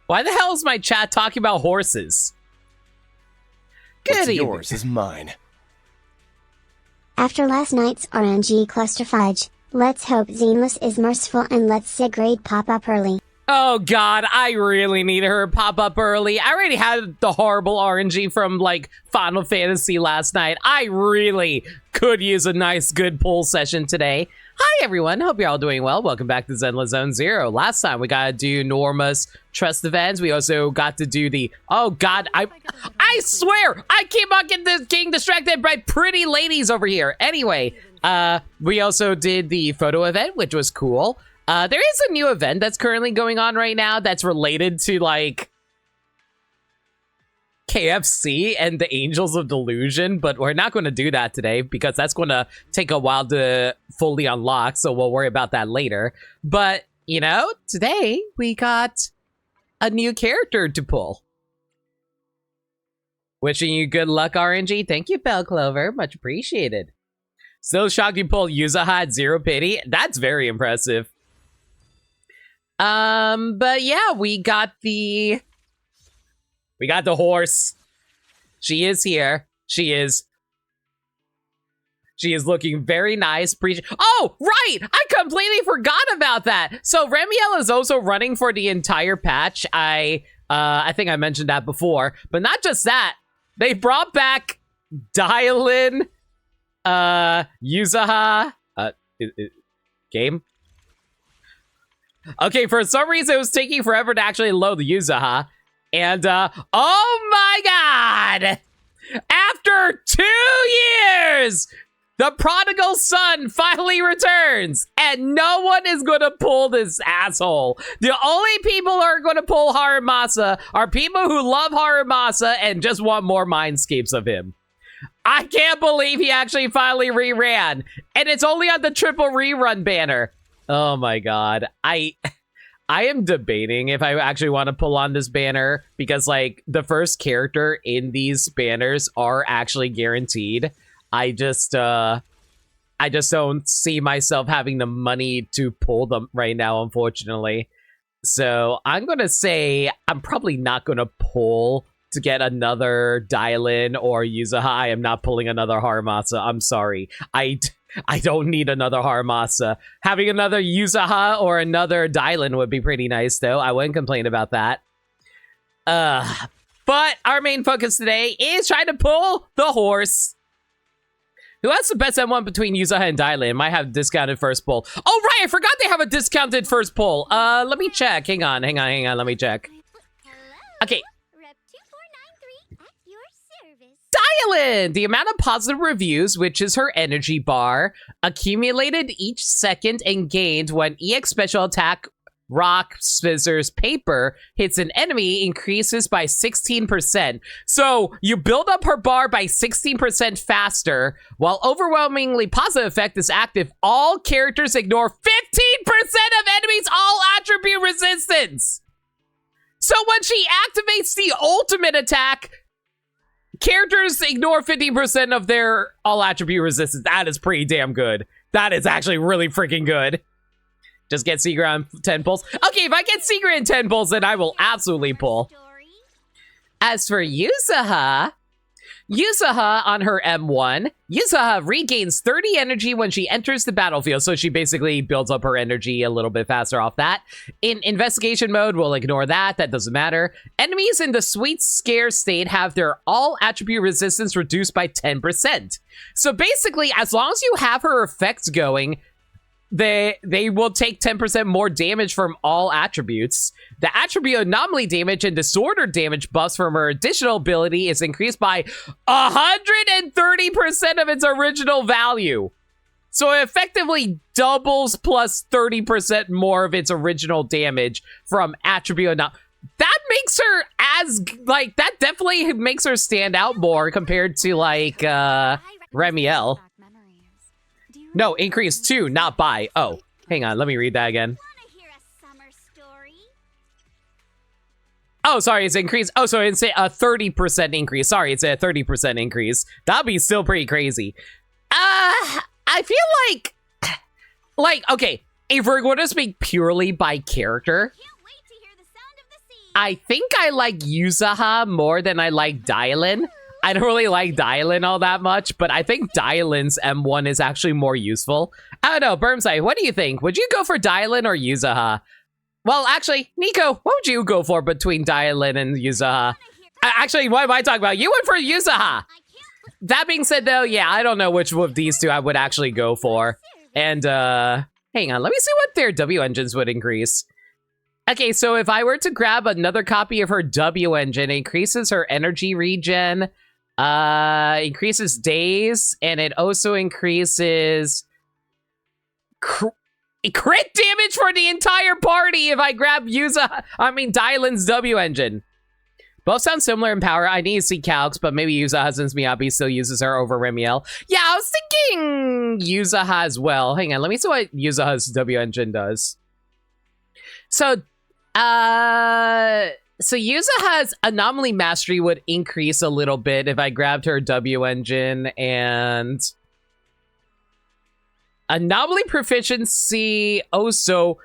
Why the hell is my chat talking about horses? What's yours is mine. After last night's RNG cluster fudge, let's hope Zenless is merciful and lets Sigrid pop up early. Oh god, I really need her to pop up early. I already had the horrible RNG from, like, Final Fantasy last night. I really could use a nice, good pull session today. Hi, everyone. Hope you're all doing well. Welcome back to Zenless Zone Zero. Last time, we got to do Norma's Trust events. We also got to do the... Oh, God. I swear! I keep on getting distracted by pretty ladies over here. Anyway, we also did the photo event, which was cool. There is a new event that's currently going on right now that's related to, like, KFC and the Angels of Delusion, but we're not going to do that today because that's going to take a while to fully unlock, so we'll worry about that later. But, you know, today we got a new character to pull. Wishing you good luck, RNG. Thank you, Bell Clover. Much appreciated. Still shocked you pulled Yuzaha at 0 pity. That's very impressive. But yeah, we got the horse. She is here. She is looking very nice. Oh, right! I completely forgot about that. So Remiel is also running for the entire patch. I think I mentioned that before. But not just that. They brought back Dylan, Yuzaha, game? Okay, for some reason it was taking forever to actually load the Yuzaha. And, oh my god! After 2 years, the prodigal son finally returns, and no one is gonna pull this asshole. The only people who are gonna pull Haramasa are people who love Haramasa and just want more mindscapes of him. I can't believe he actually finally reran, and it's only on the triple rerun banner. Oh my god. I am debating if I actually want to pull on this banner because, like, the first character in these banners are actually guaranteed. I just don't see myself having the money to pull them right now, unfortunately. So I'm going to say I'm probably not going to pull to get another Dylan or Yuzaha. I am not pulling another Haramasa. I'm sorry. I don't need another Haramasa. Having another Yuzaha or another Dylan would be pretty nice, though. I wouldn't complain about that. But our main focus today is trying to pull the horse. Who has the best M1 between Yuzaha and Dylan? Might have discounted first pull. Oh, right! I forgot they have a discounted first pull. Let me check. Hang on. Let me check. Okay. Dylan! The amount of positive reviews, which is her energy bar, accumulated each second and gained when EX special attack rock, scissors, paper hits an enemy increases by 16%. So you build up her bar by 16% faster. While overwhelmingly positive effect is active, all characters ignore 15% of enemies' all attribute resistance. So when she activates the ultimate attack, characters ignore 15% of their all attribute resistance. That is pretty damn good. That is actually really freaking good. Just get Secret on 10 pulls. Okay, if I get Secret in 10 pulls, then I will absolutely pull. As for Yuzaha on her M1, Yuzaha regains 30 energy when she enters the battlefield, so she basically builds up her energy a little bit faster off that. In investigation mode, we'll ignore that. That doesn't matter. Enemies in the sweet scare state have their all attribute resistance reduced by 10%. So basically, as long as you have her effects going, they will take 10% more damage from all attributes. The attribute anomaly damage and disorder damage buffs from her additional ability is increased by 130% of its original value. So it effectively doubles plus 30% more of its original damage from attribute anomaly. That makes her that definitely makes her stand out more compared to, like, Remiel. No, increase 2, not by. Oh, hang on. Let me read that again. Oh, sorry, it's increased. Oh, so it's a 30% increase. Sorry, it's a 30% increase. That'd be still pretty crazy. I feel like, okay, if we're going to speak purely by character, I think I like Yuzaha more than I like Dialin. I don't really like Dialin all that much, but I think Dialin's M1 is actually more useful. I don't know, Bermside, what do you think? Would you go for Dialin or Yuzaha? Well, actually, Nico, what would you go for between Dialin and Yuzaha? Actually, what am I talking about? You went for Yuzaha! That being said, though, yeah, I don't know which of these two I would actually go for. And, hang on, let me see what their W engines would increase. Okay, so if I were to grab another copy of her W engine, it increases her energy regen, increases days, and it also increases crit damage for the entire party if I grab Dylan's W engine. Both sound similar in power. I need to see calcs, but maybe Yuzaha since Miyabi still uses her over Remiel. Yeah, I was thinking Yuzaha as well. Hang on, let me see what Yuzaha's W engine does. So Yuzaha's Anomaly Mastery would increase a little bit if I grabbed her W engine, and Anomaly Proficiency also...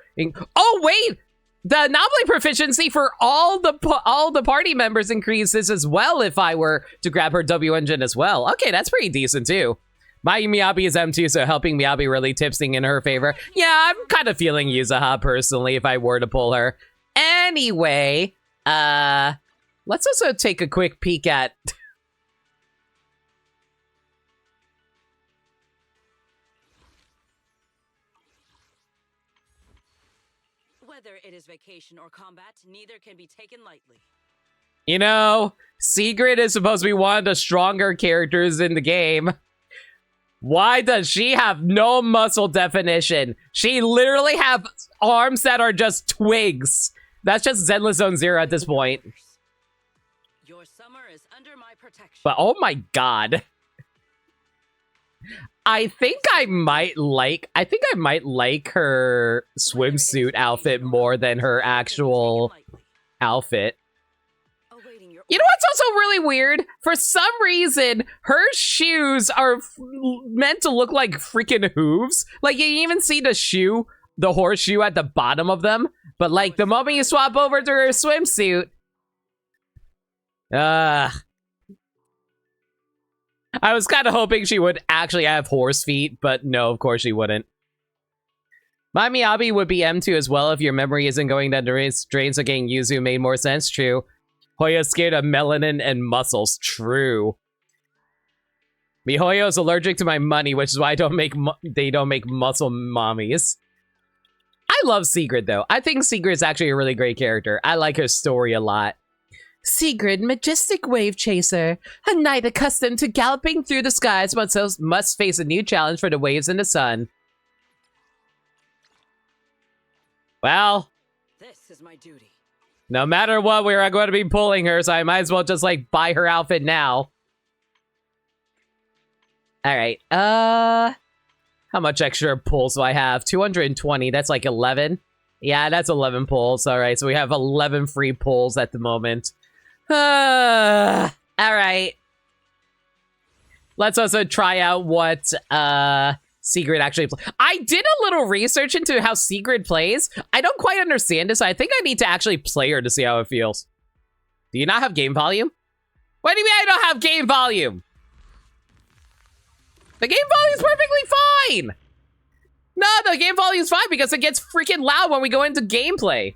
Oh, wait! The Anomaly Proficiency for all the party members increases as well if I were to grab her W engine as well. Okay, that's pretty decent too. My Miyabi is M2, so helping Miyabi really tips things in her favor. Yeah, I'm kind of feeling Yuzaha personally if I were to pull her. Anyway, let's also take a quick peek at... Whether it is vacation or combat, neither can be taken lightly. You know, Sigrid is supposed to be one of the stronger characters in the game. Why does she have no muscle definition? She literally have arms that are just twigs. That's just Zenless Zone 0 at this point. Your summer is under my protection. But oh my god. I think I might like her swimsuit outfit more than her actual outfit. You know what's also really weird? For some reason, her shoes are meant to look like freaking hooves. Like, you even see the horseshoe at the bottom of them. But, like, the moment you swap over to her swimsuit... I was kind of hoping she would actually have horse feet, but no, of course she wouldn't. My Miyabi would be M2 as well if your memory isn't going down the drain, so getting Yuzu made more sense. True. Hoya's scared of melanin and muscles. True. MiHoYo's allergic to my money, which is why they don't make muscle mommies. I love Sigrid, though. I think Sigrid is actually a really great character. I like her story a lot. Sigrid, majestic wave chaser, a knight accustomed to galloping through the skies, must face a new challenge for the waves and the sun. Well, this is my duty. No matter what, we're going to be pulling her, so I might as well just, like, buy her outfit now. Alright, how much extra pulls do I have? 220, that's like 11. Yeah, that's 11 pulls. Alright, so we have 11 free pulls at the moment. Alright. Let's also try out what, Sigrid actually plays. I did a little research into how Sigrid plays. I don't quite understand this. I think I need to actually play her to see how it feels. Do you not have game volume? What do you mean I don't have game volume? The game volume is perfectly fine. No, the game volume is fine because it gets freaking loud when we go into gameplay.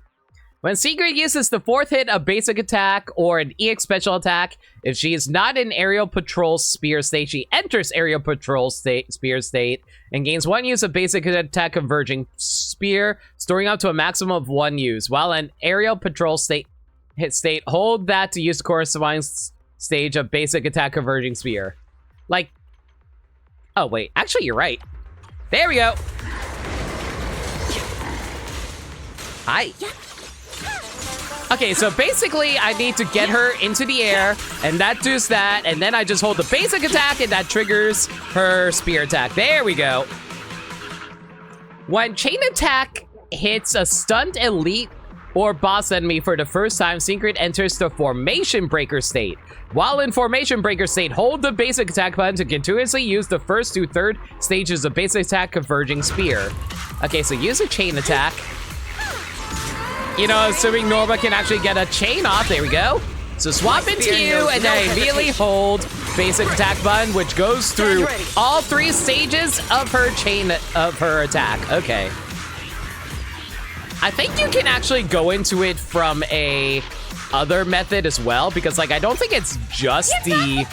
When Sigrid uses the 4th hit of basic attack or an EX special attack, if she is not in aerial patrol spear state, she enters aerial patrol spear state and gains 1 use of basic attack converging spear, storing up to a maximum of 1 use. While in aerial patrol state, hold that to use the corresponding stage of basic attack converging spear. Like, oh wait, actually you're right. There we go. Hi. Okay, so basically, I need to get her into the air, and that does that, and then I just hold the basic attack, and that triggers her spear attack. There we go. When chain attack hits a stunned elite or boss enemy for the first time, Sigrid enters the formation breaker state. While in formation breaker state, hold the basic attack button to continuously use the first 2/3 stages of basic attack converging spear. Okay, so use a chain attack. You know, assuming Norma can actually get a chain off. There we go. So swap into you, and then immediately hold basic attack button, which goes through all 3 stages of her chain of her attack. Okay. I think you can actually go into it from a other method as well, because like I don't think it's just the.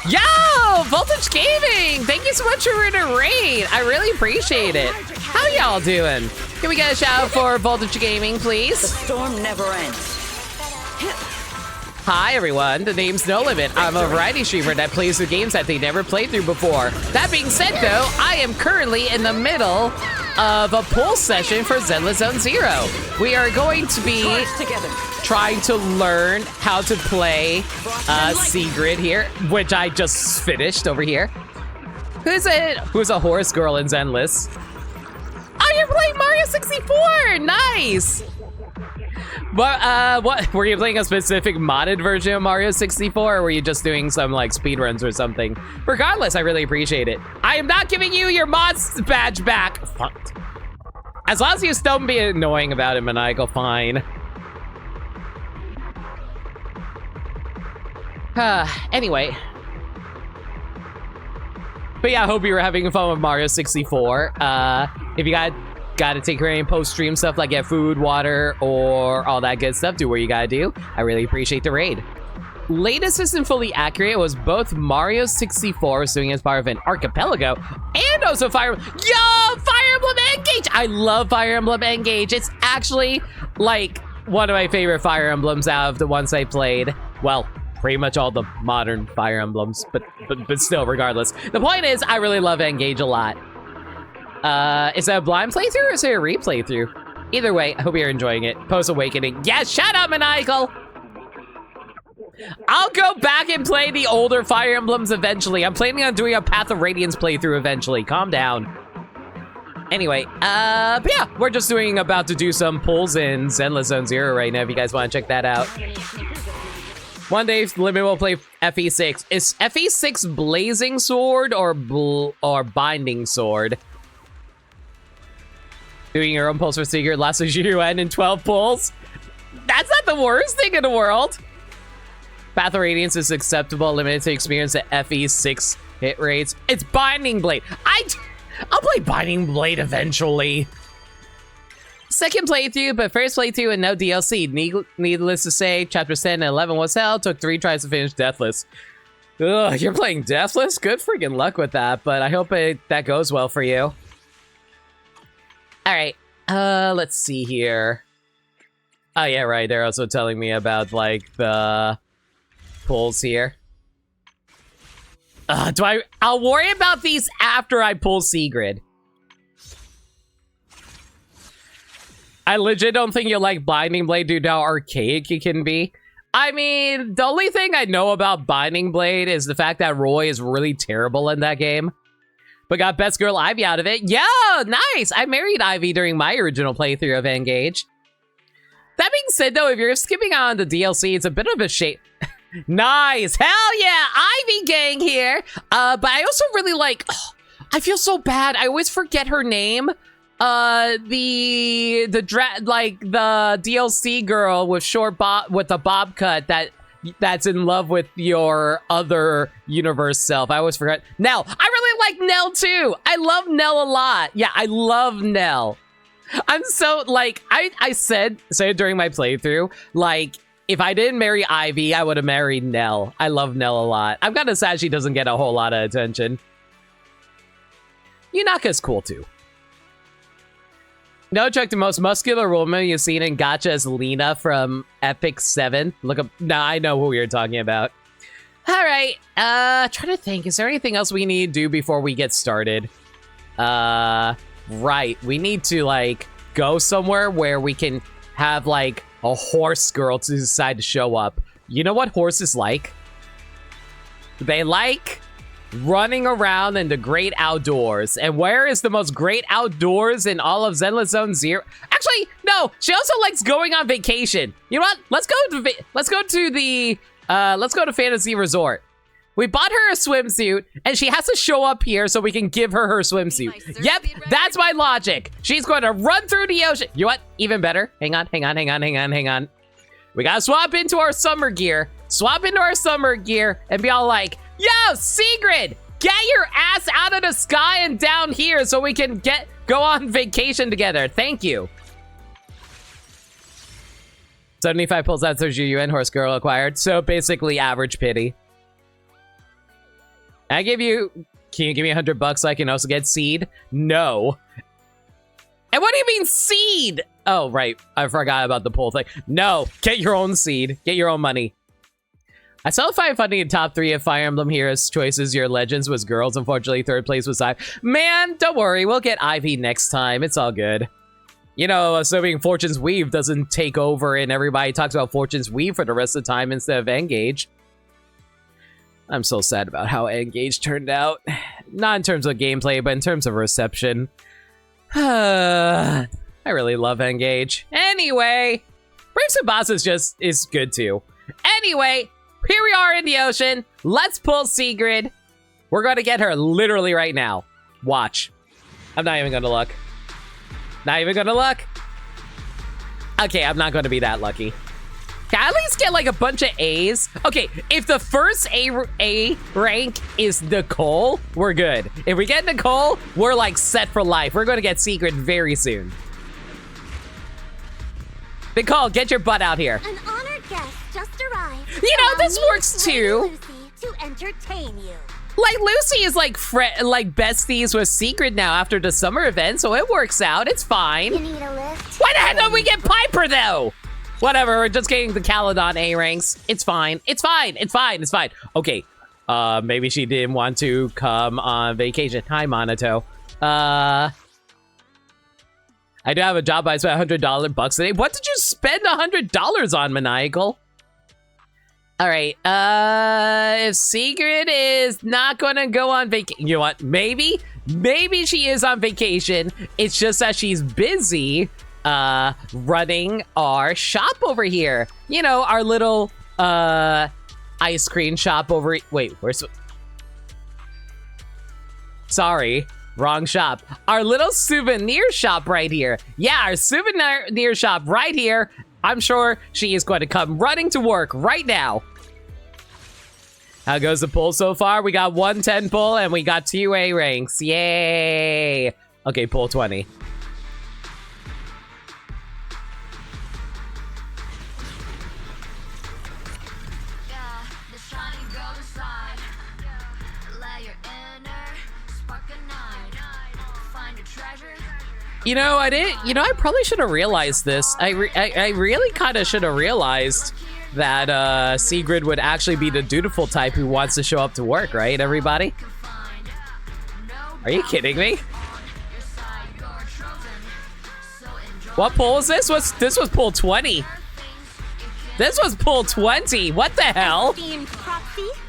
Yo, Voltage Gaming! Thank you so much for the raid. I really appreciate it. How y'all doing? Can we get a shout out for Voltage Gaming, please? The storm never ends. Hi everyone, the name's No Limit. I'm a variety streamer that plays the games that they never played through before. That being said though, I am currently in the middle of a pool session for Zenless Zone Zero. We are going to be trying to learn how to play Sigrid here, which I just finished over here. Who's a horse girl in Zenless? Oh, you're playing Mario 64! Nice! But, what, were you playing a specific modded version of Mario 64, or were you just doing some, like, speedruns or something? Regardless, I really appreciate it. I am not giving you your mods badge back. Fuck. As long as you just don't be annoying about it, Maniacal, fine. Anyway. But yeah, I hope you were having fun with Mario 64. If you gotta take care of any post-stream stuff like get food, water, or all that good stuff, do what you gotta do. I really appreciate the raid. Latest isn't fully accurate. It was both Mario 64 was doing as part of an archipelago and also Fire Emblem Engage. I love Fire Emblem Engage. It's actually like one of my favorite Fire Emblems out of the ones I played. Well, pretty much all the modern Fire Emblems, but still, regardless. The point is, I really love Engage a lot. Is that a blind playthrough or is it a replay through? Either way, I hope you're enjoying it. Post Awakening. Yes, shut up, Maniacal! I'll go back and play the older Fire Emblems eventually. I'm planning on doing a Path of Radiance playthrough eventually. Calm down. Anyway, but yeah, we're just about to do some pulls in Zenless Zone Zero right now if you guys want to check that out. One day, Limit will play FE6. Is FE6 Blazing Sword or Binding Sword? Doing your own pulls for Secret lasts you end in 12 pulls? That's not the worst thing in the world. Path of Radiance is acceptable, limited to experience at FE6 hit rates. It's Binding Blade. I'll play Binding Blade eventually. Second playthrough, but first playthrough and no DLC. Needless to say, chapters 10 and 11 was hell. Took 3 tries to finish Deathless. Ugh, you're playing Deathless? Good freaking luck with that, but I hope that goes well for you. All right, let's see here. Oh yeah, right, they're also telling me about, like, the pulls here. I'll worry about these after I pull Sigrid. I legit don't think you'll like Binding Blade due to how archaic it can be. I mean, the only thing I know about Binding Blade is the fact that Roy is really terrible in that game. But got Best Girl Ivy out of it. Yo, nice! I married Ivy during my original playthrough of Engage. That being said, though, if you're skipping on the DLC, it's a bit of a shame. Nice! Hell yeah! Ivy gang here! But I also really like... Oh, I feel so bad. I always forget her name. The DLC girl with with the bob cut that's in love with your other universe self. I always forget. Nell. I really like Nell too. I love Nell a lot. Yeah, I love Nell. I'm so like I said during my playthrough, like if I didn't marry Ivy, I would have married Nell. I love Nell a lot. I'm kind of sad she doesn't get a whole lot of attention. Yunaka's cool too. No check, the most muscular woman you've seen in Gacha is Lena from Epic 7. Look up. Nah, I know who you're talking about. All right. Trying to think. Is there anything else we need to do before we get started? Right. We need to, like, go somewhere where we can have, like, a horse girl to decide to show up. You know what horses like? They like running around in the great outdoors. And where is the most great outdoors in all of Zenless Zone Zero? Actually, no. She also likes going on vacation. You know what? Let's go to Fantasy Resort. We bought her a swimsuit, and she has to show up here so we can give her her swimsuit. Yep, that's my logic. She's going to run through the ocean. You know what? Even better. Hang on. We gotta swap into our summer gear. And be all like, yo, Sigrid, get your ass out of the sky and down here so we can go on vacation together. Thank you. 75 pulls out Sergio UN, horse girl acquired. So basically average pity. Can you give me $100 so I can also get seed? No. And what do you mean seed? Oh, right. I forgot about the poll thing. No, get your own seed. Get your own money. I still find funny in top 3 of Fire Emblem Heroes choices. Your legends was girls. Unfortunately, 3rd place was Ivy. Man, don't worry. We'll get Ivy next time. It's all good. You know, assuming Fortune's Weave doesn't take over and everybody talks about Fortune's Weave for the rest of the time instead of Engage. I'm so sad about how Engage turned out. Not in terms of gameplay, but in terms of reception. I really love Engage. Anyway, Brave Tsubasa is good too. Anyway, here we are in the ocean. Let's pull Sigrid. We're going to get her literally right now. Watch. I'm not even going to look. Okay, I'm not going to be that lucky. Can I at least get like a bunch of A's? Okay, if the first A rank is Nicole, we're good. If we get Nicole, we're like set for life. We're going to get Sigrid very soon. Nicole, get your butt out here. An honored guest just arrived. You know, this works too. Lucy to entertain you. Like, Lucy is like besties with Sigrid now after the summer event, so it works out. It's fine. You need a lift? Why the heck don't we get Piper, though? Whatever, we're just getting the Caledon A ranks. It's fine. Okay, maybe she didn't want to come on vacation. Hi, Monato. I do have a job. I spent $100 today. What did you spend $100 on, Maniacal? All right, if Sigrid is not gonna go on vacation, you know what? Maybe she is on vacation. It's just that she's busy running our shop over here. You know, our little ice cream shop over. Wait, where's? Sorry, wrong shop. Our little souvenir shop right here. Yeah, our souvenir shop right here. I'm sure she is going to come running to work right now. How goes the pull so far? We got 110 pull and we got 2 A ranks. Yay! Okay, pull 20. You know, I probably should have realized this. I really kind of should have realized that Sigrid would actually be the dutiful type who wants to show up to work, right, everybody? Are you kidding me? What pull was this? This was pull 20. This was pull 20. What the hell?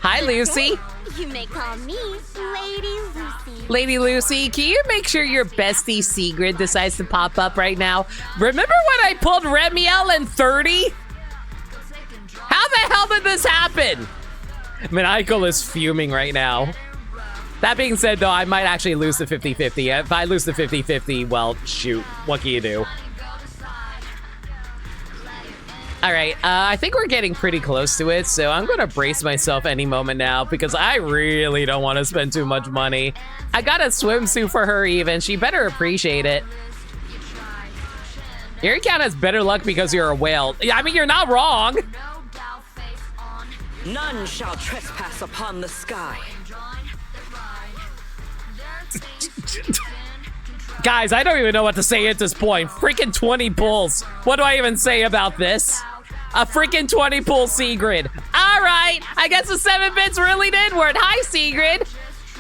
Hi, Lucy. You may call me Lady Lucy. Lady Lucy, can you make sure your bestie Sigrid decides to pop up right now? Remember when I pulled Remiel in 30? How the hell did this happen? Maniacal is fuming right now. That being said, though, I might actually lose the 50-50. If I lose the 50-50, well, shoot. What can you do? All right, I think we're getting pretty close to it, so I'm gonna brace myself any moment now because I really don't want to spend too much money. I got a swimsuit for her even. She better appreciate it. Your account has better luck because you're a whale. I mean, you're not wrong. None shall trespass upon the sky. Guys, I don't even know what to say at this point. Freaking 20 pulls. What do I even say about this? A freaking 20 pull Sigrid. All right, I guess the 7 bits really did work. Hi, Sigrid.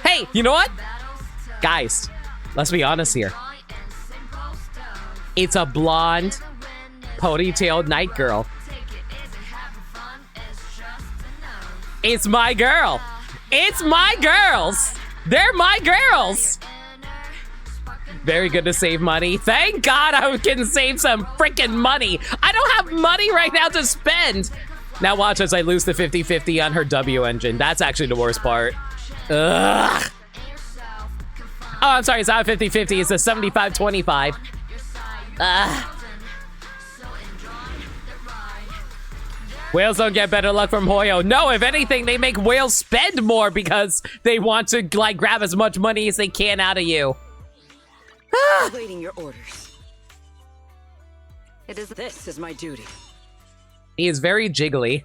Hey, you know what? Guys, let's be honest here. It's a blonde, ponytailed night girl. It's my girl. It's my girls. They're my girls. Very good to save money. Thank God I can save some freaking money. I don't have money right now to spend. Now watch as I lose the 50-50 on her W engine. That's actually the worst part. Ugh. Oh, I'm sorry. It's not a 50-50. It's a 75-25. Whales don't get better luck from Hoyo. No, if anything, they make whales spend more because they want to, like, grab as much money as they can out of you. Awaiting your orders. This is my duty. He is very jiggly.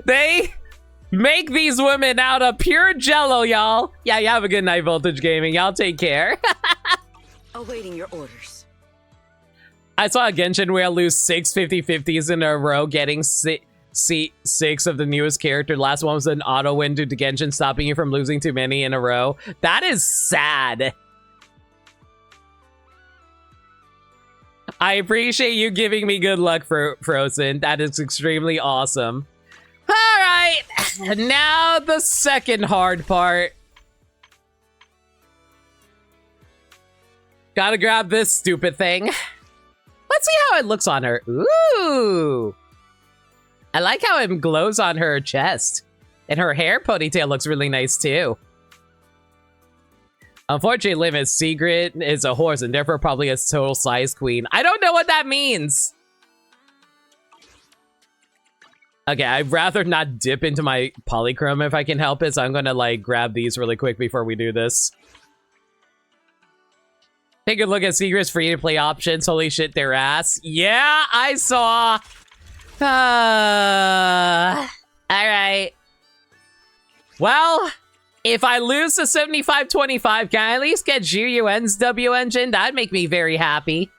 They make these women out of pure jello, y'all. Yeah, you have a good night, Voltage Gaming. Y'all take care. Awaiting your orders. I saw a Genshin whale lose 6 50-50s in a row, getting 6 of the newest character. Last one was an auto win due to Genshin stopping you from losing too many in a row. That is sad. I appreciate you giving me good luck, Frozen. That is extremely awesome. All right, now the second hard part. Gotta grab this stupid thing. Let's see how it looks on her. Ooh. I like how it glows on her chest. And her hair ponytail looks really nice too. Unfortunately, Limit Secret is a horse and therefore probably a total size queen. I don't know what that means. Okay, I'd rather not dip into my polychrome if I can help it, so I'm gonna like grab these really quick before we do this. Take a look at Secret's free-to-play options. Holy shit, they're ass. Yeah, I saw. Alright. Well, if I lose the 75-25, can I at least get Jiryuen's W engine? That'd make me very happy.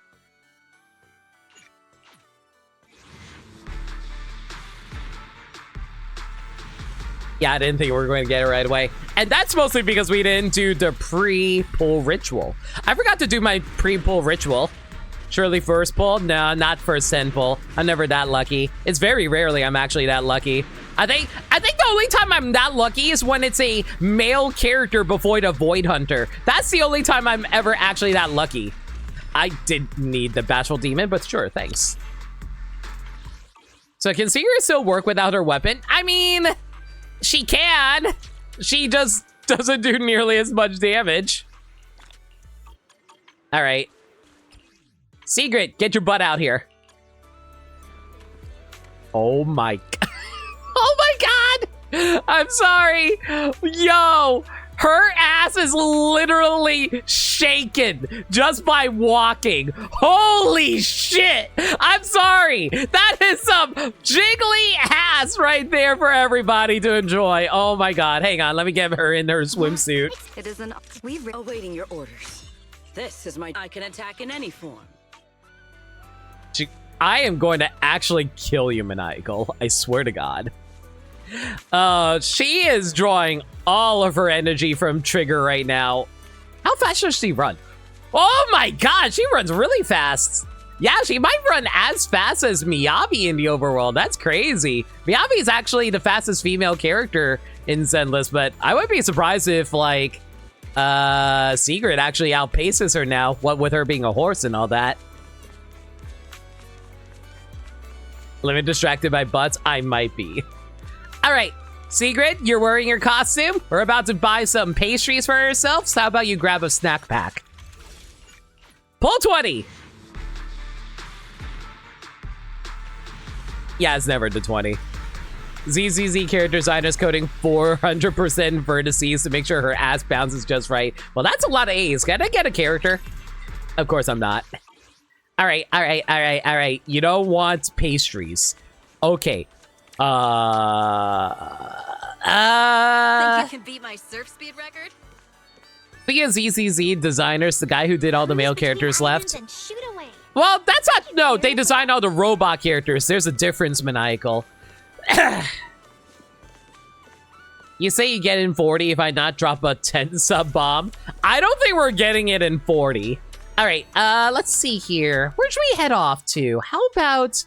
Yeah, I didn't think we were going to get it right away. And that's mostly because we didn't do the pre-pull ritual. I forgot to do my pre-pull ritual. Surely first pull? No, not first 10 pull. I'm never that lucky. It's very rarely I'm actually that lucky. I think the only time I'm that lucky is when it's a male character before the Void Hunter. That's the only time I'm ever actually that lucky. I did need the Bashful Demon, but sure, thanks. So can Secret still work without her weapon? I mean, she can. She just doesn't do nearly as much damage. All right. Secret, get your butt out here. Oh my god. Oh my god! I'm sorry. Yo, her ass is literally shaken just by walking. Holy shit! I'm sorry. That is some jiggly ass right there for everybody to enjoy. Oh my god. Hang on, let me get her in her swimsuit. It is an awaiting your orders. This is my I can attack in any form. I am going to actually kill you, Maniacal. I swear to God. She is drawing all of her energy from Trigger right now. How fast does she run? Oh my god, she runs really fast. Yeah, she might run as fast as Miyabi in the overworld. That's crazy. Miyabi is actually the fastest female character in Zenless, but I would be surprised if, like, Secret actually outpaces her now, what with her being a horse and all that. Limit distracted by butts? I might be. All right, Secret, you're wearing your costume. We're about to buy some pastries for ourselves. How about you grab a snack pack? Pull 20. Yeah, it's never the 20. ZZZ character designers coding 400% vertices to make sure her ass bounces just right. Well, that's a lot of A's. Can I get a character? Of course I'm not. All right. You don't want pastries. Okay. Think you can beat my surf speed record? Speaking of ZZZ designers, the guy who did all the male characters left. And shoot away. Well, that's not, no, they designed all the robot characters. There's a difference, Maniacal. You say you get in 40 if I not drop a 10 sub bomb. I don't think we're getting it in 40. All right, let's see here. Where should we head off to? How about,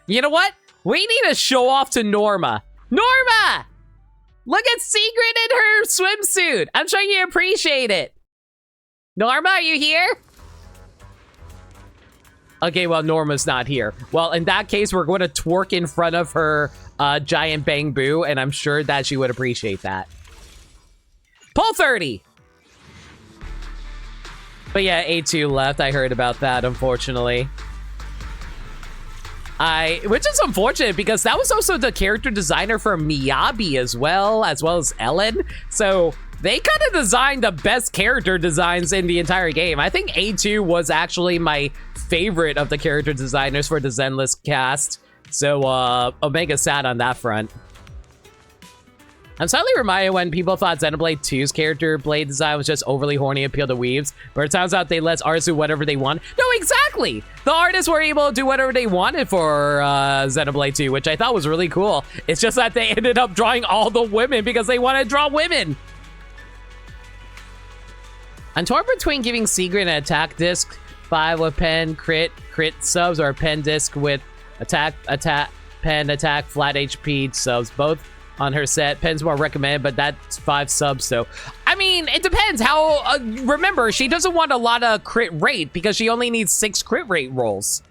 you know what? We need to show off to Norma. Norma! Look at Secret in her swimsuit. I'm sure you appreciate it. Norma, are you here? Okay, well, Norma's not here. Well, in that case, we're going to twerk in front of her giant bang boo, and I'm sure that she would appreciate that. Pull 30. But yeah, A2 left. I heard about that, unfortunately. Which is unfortunate because that was also the character designer for Miyabi as well as Ellen. So they kind of designed the best character designs in the entire game. I think A2 was actually my favorite of the character designers for the Zenless cast. So Omega sad on that front. I'm slightly reminded when people thought Xenoblade 2's character blade design was just overly horny appeal to weebs, but it turns out they let artists do whatever they want. No, exactly! The artists were able to do whatever they wanted for Xenoblade 2, which I thought was really cool. It's just that they ended up drawing all the women because they wanted to draw women. I'm torn between giving Sigrid an attack disc 5 with pen, crit subs, or a pen disc with attack, pen, attack, flat HP subs. Both on her set. Pen's more recommended, but that's 5 subs, so I mean, it depends how remember, she doesn't want a lot of crit rate because she only needs 6 crit rate rolls.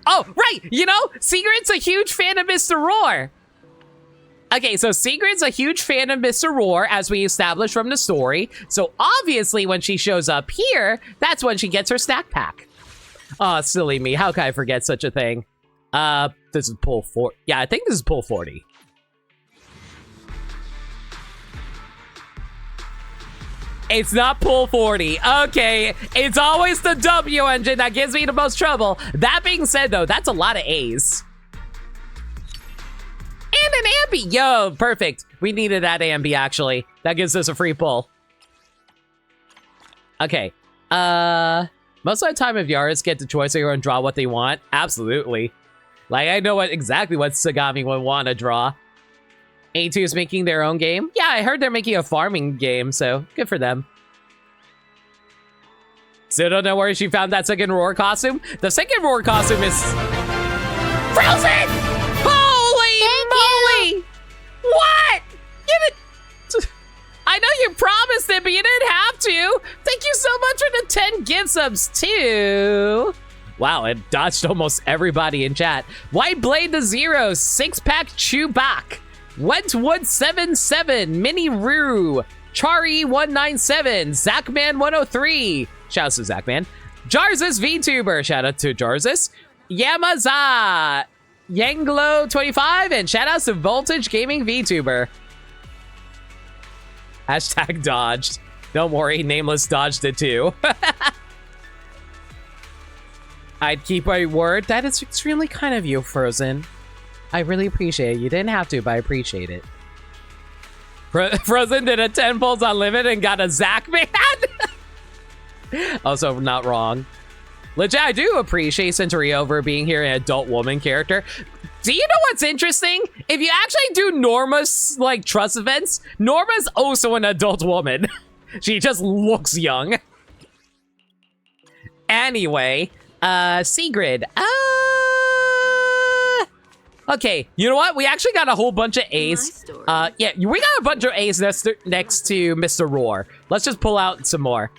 Oh, right, you know, Sigrid's a huge fan of Mr. Roar. Okay, so Sigrid's a huge fan of Mr. Roar, as we established from the story, so obviously when she shows up here, that's when she gets her snack pack. Oh, silly me, how can I forget such a thing? This is pull 40. Yeah, I think this is pull 40. It's not pull 40. Okay, it's always the W engine that gives me the most trouble. That being said, though, that's a lot of A's. And an ambi. Yo, perfect. We needed that ambi, actually. That gives us a free pull. Okay. Most of the time, if Yaris get the choice, they're going to draw what they want. Absolutely. Like, I know exactly what Sagami would want to draw. A2 is making their own game. Yeah, I heard they're making a farming game, so good for them. Still don't know where she found that second Roar costume. The second Roar costume is frozen! Holy moly! What? I know you promised it, but you didn't have to. Thank you so much for the 10 gift subs, too. Wow, it dodged almost everybody in chat. White Blade the Zero, 6-pack Chewbacca. Wentwood77, Mini Rue, Chari197, Zachman103, shout out to Zachman, Jarzus VTuber, shout out to Jarzus, Yamaza, Yanglo25, and shout out to Voltage Gaming VTuber. Hashtag dodged. Don't worry, Nameless dodged it too. I'd keep my word. That is extremely kind of you, Frozen. I really appreciate it. You didn't have to, but I appreciate it. Frozen did a 10 pulls on limit and got a Zach man. Also, not wrong. Legit, I do appreciate Centurio for being here an adult woman character. Do you know what's interesting? If you actually do Norma's like trust events, Norma's also an adult woman. She just looks young. Anyway, Sigrid. Okay, you know what? We actually got a whole bunch of A's. Yeah, we got a bunch of A's next to Mr. Roar. Let's just pull out some more.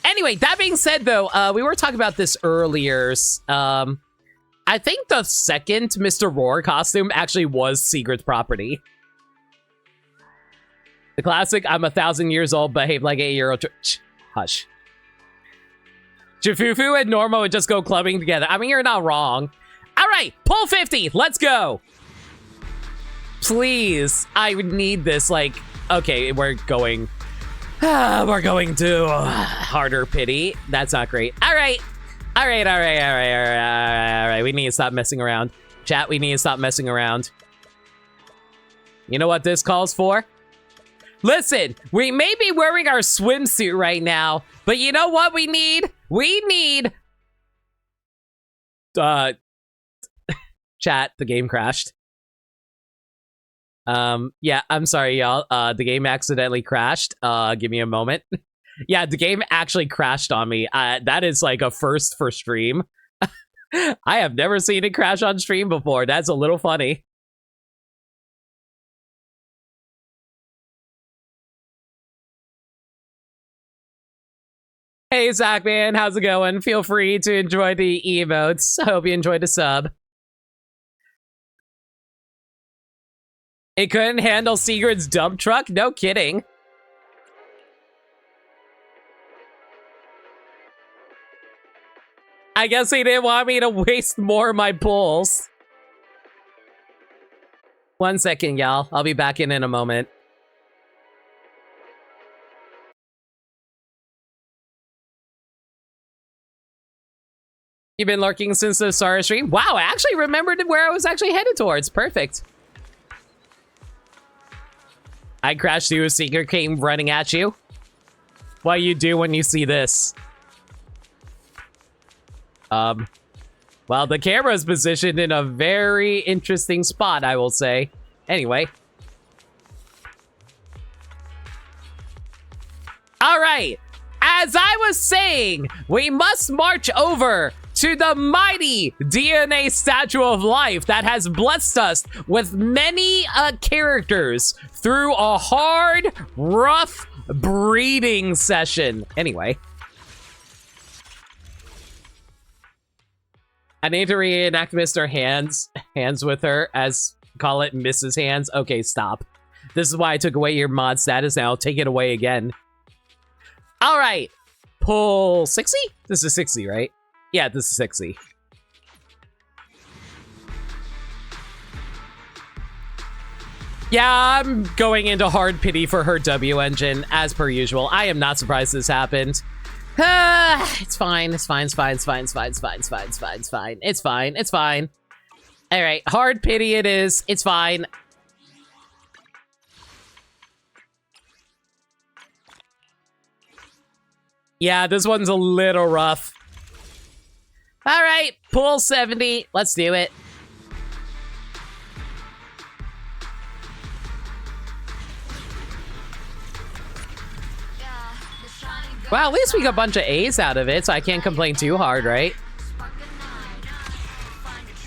Anyway, that being said, though, we were talking about this earlier. I think the second Mr. Roar costume actually was Sigrid's property. The classic, I'm 1,000 years old, behave like an 8-year-old. Hush. Jafufu and Norma would just go clubbing together. I mean, you're not wrong. All right, pull 50. Let's go. Please, I would need this. Like, okay, we're going to harder pity. That's not great. All right. We need to stop messing around. Chat, we need to stop messing around. You know what this calls for? Listen, we may be wearing our swimsuit right now, but you know what we need? We need... Chat, the game crashed. Yeah, I'm sorry, y'all. The game accidentally crashed. Give me a moment. Yeah, the game actually crashed on me. That is like a first for stream. I have never seen it crash on stream before. That's a little funny. Hey, Zachman, how's it going? Feel free to enjoy the emotes. I hope you enjoyed the sub. It couldn't handle Sigurd's dump truck? No kidding. I guess he didn't want me to waste more of my pulls. 1 second, y'all. I'll be back in a moment. You've been lurking since the start of the stream? Wow, I actually remembered where I was actually headed towards. Perfect. I crashed through a Seeker came running at you. What you do when you see this? Well, the camera's positioned in a very interesting spot, I will say. Anyway. All right. As I was saying, we must march over to the mighty DNA Statue of Life that has blessed us with many characters through a hard, rough breeding session. Anyway. I need to reenact Mr. Hands with her, as call it Mrs. Hands. Okay, stop. This is why I took away your mod status. Now I'll take it away again. All right. Pull 60? This is 60, right? Yeah, this is 60. Yeah, I'm going into hard pity for her W engine, as per usual. I am not surprised this happened. It's fine. It's fine. It's fine. It's fine. It's fine. It's fine. It's fine. It's fine. It's fine. It's fine. It's fine. All right. Hard pity it is. It's fine. Yeah, this one's a little rough. All right. Pull 70. Let's do it. Well, at least we got a bunch of A's out of it, so I can't complain too hard, right?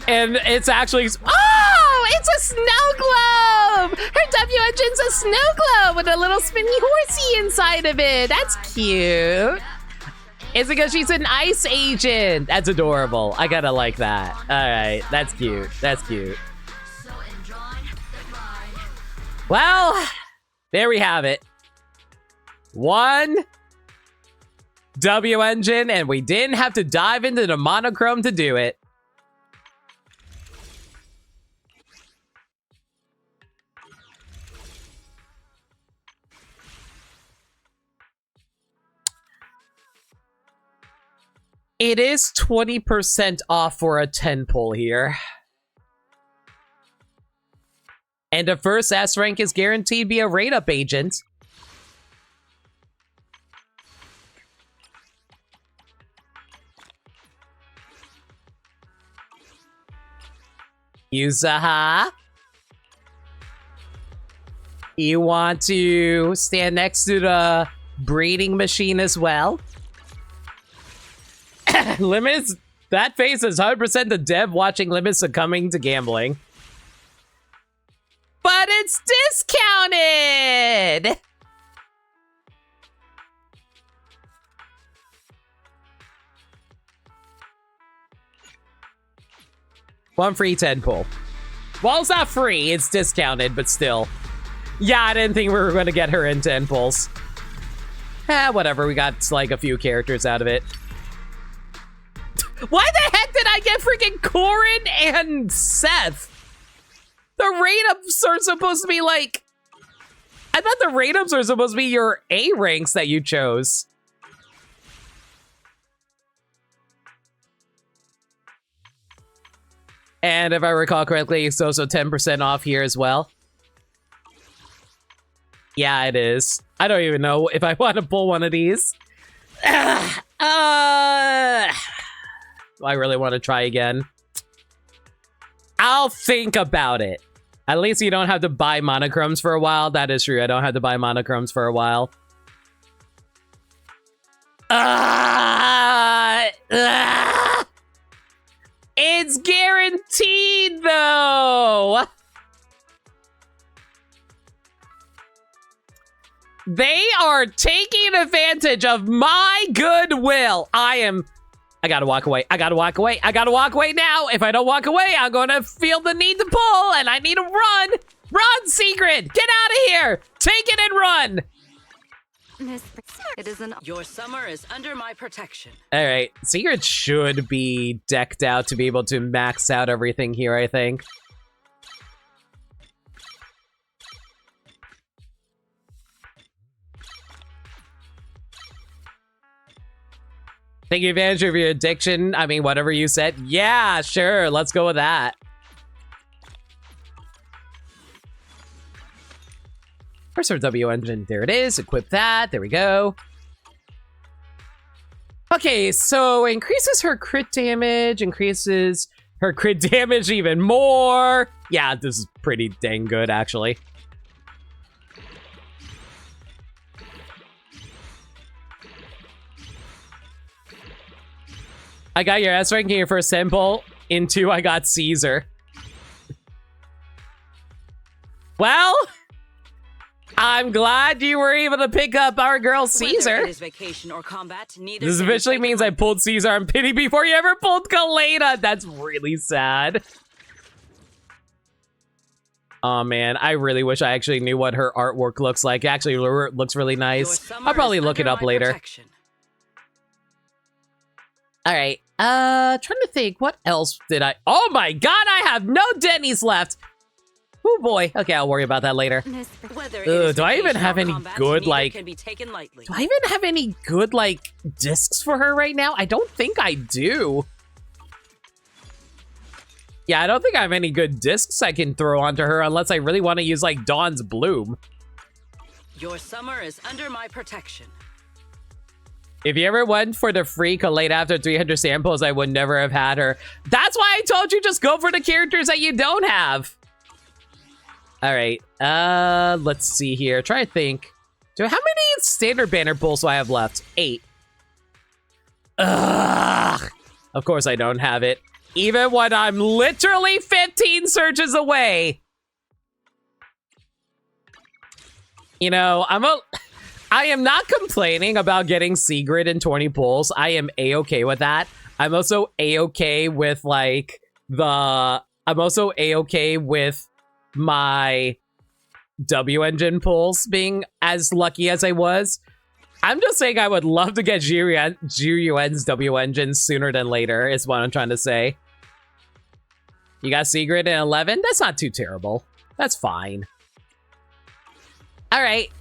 And it's actually... Oh! It's a snow globe! Her W engine's a snow globe with a little spinny horsey inside of it. That's cute. It's because she's an ice agent. That's adorable. I gotta like that. All right. That's cute. That's cute. Well, there we have it. One W engine, and we didn't have to dive into the monochrome to do it. It is 20% off for a 10 pull here. And the first S rank is guaranteed to be a rate up agent. Yuzaha, you want to stand next to the breeding machine as well? Limits, that face is 100% the dev watching Limits succumbing to gambling. But it's discounted! One free 10 pull. Well, it's not free, it's discounted, but still. Yeah, I didn't think we were going to get her in 10 pulls. Whatever, we got like a few characters out of it. Why the heck did I get freaking Corin and Seth? The rate-ups are supposed to be like... I thought the rate-ups are supposed to be your A ranks that you chose. And if I recall correctly, it's also 10% off here as well. Yeah, it is. I don't even know if I want to pull one of these. Do I really want to try again? I'll think about it. At least you don't have to buy monochromes for a while. That is true. I don't have to buy monochromes for a while. It's guaranteed, though. They are taking advantage of my goodwill. I gotta walk away. I gotta walk away. I gotta walk away now. If I don't walk away, I'm gonna feel the need to pull, and I need to run. Run, Sigrid! Get out of here! Take it and run! It isn't. Your summer is under my protection. All right, Sigrid should be decked out to be able to max out everything here, I think. Taking advantage of your addiction. I mean, whatever you said. Yeah, sure. Let's go with that. First our W engine. There it is. Equip that. There we go. Okay, so increases her crit damage. Increases her crit damage even more. Yeah, this is pretty dang good, actually. I got your S ranking your first sample. Into I got Caesar. Well, I'm glad you were able to pick up our girl Caesar. Whether it is vacation or combat, neither This can be officially taken means I lightly. pulled Caesar on pity before you ever pulled Kalena. That's really sad. Oh man, I really wish I actually knew what her artwork looks like. It actually looks really Your nice. summer I'll probably is look it under up my later. protection. All right. Trying to think. What else did I... Oh my god, I have no Denny's left. Oh boy. Okay, I'll worry about that later. Whether it Ugh, is do I even vacation have or any combat, good, neither like... can be taken lightly. Do I even have any good, like, discs for her right now? I don't think I do. Yeah, I don't think I have any good discs I can throw onto her unless I really want to use, like, Dawn's Bloom. Your summer is under my protection. If you ever went for the free Kalena after 300 samples, I would never have had her. That's why I told you just go for the characters that you don't have. All right. Let's see here. Try to think. How many standard banner pulls do I have left? 8. Ugh. Of course I don't have it. Even when I'm literally 15 searches away. You know, I am not complaining about getting Sigrid in 20 pulls. I am a-okay with that. I'm also a-okay with like I'm also a-okay with my W engine pulls being as lucky as I was. I'm just saying I would love to get Jiryuen's W engine sooner than later is what I'm trying to say. You got Sigrid in 11? That's not too terrible. That's fine. All right.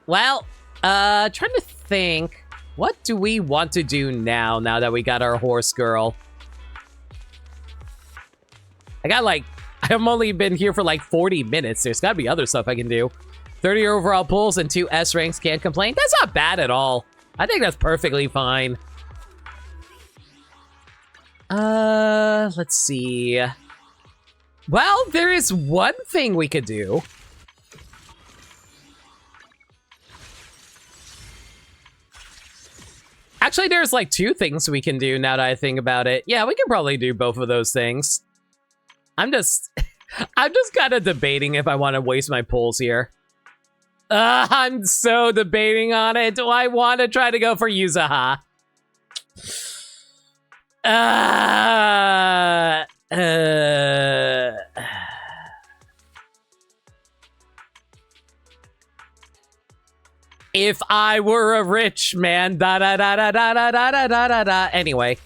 Well, trying to think. What do we want to do now that we got our horse girl? I've only been here for like 40 minutes. There's gotta be other stuff I can do. 30 overall pulls and 2 S ranks, can't complain. That's not bad at all. I think that's perfectly fine. Let's see. Well, there is one thing we could do. Actually, there's like 2 things we can do now that I think about it. Yeah, we can probably do both of those things. I'm just kind of debating if I want to waste my pulls here. I'm so debating on it. Do I want to try to go for Yuzaha? If I were a rich man, da da da da da da da da da da. Anyway.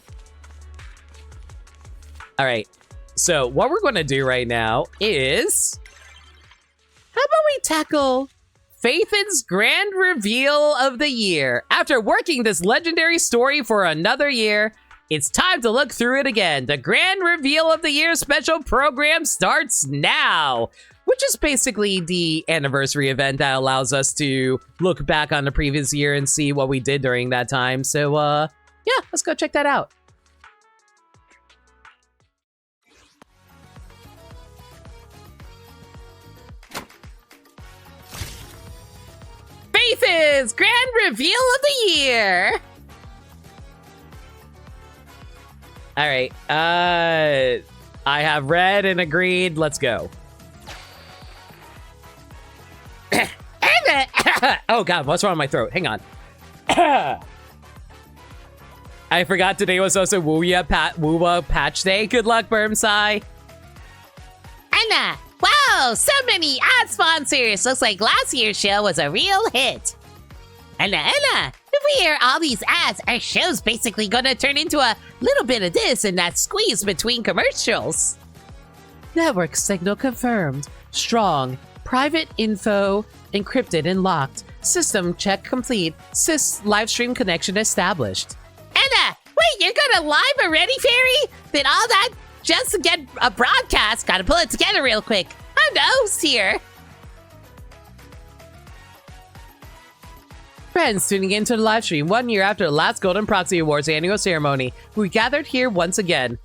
All right. So what we're going to do right now is, how about we tackle Faithin's grand reveal of the year? After working this legendary story for another year, it's time to look through it again. The grand reveal of the year special program starts now, which is basically the anniversary event that allows us to look back on the previous year and see what we did during that time. So, yeah, let's go check that out. Faithin's grand reveal of the year. All right. I have read and agreed. Let's go. Oh god, what's wrong with my throat? Hang on. I forgot today was also Woowa Patch Day. Good luck, Bermsai. Anna, wow, so many ad sponsors. Looks like last year's show was a real hit. Anna, if we hear all these ads, our show's basically gonna turn into a little bit of this and that squeeze between commercials. Network signal confirmed. Strong. Private info encrypted and locked. System check complete. Sys live stream connection established. Anna, wait, you're gonna live already, Fairy? Did all that just to get a broadcast? Gotta pull it together real quick. I'm the host here. Friends tuning into the live stream 1 year after the last Golden Proxy Awards annual ceremony, we gathered here once again.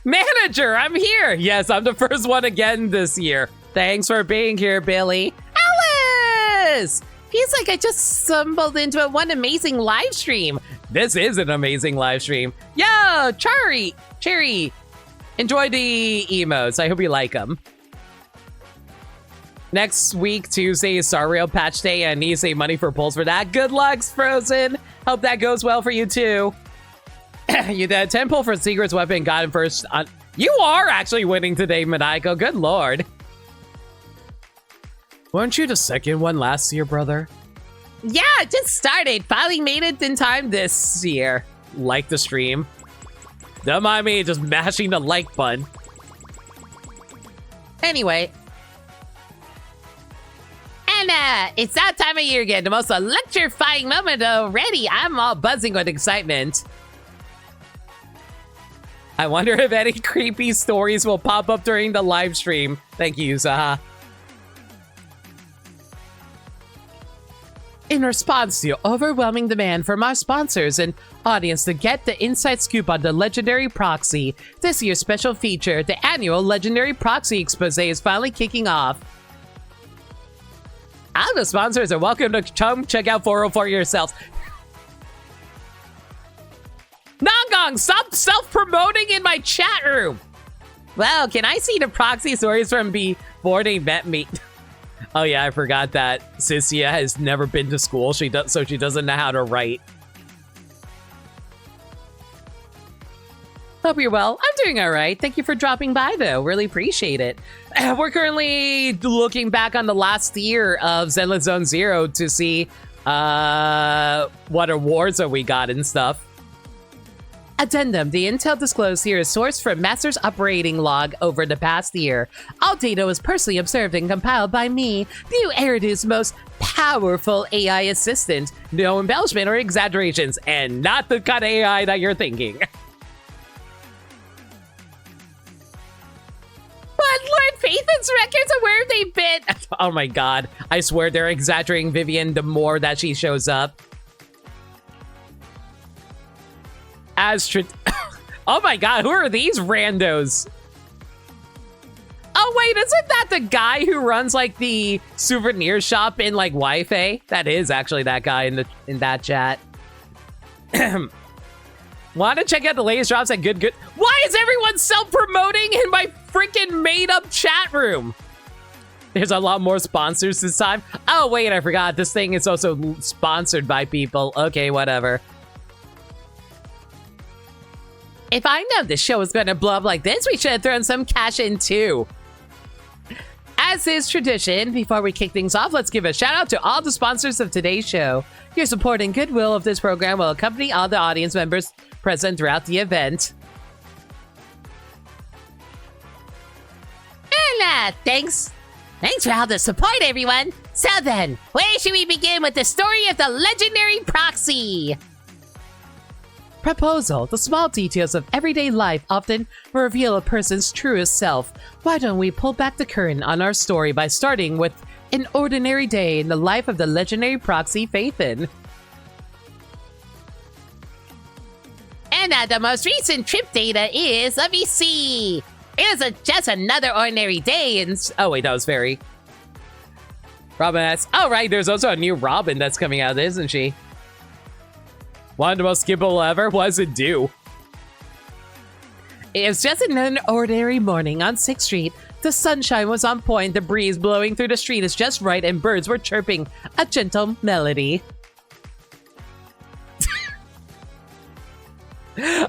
Manager, I'm here! Yes, I'm the first one again this year. Thanks for being here, Billy. Alice! Feels like I just stumbled into one amazing live stream. This is an amazing live stream. Yo, Cherry! Enjoy the emotes. I hope you like them. Next week, Tuesday, is Star Rail Patch Day, and I need to save money for polls for that. Good luck, Frozen. Hope that goes well for you, too. You did a 10 pull for Secret's Weapon, got him first. You are actually winning today, Manico. Good lord. Weren't you the second one last year, brother? Yeah, it just started. Finally made it in time this year. Like the stream. Don't mind me just mashing the like button. Anyway. Anna, it's that time of year again. The most electrifying moment already. I'm all buzzing with excitement. I wonder if any creepy stories will pop up during the live stream. Thank you, Zaha. In response to your overwhelming demand from our sponsors and audience to get the inside scoop on the Legendary Proxy, this year's special feature, the annual Legendary Proxy Expose, is finally kicking off. All the sponsors are welcome to come check out 404 yourselves. Nongong, stop self-promoting in my chat room! Well, can I see the proxy stories from before they met me? Oh yeah, I forgot that Sissia has never been to school, so she doesn't know how to write. Hope you're well. I'm doing all right. Thank you for dropping by, though. Really appreciate it. We're currently looking back on the last year of Zenless Zone Zero to see what awards that we got and stuff. Addendum. The intel disclosed here is sourced from Master's operating log over the past year. All data was personally observed and compiled by me, the Eridu's most powerful AI assistant. No embellishment or exaggerations, and not the kind of AI that you're thinking. But Lord Phaethon's records, where have they been? Oh my god. I swear they're exaggerating Vivian the more that she shows up. Oh my god, who are these randos? Oh wait, isn't that the guy who runs like the souvenir shop in like Wi-Fi? That is actually that guy in that chat. Want to check out the latest drops at good. Why is everyone self-promoting in my freaking made-up chat room? There's a lot more sponsors this time. Oh wait, I forgot. This thing is also sponsored by people. Okay, whatever. If I know the show is going to blow up like this, we should have thrown some cash in too. As is tradition, before we kick things off, let's give a shout out to all the sponsors of today's show. Your support and goodwill of this program will accompany all the audience members present throughout the event. And thanks for all the support, everyone. So then, where should we begin with the story of the Legendary Proxy? Proposal. The small details of everyday life often reveal a person's truest self. Why don't we pull back the curtain on our story by starting with an ordinary day in the life of the Legendary Proxy Phaethon. And the most recent trip data is, let me see. It was just another ordinary day in... Oh wait, that was Fairy. Robin asks, oh right, there's also a new Robin that's coming out, isn't she? One of the most skippable ever? What does it do? It was just an ordinary morning on 6th Street, The sunshine was on point, the breeze blowing through the street is just right, and birds were chirping a gentle melody.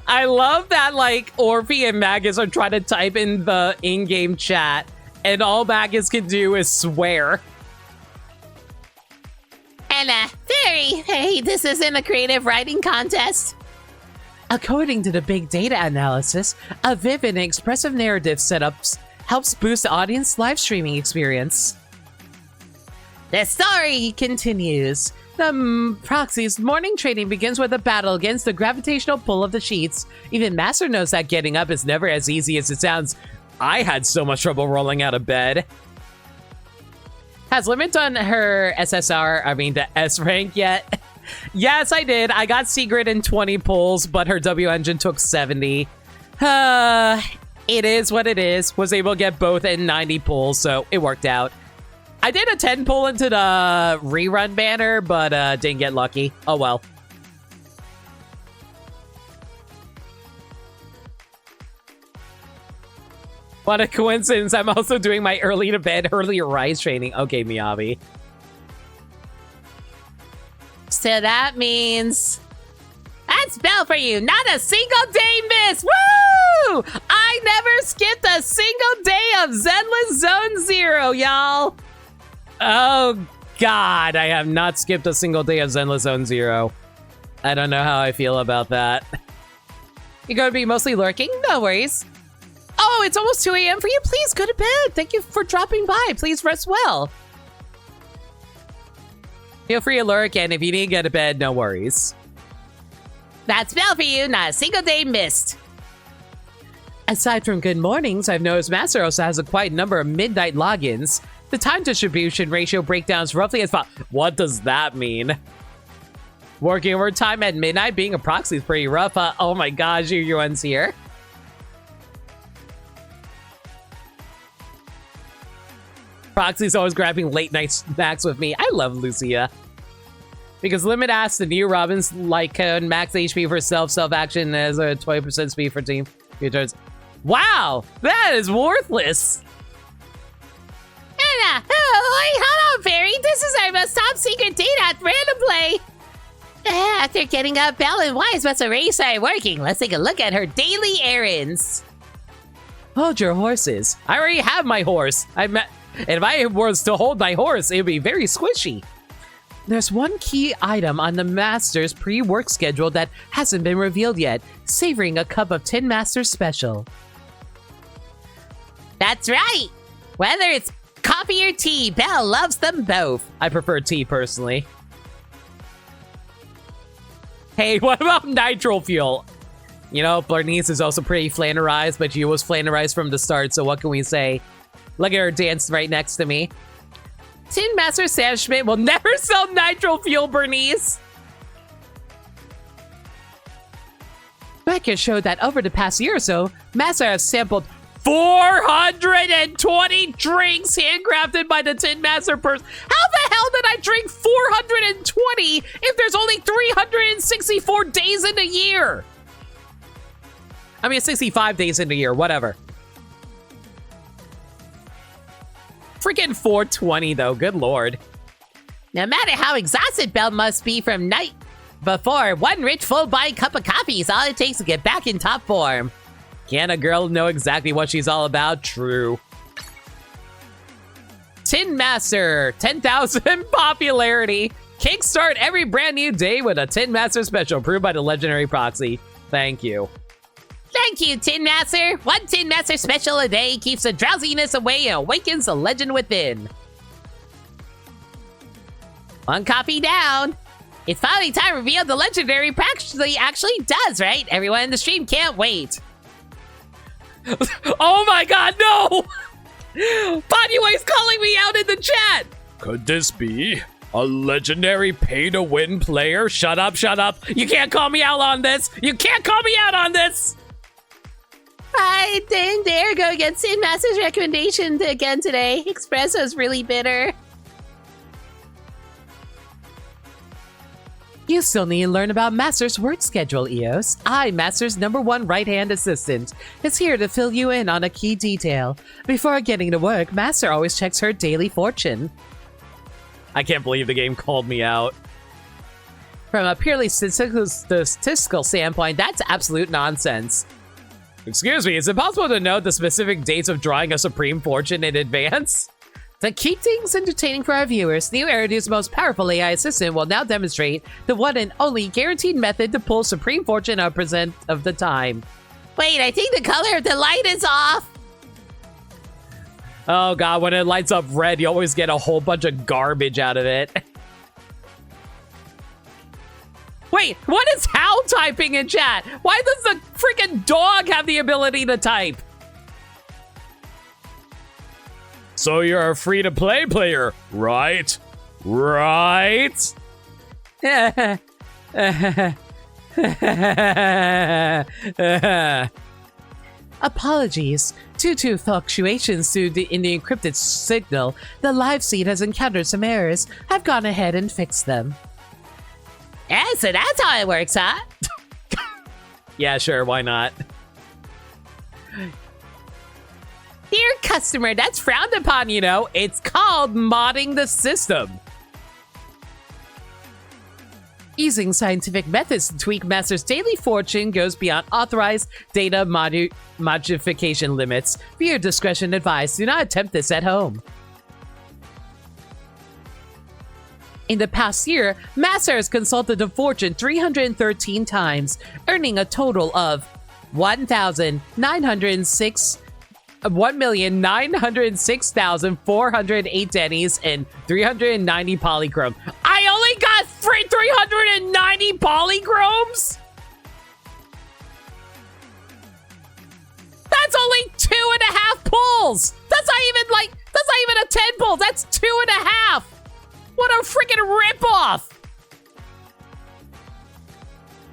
I love that, like, Orphe and Magus are trying to type in the in-game chat, and all Magus can do is swear. Anna, Fairy, hey, this isn't a creative writing contest. According to the big data analysis, a vivid and expressive narrative setups helps boost the audience live streaming experience. The story Continues. The proxy's morning training begins with a battle against the gravitational pull of the sheets. Even Master knows that getting up is never as easy as it sounds. I had so much trouble rolling out of bed. Has Limit done her the S rank yet? Yes, I did. I got Secret in 20 pulls, but her W engine took 70. It is what it is. Was able to get both in 90 pulls, so it worked out. I did a 10 pull into the rerun banner, but didn't get lucky. Oh well. What a coincidence. I'm also doing my early to bed, early to rise training. Okay, Miyabi. So that means that's Bell for you. Not a single day miss. Woo! I never skipped a single day of Zenless Zone Zero, y'all. Oh, God. I have not skipped a single day of Zenless Zone Zero. I don't know how I feel about that. You're going to be mostly lurking? No worries. Oh, it's almost 2 a.m. for you. Please go to bed. Thank you for dropping by. Please rest well. Feel free to lurk, and if you need to get to bed, no worries. That's Bell for you. Not a single day missed. Aside from good mornings, I've noticed Master also has a quite number of midnight logins. The time distribution ratio breakdowns roughly as follows. What does that mean? Working overtime at midnight being a proxy is pretty rough. Oh my gosh, UUN's here. Proxy's always grabbing late night snacks with me. I love Lucia. Because Limit asks the new Robin's light code, max HP for self-action as a 20% speed for team. Returns. Wow, that is worthless. Anna, oh, hold on, Fairy. This is our most top secret date at Random Play. After getting up, Belle and Wise must already started working. Let's take a look at her daily errands. Hold your horses. I already have my horse. And if I was to hold my horse, it would be very squishy. There's one key item on the Master's pre-work schedule that hasn't been revealed yet. Savoring a cup of Tin Master Special. That's right. Whether it's coffee or tea, Belle loves them both. I prefer tea, personally. Hey, what about nitro fuel? You know, Bernice is also pretty flannerized, but she was flannerized from the start, so what can we say? Look at her dance right next to me. Tin Master Sam Schmidt will never sell nitro fuel, Bernice! Records showed that over the past year or so, Master has sampled 420 drinks handcrafted by the Tin Master person. How the hell did I drink 420 if there's only 364 days in a year? I mean, 65 days in a year, whatever. Freaking 420, though. Good lord. No matter how exhausted Belle must be from night before, one rich full-bodied cup of coffee is all it takes to get back in top form. Can a girl know exactly what she's all about? True. Tin Master, 10,000 popularity. Kickstart every brand new day with a Tin Master special approved by the legendary proxy. Thank you. Thank you, Tin Master. One Tin Master special a day keeps the drowsiness away and awakens the legend within. One coffee down. It's finally time to reveal the legendary proxy actually does, right? Everyone in the stream can't wait. Oh my god, no! Ponyway's calling me out in the chat! Could this be a legendary pay-to-win player? Shut up, shut up! You can't call me out on this! You can't call me out on this! I didn't dare go against Tin Master's recommendation again today. Espresso's really bitter. You still need to learn about Master's work schedule, Eos. Master's #1 right-hand assistant, is here to fill you in on a key detail. Before getting to work, Master always checks her daily fortune. I can't believe the game called me out. From a purely statistical standpoint, that's absolute nonsense. Excuse me, is it possible to know the specific dates of drawing a supreme fortune in advance? To keep things entertaining for our viewers, New Eridu's most powerful AI assistant will now demonstrate the one and only guaranteed method to pull supreme fortune a percent of the time. Wait, I think the color of the light is off. Oh god, when it lights up red, you always get a whole bunch of garbage out of it. Wait, what is Hal typing in chat? Why does the freaking dog have the ability to type? So you're a free-to-play player, right? Right? Apologies. Due to fluctuations in the encrypted signal, the live feed has encountered some errors. I've gone ahead and fixed them. Yeah, so that's how it works, huh? Yeah, sure, why not? Dear customer, that's Frowned upon, you know. It's called modding the system. Using scientific methods to tweak Master's daily fortune goes beyond authorized data modification limits. Viewer discretion advised. Do not attempt this at home. In the past year, Master has consulted the fortune 313 times, earning a total of 1,906,408 dennies and 390 polychrome. I only got 390 polychromes? That's only 2.5 pulls. That's not even a 10 pull. That's 2.5. What a freaking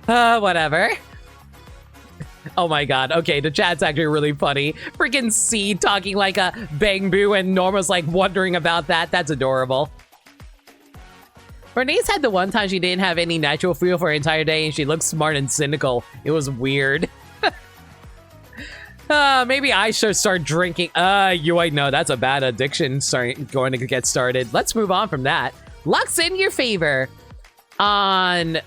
ripoff. Whatever. Oh my god. Okay, the chat's actually really funny. Freaking C talking like a Bang Boo and Norma's like wondering about that. That's adorable. Bernice had the one time she didn't have any natural fuel for an entire day and she looked smart and cynical. It was weird. Maybe I should start drinking. No, that's a bad addiction going to get started. Let's move on from that. Luck's in your favor. On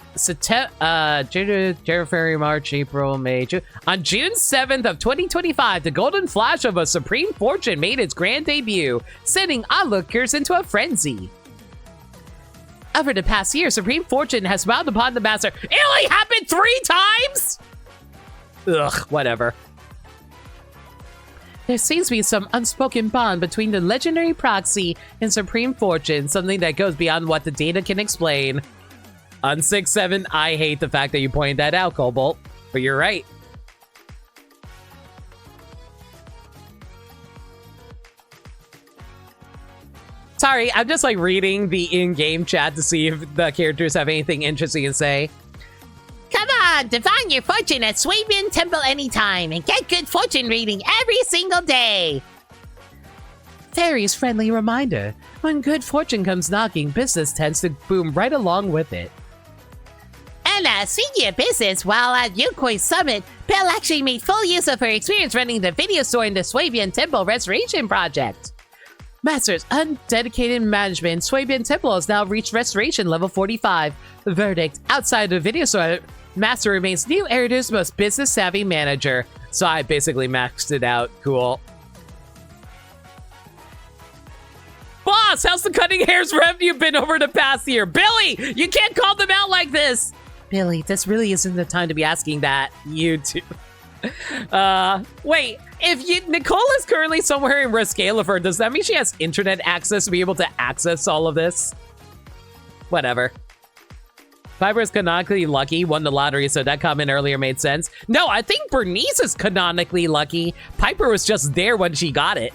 January, March, April, May, June. On June 7th of 2025, the golden flash of a supreme fortune made its grand debut, sending onlookers into a frenzy. Over the past year, supreme fortune has smiled upon the master. It only happened 3 times? Ugh, whatever. There seems to be some unspoken bond between the legendary proxy and supreme fortune, something that goes beyond what the data can explain. On 6-7, I hate the fact that you pointed that out, Cobalt, but you're right. Sorry, I'm just like reading the in-game chat to see if the characters have anything interesting to say. Come on, divine your fortune at Swabian Temple anytime and get good fortune reading every single day. Fairy's friendly reminder. When good fortune comes knocking, business tends to boom right along with it. And speaking of business, while at Yokoi Summit, Belle actually made full use of her experience running the video store in the Swabian Temple restoration project. Master's undedicated management, Swabian Temple has now reached restoration level 45. The verdict, outside the video store, Master remains New Eridu's most business-savvy manager. So I basically maxed it out. Cool. Boss, how's the cutting hair's revenue been over the past year? Billy, you can't call them out like this. Billy, this really isn't the time to be asking that. You too. Wait, if Nicole is currently somewhere in Rescalifer, does that mean she has internet access to be able to access all of this? Whatever. Piper is canonically lucky, won the lottery, so that comment earlier made sense. No, I think Bernice is canonically lucky. Piper was just there when she got it.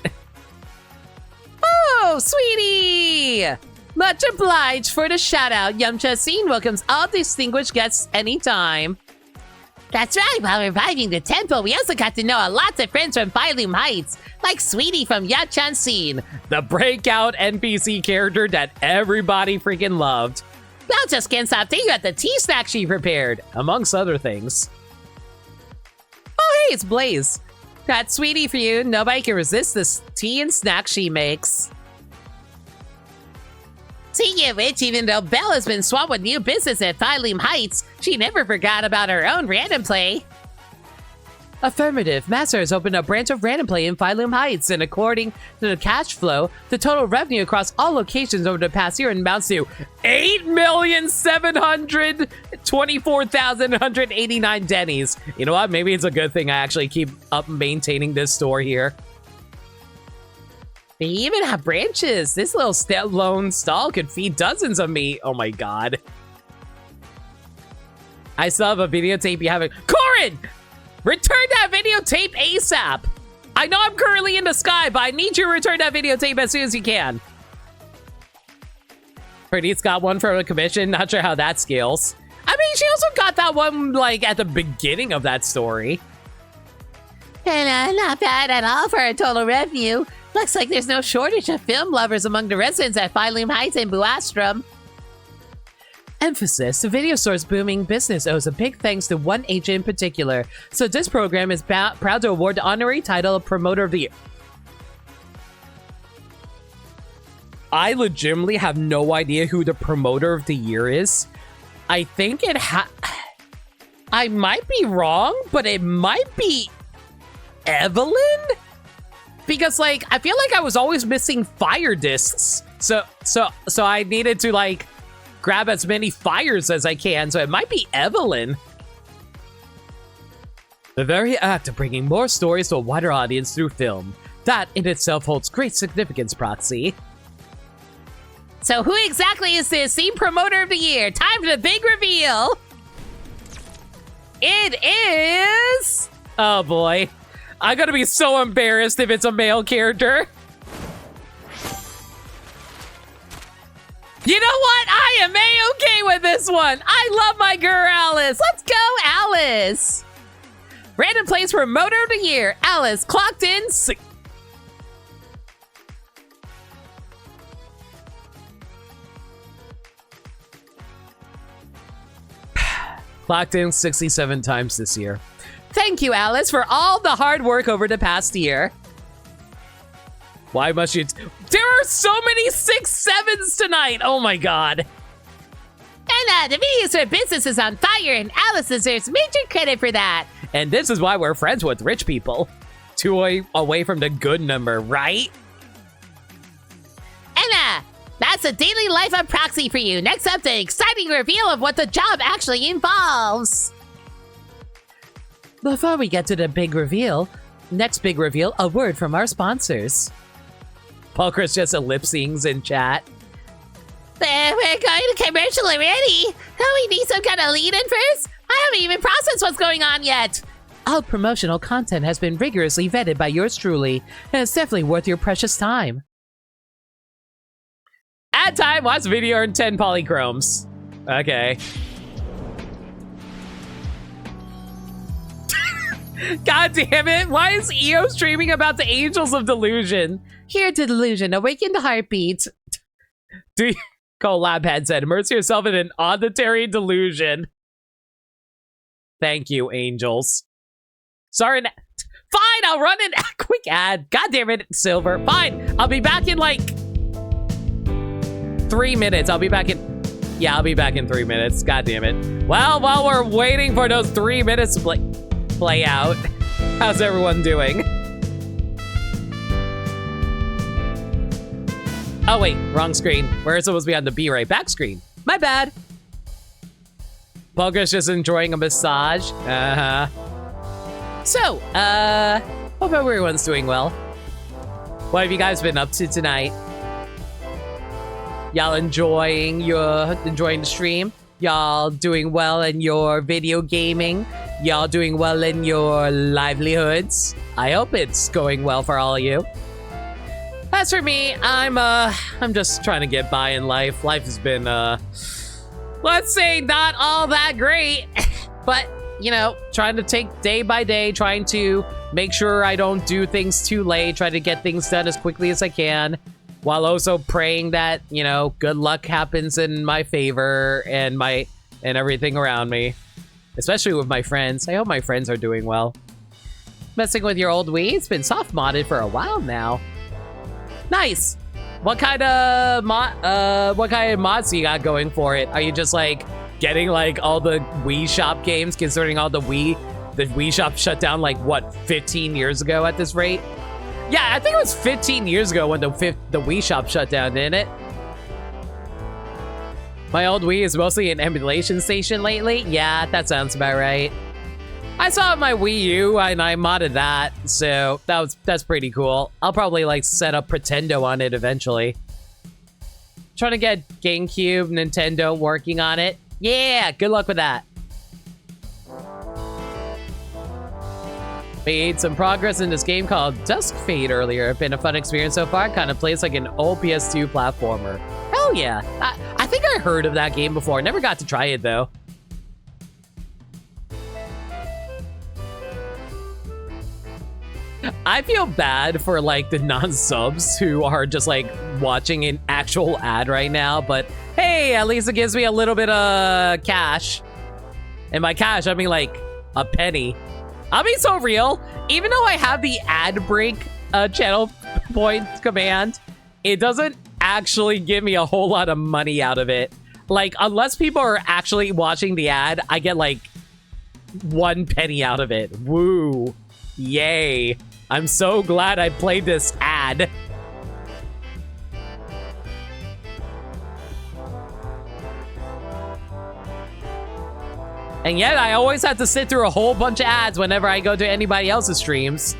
Oh, sweetie! Much obliged for the shout out. Yamcha Scene welcomes all distinguished guests anytime. That's right, while reviving the temple, we also got to know a lot of friends from Phylum Heights, like Sweetie from Yachan Scene, the breakout NPC character that everybody freaking loved. Belle just can't stop thinking about the tea snack she prepared. Amongst other things. Oh, hey, it's Blaze. Got sweetie for you. Nobody can resist this tea and snack she makes. Speaking of which, even though Belle has been swamped with new business at Phylum Heights, she never forgot about her own random play. Affirmative. Master has opened a branch of random play in Phylum Heights, and according to the cash flow, the total revenue across all locations over the past year amounts to 8,724,189 Denny's. You know what? Maybe it's a good thing I actually keep up maintaining this store here. They even have branches. This little lone stall could feed dozens of meat. Oh my god. I still have a videotape you haven't. Corin! Return that videotape ASAP! I know I'm currently in the sky, but I need you to return that videotape as soon as you can. Pretty's got one from a commission. Not sure how that scales. I mean, she also got that one, like, at the beginning of that story. And not bad at all for a total revenue. Looks like there's no shortage of film lovers among the residents at Phylum Heights and Buastrom. Emphasis, the video store's booming business owes a big thanks to one agent in particular, so this program is proud to award the honorary title of Promoter of the Year. I legitimately have no idea who the Promoter of the Year is. I think it I might be wrong, but it might be Evelyn? Because, like, I feel like I was always missing fire discs. So I needed to, like, grab as many fires as I can, so it might be Evelyn. The very act of bringing more stories to a wider audience through film. That in itself holds great significance, Proxy. So who exactly is this Scene Promoter of the Year? Time for the big reveal! It is... Oh boy. I'm gonna be so embarrassed if it's a male character. You know what? I am A-okay with this one. I love my girl, Alice. Let's go, Alice. Random Plays Promoter of the Year. Alice clocked in clocked in 67 times this year. Thank you, Alice, for all the hard work over the past year. Why must you... There are so many 6-7s tonight! Oh my god. And the videos for business is on fire, and Alice deserves major credit for that. And this is why we're friends with rich people. 2 away from the good number, right? Anna, that's a daily life of Proxy for you. Next up, the exciting reveal of what the job actually involves. Before we get to the big reveal, next big reveal, a word from our sponsors. Paul Chris just a lip syncs in chat. We're going to commercial already. Don't we need some kind of lead-in first? I haven't even processed what's going on yet. All promotional content has been rigorously vetted by yours truly, and it's definitely worth your precious time. Ad time, watch the video, earn 10 polychromes. Okay. God damn it, why is EO streaming about the Angels of Delusion? Here to Delusion, awaken the heartbeat. Do you... Collab head said, immerse yourself in an auditory delusion. Thank you, Angels. Sorry, fine, I'll run a quick ad. God damn it, Silver. Fine, I'll be back in like 3 minutes. I'll be back in... Yeah, I'll be back in 3 minutes. God damn it. Well, while we're waiting for those 3 minutes to play out, how's everyone doing? Oh wait, wrong screen. We're supposed to be on the Be Right Back screen. My bad. Poker's just enjoying a massage. So, hope everyone's doing well. What have you guys been up to tonight? Y'all enjoying the stream? Y'all doing well in your video gaming? Y'all doing well in your livelihoods? I hope it's going well for all of you. As for me, I'm just trying to get by in life. Life has been, let's say not all that great, but, you know, trying to take day by day, trying to make sure I don't do things too late, try to get things done as quickly as I can. while also praying that, you know, good luck happens in my favor and everything around me. Especially with my friends. I hope my friends are doing well. Messing with your old Wii? It's been soft modded for a while now. Nice. What kind of mods you got going for it? Are you just like getting like all the Wii Shop games, considering all the Wii Shop shut down like what, 15 years ago at this rate? Yeah, I think it was 15 years ago when the Wii Shop shut down, didn't it? My old Wii is mostly an emulation station lately. Yeah, that sounds about right. I saw my Wii U and I modded that, so that's pretty cool. I'll probably like set up Pretendo on it eventually. Trying to get GameCube, Nintendo working on it. Yeah, good luck with that. Made some progress in this game called Dusk Fade earlier. Been a fun experience so far. Kind of plays like an old PS2 platformer. Hell yeah. I think I heard of that game before. Never got to try it though. I feel bad for like the non-subs who are just like watching an actual ad right now, but hey, at least it gives me a little bit of cash. And by cash, I mean like a penny. I'll be so real. Even though I have the ad break channel point command, it doesn't actually give me a whole lot of money out of it. Like, unless people are actually watching the ad, I get like 1 penny out of it. Woo. Yay. I'm so glad I played this ad. And yet I always have to sit through a whole bunch of ads whenever I go to anybody else's streams.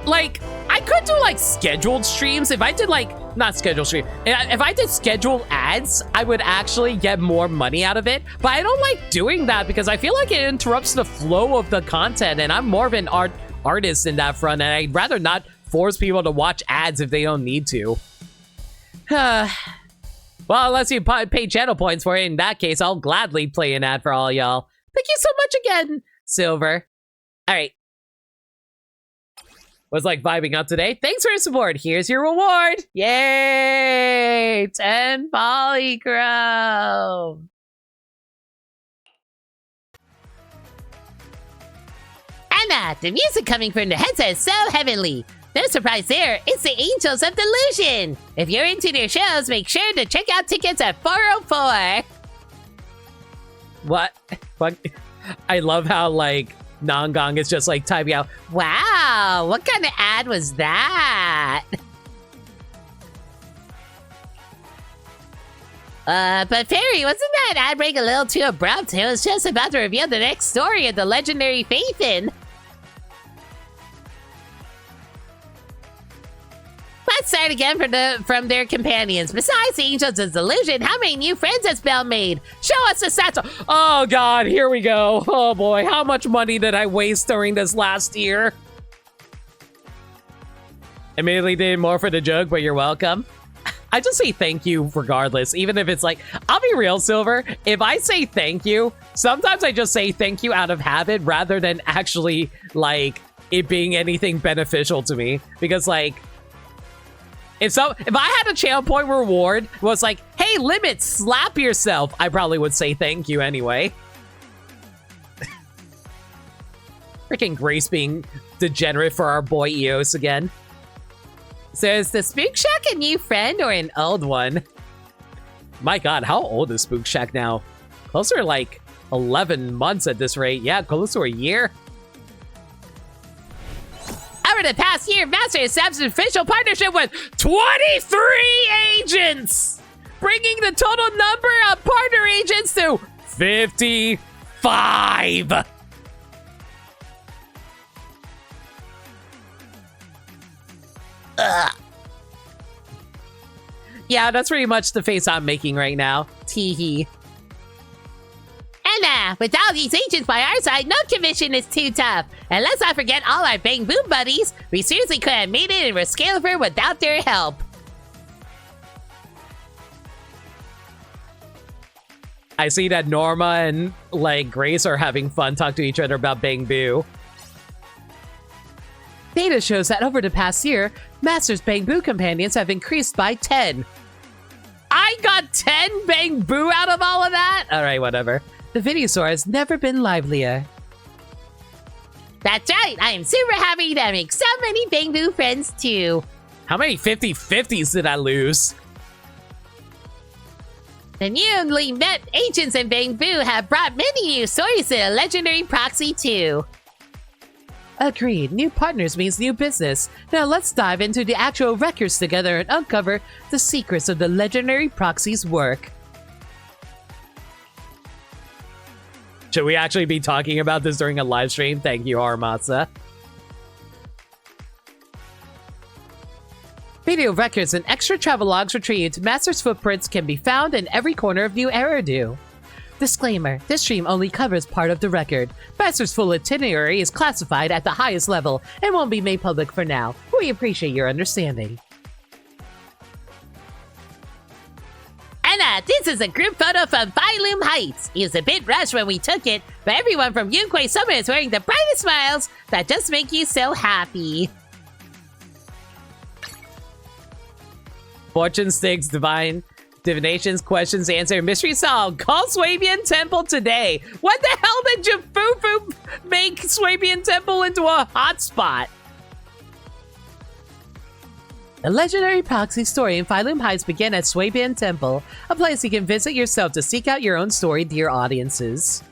Like, I could do like scheduled streams. If I did like, not scheduled stream, if I did scheduled ads, I would actually get more money out of it. But I don't like doing that because I feel like it interrupts the flow of the content, and I'm more of an artist in that front, and I'd rather not force people to watch ads if they don't need to. Well, unless you pay channel points for it, in that case, I'll gladly play an ad for all y'all. Thank you so much again, Silver. All right. Was like vibing up today. Thanks for your support. Here's your reward. Yay! 10 polychrome. Anna, the music coming from the headset is so heavenly. No surprise there, it's the Angels of Delusion. If you're into their shows, make sure to check out tickets at 404. What? I love how, like, Nangong is just, like, typing out, wow, what kind of ad was that? But Fairy, wasn't that ad break a little too abrupt? It was just about to reveal the next story of the legendary Faithin. Let's start again from their companions. Besides the Angels of Delusion, how many new friends has Belle made? Show us the stats. Oh god, here we go. Oh boy, how much money did I waste during this last year? Immediately did more for the joke, but you're welcome. I just say thank you regardless, even if it's like, I'll be real, Silver. If I say thank you, sometimes I just say thank you out of habit rather than actually, like, it being anything beneficial to me. Because, like, if I had a channel point reward was like, hey, Limit, slap yourself, I probably would say thank you anyway. Freaking Grace being degenerate for our boy Eos again. So is the Spook Shack a new friend or an old one? My god, how old is Spook Shack now? Closer to like 11 months at this rate. Yeah, close to a year. Over the past year, Master has established an official partnership with 23 agents! Bringing the total number of partner agents to 55! Ugh. Yeah, that's pretty much the face I'm making right now. Teehee. Anna, with all these agents by our side, no commission is too tough. And let's not forget all our Bang Boom buddies. We seriously could have made it in Rescalifer without their help. I see that Norma and, like, Grace are having fun talking to each other about Bang Boo. They Data shows that over the past year, Master's Bang Boo companions have increased by 10. I got 10 Bang Boo out of all of that? Alright, whatever. The video store has never been livelier. That's right, I am super happy to make so many Bang Boo friends too. How many 50-50s did I lose? The newly met agents in Bang Boo have brought many new stories to the legendary proxy too. Agreed. New partners means new business. Now let's dive into the actual records together and uncover the secrets of the legendary proxy's work. Should we actually be talking about this during a live stream? Thank you, Armasa. Video records and extra travelogues retrieved. Master's footprints can be found in every corner of New Eridu. Disclaimer, this stream only covers part of the record. Master's full itinerary is classified at the highest level and won't be made public for now. We appreciate your understanding. Anna, this is a group photo from Phylum Heights. It was a bit rushed when we took it, but everyone from Yunquay Summer is wearing the brightest smiles that just make you so happy. Fortune sticks, divinations, questions answered, mystery solved. Call Swabian Temple today. What the hell did Jafufu make Swabian Temple into a hotspot? The legendary proxy story in Phylum Heights began at Swabian Temple, a place you can visit yourself to seek out your own story, dear audiences.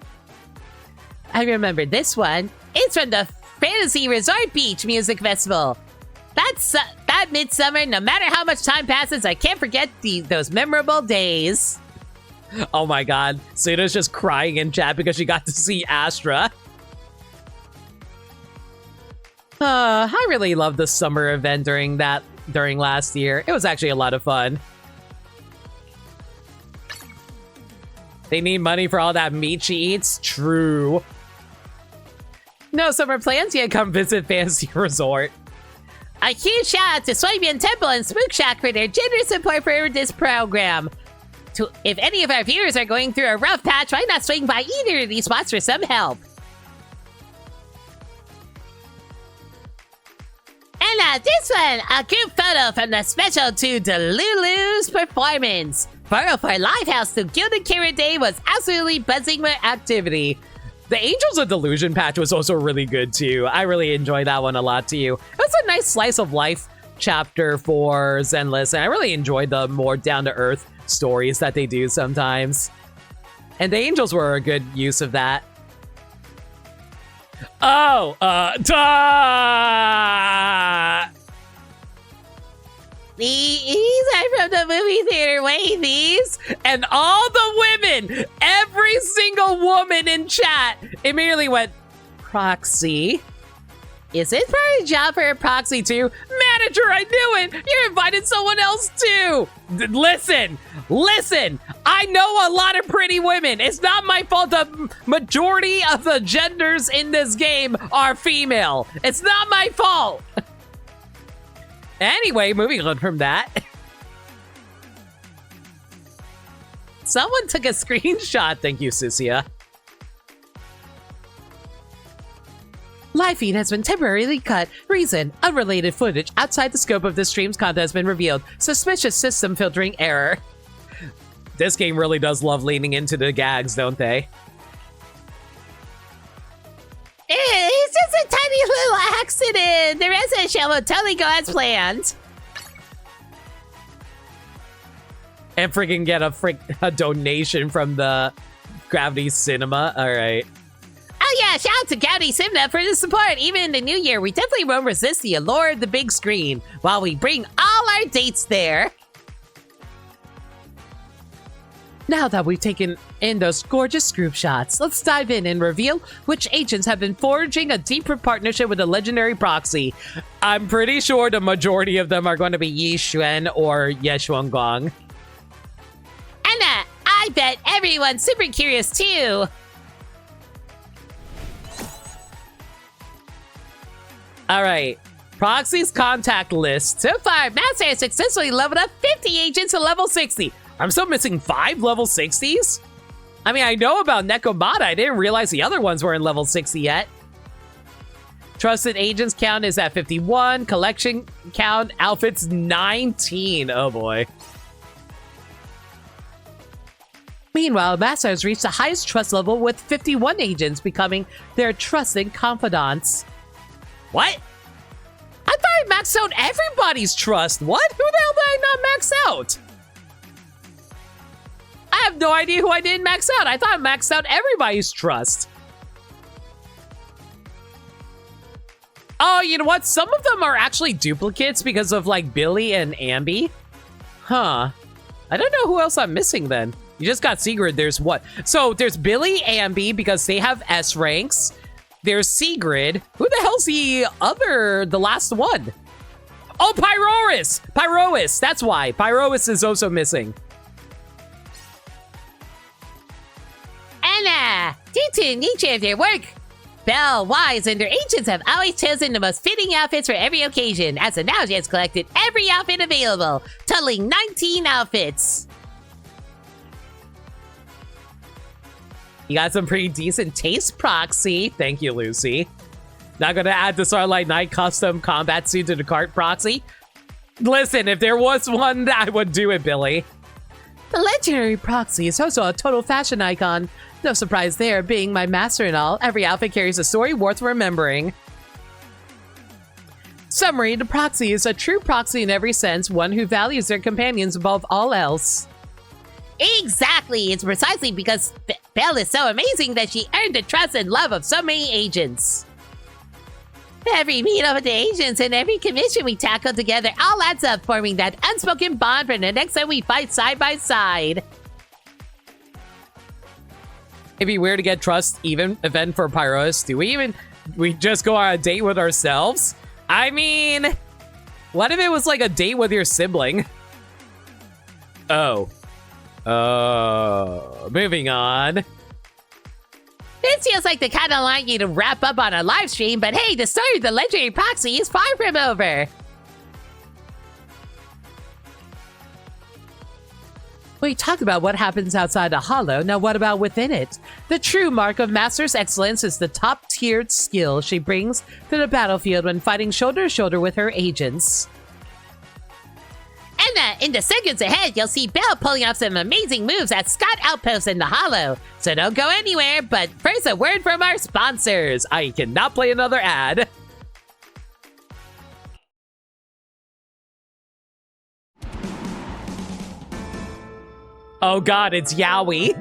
I remember this one. It's from the Fantasy Resort Beach Music Festival. That midsummer, no matter how much time passes, I can't forget those memorable days. Oh my god, Suda's just crying in chat because she got to see Astra. I really loved the summer event during last year. It was actually a lot of fun. They need money for all that meat she eats? True. No summer plans yet? Come visit Fantasy Resort. A huge shout out to Swabian Temple and Spook Shack for their generous support for this program. If any of our viewers are going through a rough patch, why not swing by either of these spots for some help? And this one, a group photo from the special to Delulu's performance. 404 Lifehouse to Gilded Carrot Day was absolutely buzzing with activity. The Angels of Delusion patch was also really good too. I really enjoyed that one a lot too. It was a nice slice of life chapter for Zenless, and I really enjoyed the more down-to-earth stories that they do sometimes. And the Angels were a good use of that. Oh, These are from the movie theater wavys. And all the women, every single woman in chat immediately went, proxy? Is it part of the job for a proxy too? Manager, I knew it! You invited someone else too! Listen! I know a lot of pretty women. It's not my fault the majority of the genders in this game are female. It's not my fault! Anyway, moving on from that. Someone took a screenshot. Thank you, Sisia. Live feed has been temporarily cut. Reason: unrelated footage outside the scope of this stream's content has been revealed. Suspicious system filtering error. This game really does love leaning into the gags, don't they? It's just a tiny little accident. The rest of the show will totally go as planned. And freaking get a donation from the Gravity Cinema. All right. Oh yeah, shout out to Gravity Cinema for the support. Even in the new year, we definitely won't resist the allure of the big screen while we bring all our dates there. Now that we've taken in those gorgeous group shots, let's dive in and reveal which agents have been forging a deeper partnership with the legendary proxy. I'm pretty sure the majority of them are going to be Yi Xuan or Ye Xuanguang. Anna, I bet everyone's super curious too. All right, Proxy's contact list. So far, Master has successfully leveled up 50 agents to level 60. I'm still missing 5 level 60s? I mean, I know about Nekomata. I didn't realize the other ones were in level 60 yet. Trusted agents count is at 51. Collection count, outfits 19. Oh boy. Meanwhile, Massa has reached the highest trust level with 51 agents becoming their trusted confidants. What? I thought I maxed out everybody's trust. What? Who the hell did I not max out? I have no idea who I didn't max out. I thought I maxed out everybody's trust. Oh, you know what? Some of them are actually duplicates because of like Billy and Ambi. Huh. I don't know who else I'm missing then. You just got Sigrid. There's what? So there's Billy, Ambi because they have S ranks. There's Sigrid. Who the hell's the last one? Oh, Pyrois! Pyrois! That's why. Pyrois is also missing. Anna! Due to the nature of their work, Belle, Wise, and their agents have always chosen the most fitting outfits for every occasion. As of now, she has collected every outfit available, totaling 19 outfits. You got some pretty decent taste, Proxy. Thank you, Lucy. Not gonna add the Starlight Knight custom combat suit to the cart, Proxy. Listen, if there was one, I would do it, Billy. The legendary Proxy is also a total fashion icon. No surprise there, being my master and all. Every outfit carries a story worth remembering. Summary, the Proxy is a true proxy in every sense, one who values their companions above all else. Exactly! It's precisely because Belle is so amazing that she earned the trust and love of so many agents. Every meetup with the agents and every commission we tackle together all adds up, forming that unspoken bond for the next time we fight side by side. It'd be weird to get trust event for Pyros. Do we just go on a date with ourselves? I mean, what if it was like a date with your sibling? Oh. Moving on. This feels like the kind of line you'd wrap up on a live stream, but hey, the story of the legendary Proxy is far from over. We talked about what happens outside a hollow, now what about within it? The true mark of Master's excellence is the top-tiered skill she brings to the battlefield when fighting shoulder to shoulder with her agents. And in the seconds ahead, you'll see Belle pulling off some amazing moves at Scott Outpost in the Hollow. So don't go anywhere, but first a word from our sponsors. I cannot play another ad. Oh god, it's Yowie.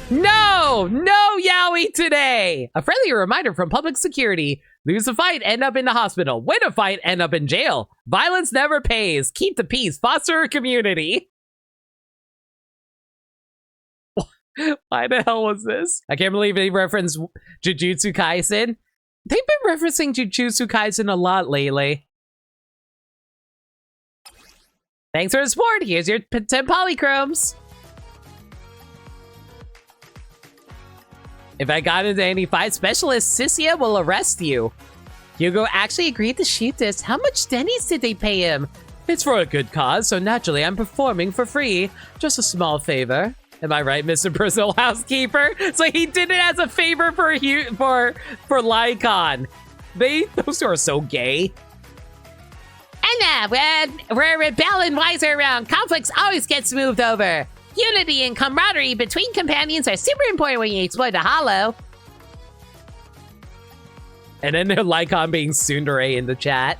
No! No Yowie today! A friendly reminder from public security. Lose a fight, end up in the hospital. Win a fight, end up in jail. Violence never pays. Keep the peace. Foster a community. Why the hell was this? I can't believe they referenced Jujutsu Kaisen. They've been referencing Jujutsu Kaisen a lot lately. Thanks for the support. Here's your 10 polychromes. If I got into any fight specialist, Sissia will arrest you. Hugo actually agreed to shoot this. How much Denny's did they pay him? It's for a good cause, so naturally I'm performing for free. Just a small favor. Am I right, Mr. Personal Housekeeper? So he did it as a favor for Lycon. Those two are so gay. And where Rebel and Wise are around, conflicts always get smoothed over. Unity and camaraderie between companions are super important when you explore the Hollow. And then Lycon being tsundere in the chat.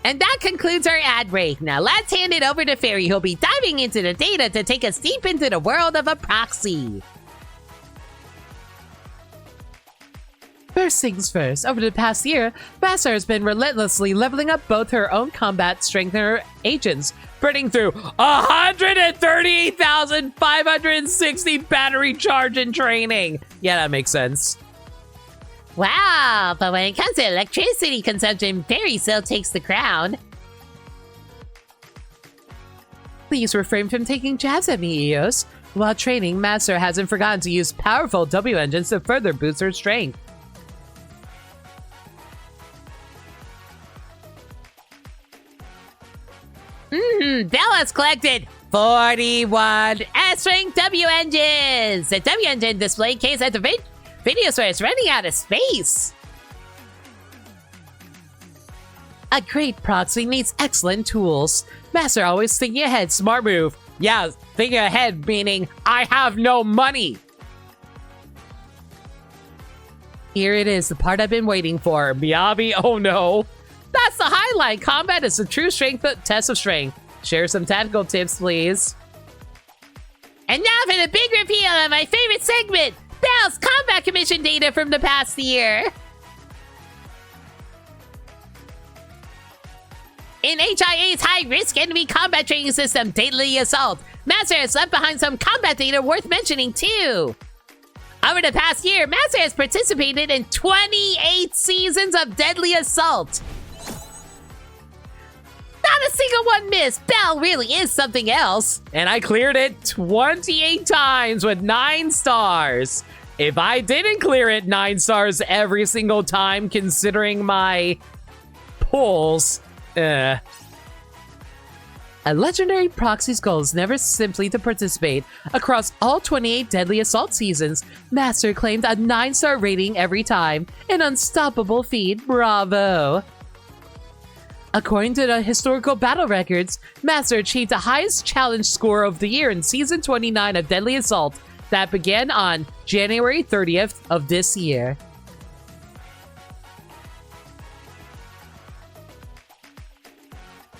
And that concludes our ad break. Now let's hand it over to Fairy, who'll be diving into the data to take us deep into the world of a proxy. First things first, over the past year, Vassar has been relentlessly leveling up both her own combat strength and her agents, burning through 138,560 battery charge and training. Yeah, that makes sense. Wow, but when it comes to electricity consumption, Fairy still takes the crown. Please refrain from taking jabs at me, Eos. While training, Master hasn't forgotten to use powerful W engines to further boost her strength. Bell has collected 41 S-Rank W engines. The W engine display case at the video store is running out of space. A great proxy needs excellent tools. Master always thinking ahead, smart move. Yeah, thinking ahead meaning I have no money. Here it is, the part I've been waiting for. Miyabi, oh no. That's the highlight. Combat is a true strength test of strength. Share some tactical tips, please. And now for the big reveal of my favorite segment, Bell's combat commission data from the past year. In HIA's high-risk enemy combat training system, Deadly Assault, Master has left behind some combat data worth mentioning too. Over the past year, Master has participated in 28 seasons of Deadly Assault. Not a single one missed. Bell really is something else. And I cleared it 28 times with 9 stars. If I didn't clear it 9 stars every single time, considering my pulls, A legendary proxy's goal is never simply to participate. Across all 28 Deadly Assault seasons, Master claimed a 9-star rating every time. An unstoppable feat. Bravo! According to the historical battle records, Master achieved the highest challenge score of the year in Season 29 of Deadly Assault that began on January 30th of this year.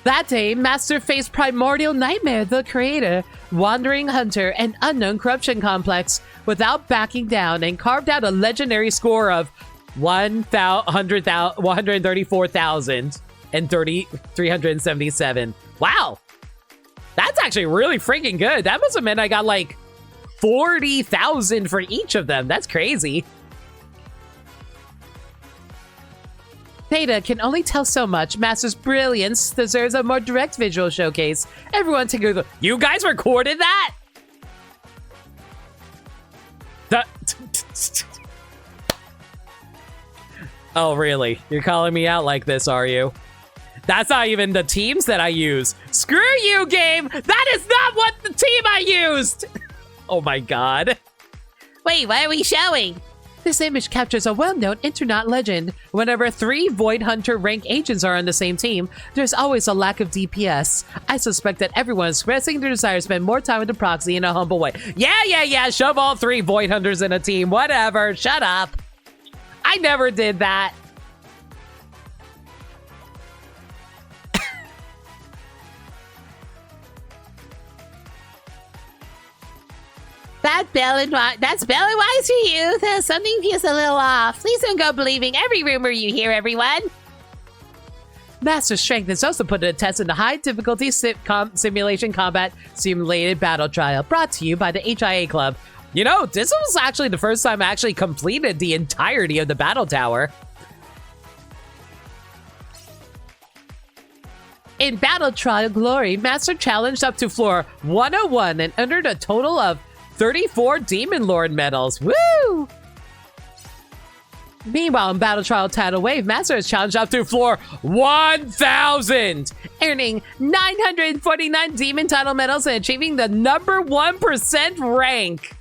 That day, Master faced Primordial Nightmare, the creator, Wandering Hunter, and Unknown Corruption Complex without backing down and carved out a legendary score of 134,377. Wow! That's actually really freaking good. That must have meant I got like 40,000 for each of them. That's crazy. Data can only tell so much. Master's brilliance deserves a more direct visual showcase. Everyone take a look. You guys recorded that? Oh, really? You're calling me out like this, are you? That's not even the teams that I use. Screw you, game! That is not what the team I used! Oh my god. Wait, what are we showing? This image captures a well-known internet legend. Whenever 3 Void Hunter rank agents are on the same team, there's always a lack of DPS. I suspect that everyone is expressing their desire to spend more time with the proxy in a humble way. Yeah, shove all 3 Void Hunters in a team. Whatever, shut up. I never did that. That's Bell and Wise for you. Something feels a little off. Please don't go believing every rumor you hear, everyone. Master Strength is also put to a test in the high difficulty simulation combat simulated battle trial brought to you by the HIA Club. You know, this was actually the first time I actually completed the entirety of the battle tower. In Battle Trial Glory, Master challenged up to floor 101 and earned a total of 34 Demon Lord medals. Woo! Meanwhile, in Battle Trial Tidal Wave, Master has challenged up to floor 1,000, earning 949 Demon Title medals and achieving the number 1% rank.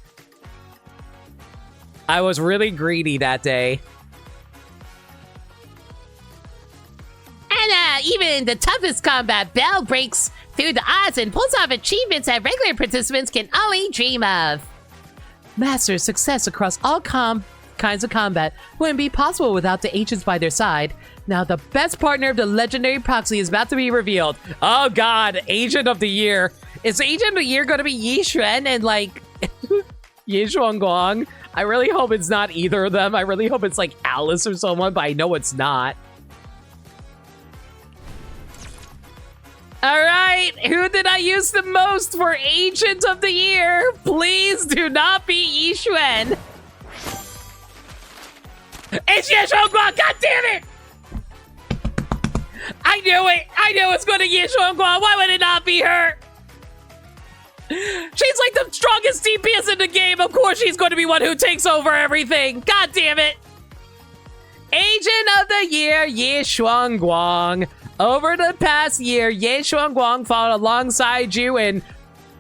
I was really greedy that day. And even in the toughest combat, Bell breaks through the odds and pulls off achievements that regular participants can only dream of. Master's success across all kinds of combat wouldn't be possible without the agents by their side. Now the best partner of the legendary proxy is about to be revealed. Oh god, Agent of the Year. Is Agent of the Year going to be Yi Xuan and like Yi Xuanguang? I really hope it's not either of them. I really hope it's like Alice or someone, but I know it's not. All right, who did I use the most for Agent of the Year? Please do not be Yi Xuan. It's Yi Xuanguang, god damn it! I knew it! I knew it's gonna Yi Xuanguang, why would it not be her? She's like the strongest DPS in the game, of course she's going to be one who takes over everything. God damn it! Agent of the Year, Ye Shuangguang. Over the past year, Ye Shuangguang fought alongside you in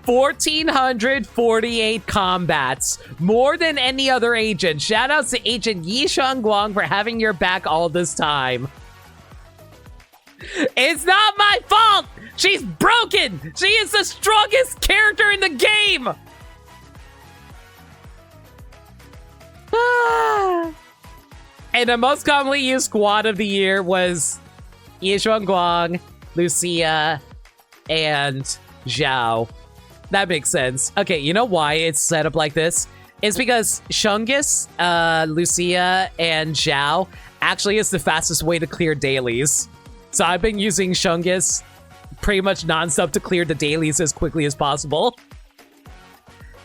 1,448 combats. More than any other agent. Shoutouts to Agent Ye Shuangguang for having your back all this time. It's not my fault! She's broken! She is the strongest character in the game! And the most commonly used squad of the year was Ye Shuangguang, Lucia, and Zhao. That makes sense. Okay, you know why it's set up like this? It's because Shungus, Lucia, and Zhao actually is the fastest way to clear dailies. So I've been using Shungus pretty much non-stop to clear the dailies as quickly as possible.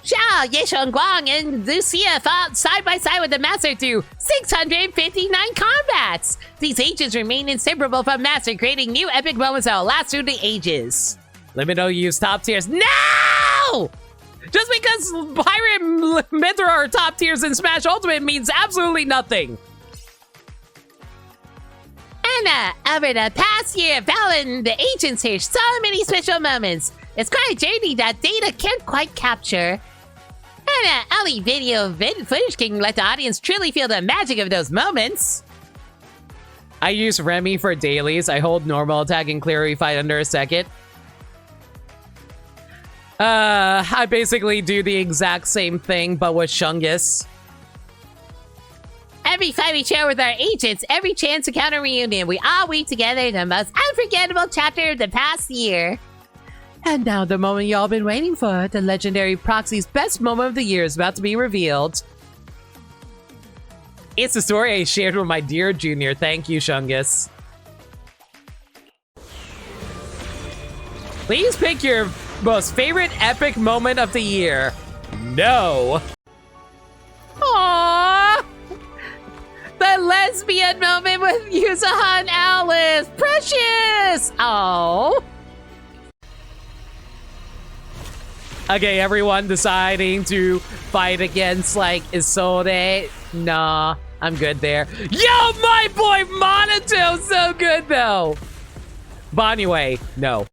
Zhao, Ye Shuangguang, and Lucia fought side by side with the Master through 659 combats. These agents remain inseparable from Master, creating new epic moments that will last through the ages. Let me know you use top tiers. No! Just because Pirate and Mithra are top tiers in Smash Ultimate means absolutely nothing. Anna, over the past year, Valen, the agents here, so many special moments. It's quite a journey that data can't quite capture. Anna, only video footage can let the audience truly feel the magic of those moments. I use Remy for dailies. I hold normal attack and clear every fight under a second. I basically do the exact same thing, but with Shungus. Every fight we share with our agents, every chance to counter reunion, we all weave together the most unforgettable chapter of the past year. And now the moment y'all been waiting for, the legendary Proxy's best moment of the year is about to be revealed. It's the story I shared with my dear junior. Thank you, Shungus. Please pick your most favorite epic moment of the year. No. Aww. The lesbian moment with Yuzuha and Alice. Precious. Oh. Okay, everyone deciding to fight against, like, Isolde. Nah, I'm good there. Yo, my boy Monito, so good, though. But anyway, no.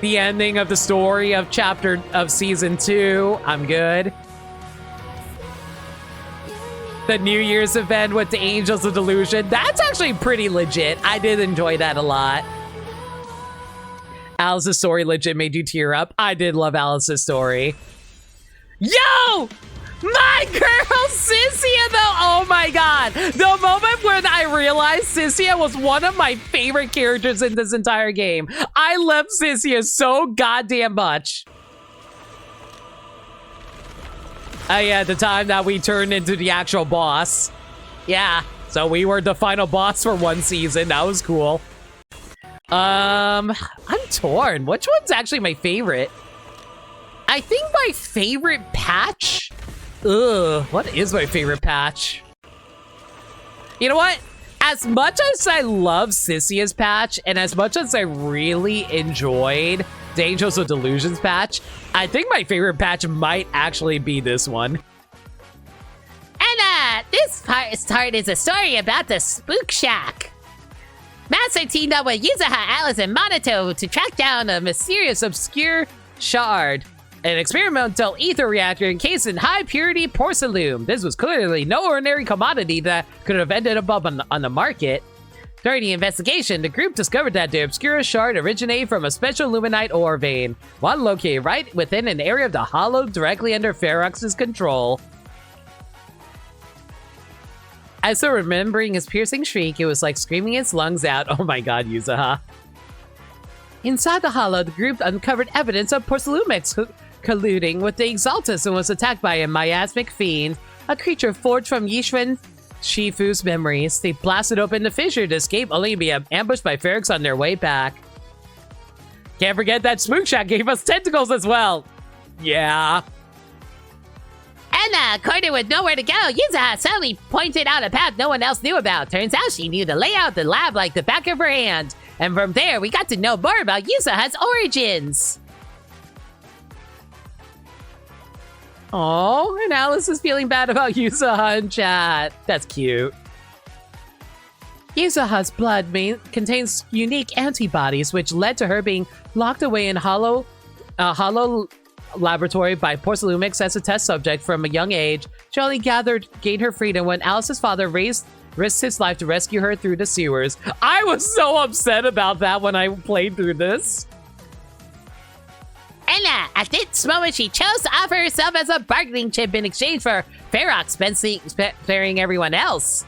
The ending of the story of season 2, I'm good. The New Year's event with the Angels of Delusion, that's actually pretty legit. I did enjoy that a lot. Alice's story legit made you tear up. I did love Alice's story. Yo! My girl Cynthia, though! Oh my god! The moment when I realized Cynthia was one of my favorite characters in this entire game. I love Cynthia so goddamn much. Oh yeah, the time that we turned into the actual boss. Yeah, so we were the final boss for one season. That was cool. I'm torn. Which one's actually my favorite? I think my favorite patch? Ugh, what is my favorite patch? You know what? As much as I love Cynthia's patch, and as much as I really enjoyed the Angels of Delusions patch, I think my favorite patch might actually be this one. And this part is a story about the Spook Shack. Master teamed up with Yuzuha, Alice, and Monito to track down a mysterious obscure shard, an experimental ether reactor encased in high-purity porcelain. This was clearly no ordinary commodity that could have ended up on the market. During the investigation, the group discovered that the obscure shard originated from a special luminite ore vein, one located right within an area of the hollow directly under Ferox's control. As for remembering his piercing shriek, it was like screaming its lungs out. Oh my god, Yuzuha. Inside the hollow, the group uncovered evidence of Porcelumex colluding with the Exaltus and was attacked by a miasmic fiend, a creature forged from Yishun Shifu's memories. They blasted open the fissure to escape, only to be ambushed by Ferox on their way back. Can't forget that Spook Shack gave us tentacles as well. Yeah. Anna, cornered with nowhere to go, Yuzuha suddenly pointed out a path no one else knew about. Turns out she knew the layout of the lab like the back of her hand. And from there, we got to know more about Yuzuha's origins. Oh, and Alice is feeling bad about Yuzaha in chat. That's cute. Yuzaha's blood contains unique antibodies, which led to her being locked away in hollow laboratory by Porcelumix as a test subject from a young age. She only gained her freedom when Alice's father risked his life to rescue her through the sewers. I was so upset about that when I played through this. Anna, at this moment, she chose to offer herself as a bargaining chip in exchange for Ferox sparing everyone else.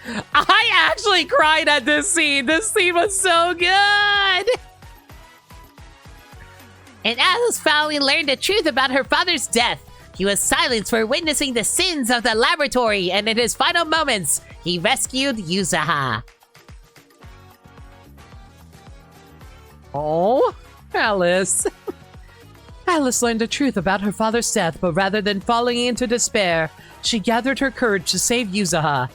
I actually cried at this scene. This scene was so good. And Alice finally learned the truth about her father's death. He was silenced for witnessing the sins of the laboratory, and in his final moments, he rescued Yuzaha. Oh, Alice. Alice learned the truth about her father's death, but rather than falling into despair, she gathered her courage to save Yuzaha.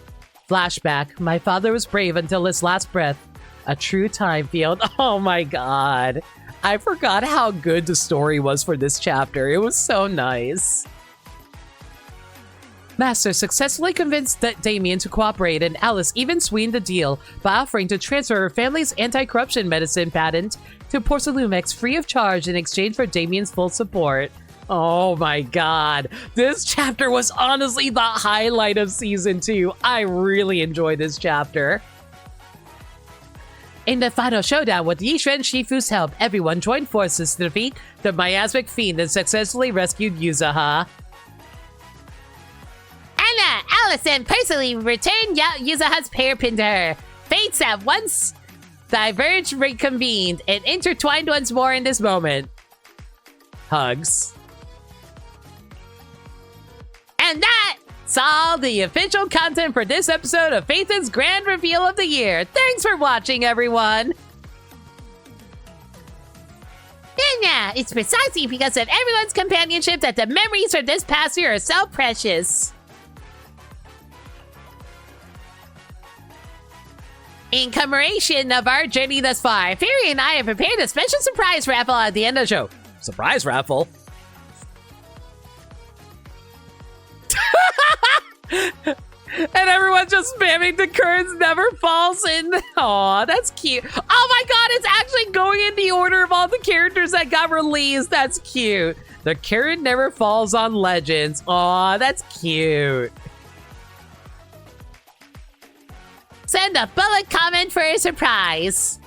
Flashback, my father was brave until his last breath. A true time field. Oh my god. I forgot how good the story was for this chapter. It was so nice. Master successfully convinced Damien to cooperate, and Alice even sweetened the deal by offering to transfer her family's anti-corruption medicine patent to Porcelumix free of charge in exchange for Damien's full support. Oh my god. This chapter was honestly the highlight of Season 2. I really enjoyed this chapter. In the final showdown, with Yisha and Shifu's help, everyone joined forces to defeat the miasmic fiend and successfully rescued Yuzaha. Anna, Allison personally returned Yuzaha's hairpin to her. Fates have once diverged, reconvened, and intertwined once more in this moment. Hugs. And that's all the official content for this episode of Phaeton's Grand Reveal of the Year. Thanks for watching, everyone! Yeah, it's precisely because of everyone's companionship that the memories from this past year are so precious. In commemoration of our journey thus far, Fairy and I have prepared a special surprise raffle at the end of the show. Surprise raffle? And everyone's just spamming the curtains never falls in. Aw, that's cute. Oh my god, it's actually going in the order of all the characters that got released. That's cute. The curtain never falls on Legends. Aw, that's cute. Send a bullet comment for a surprise.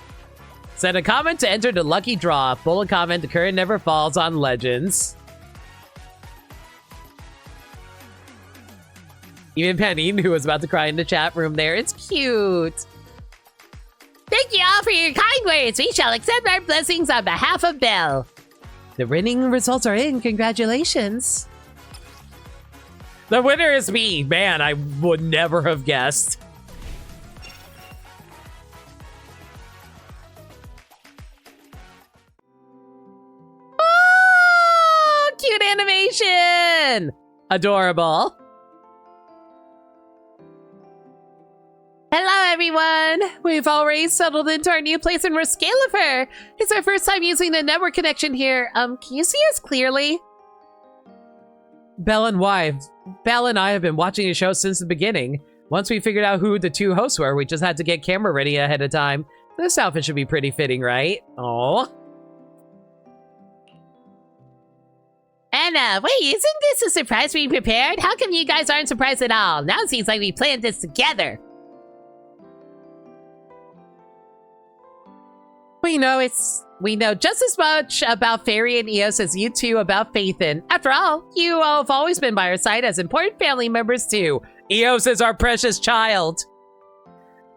Send a comment to enter the lucky draw. Bullet comment, the curtain never falls on Legends. Even Penny, who was about to cry in the chat room there. It's cute. Thank you all for your kind words. We shall accept our blessings on behalf of Belle. The winning results are in. Congratulations. The winner is me. Man, I would never have guessed. Oh, cute animation. Adorable. Hello, everyone! We've already settled into our new place in Rescalifer. It's our first time using the network connection here. Can you see us clearly? Belle and I have been watching the show since the beginning. Once we figured out who the two hosts were, we just had to get camera ready ahead of time. This outfit should be pretty fitting, right? Oh. Anna, wait, isn't this a surprise we prepared? How come you guys aren't surprised at all? Now it seems like we planned this together. We know just as much about Fairy and Eos as you two about Phaethon. After all, you all have always been by our side as important family members too. Eos is our precious child.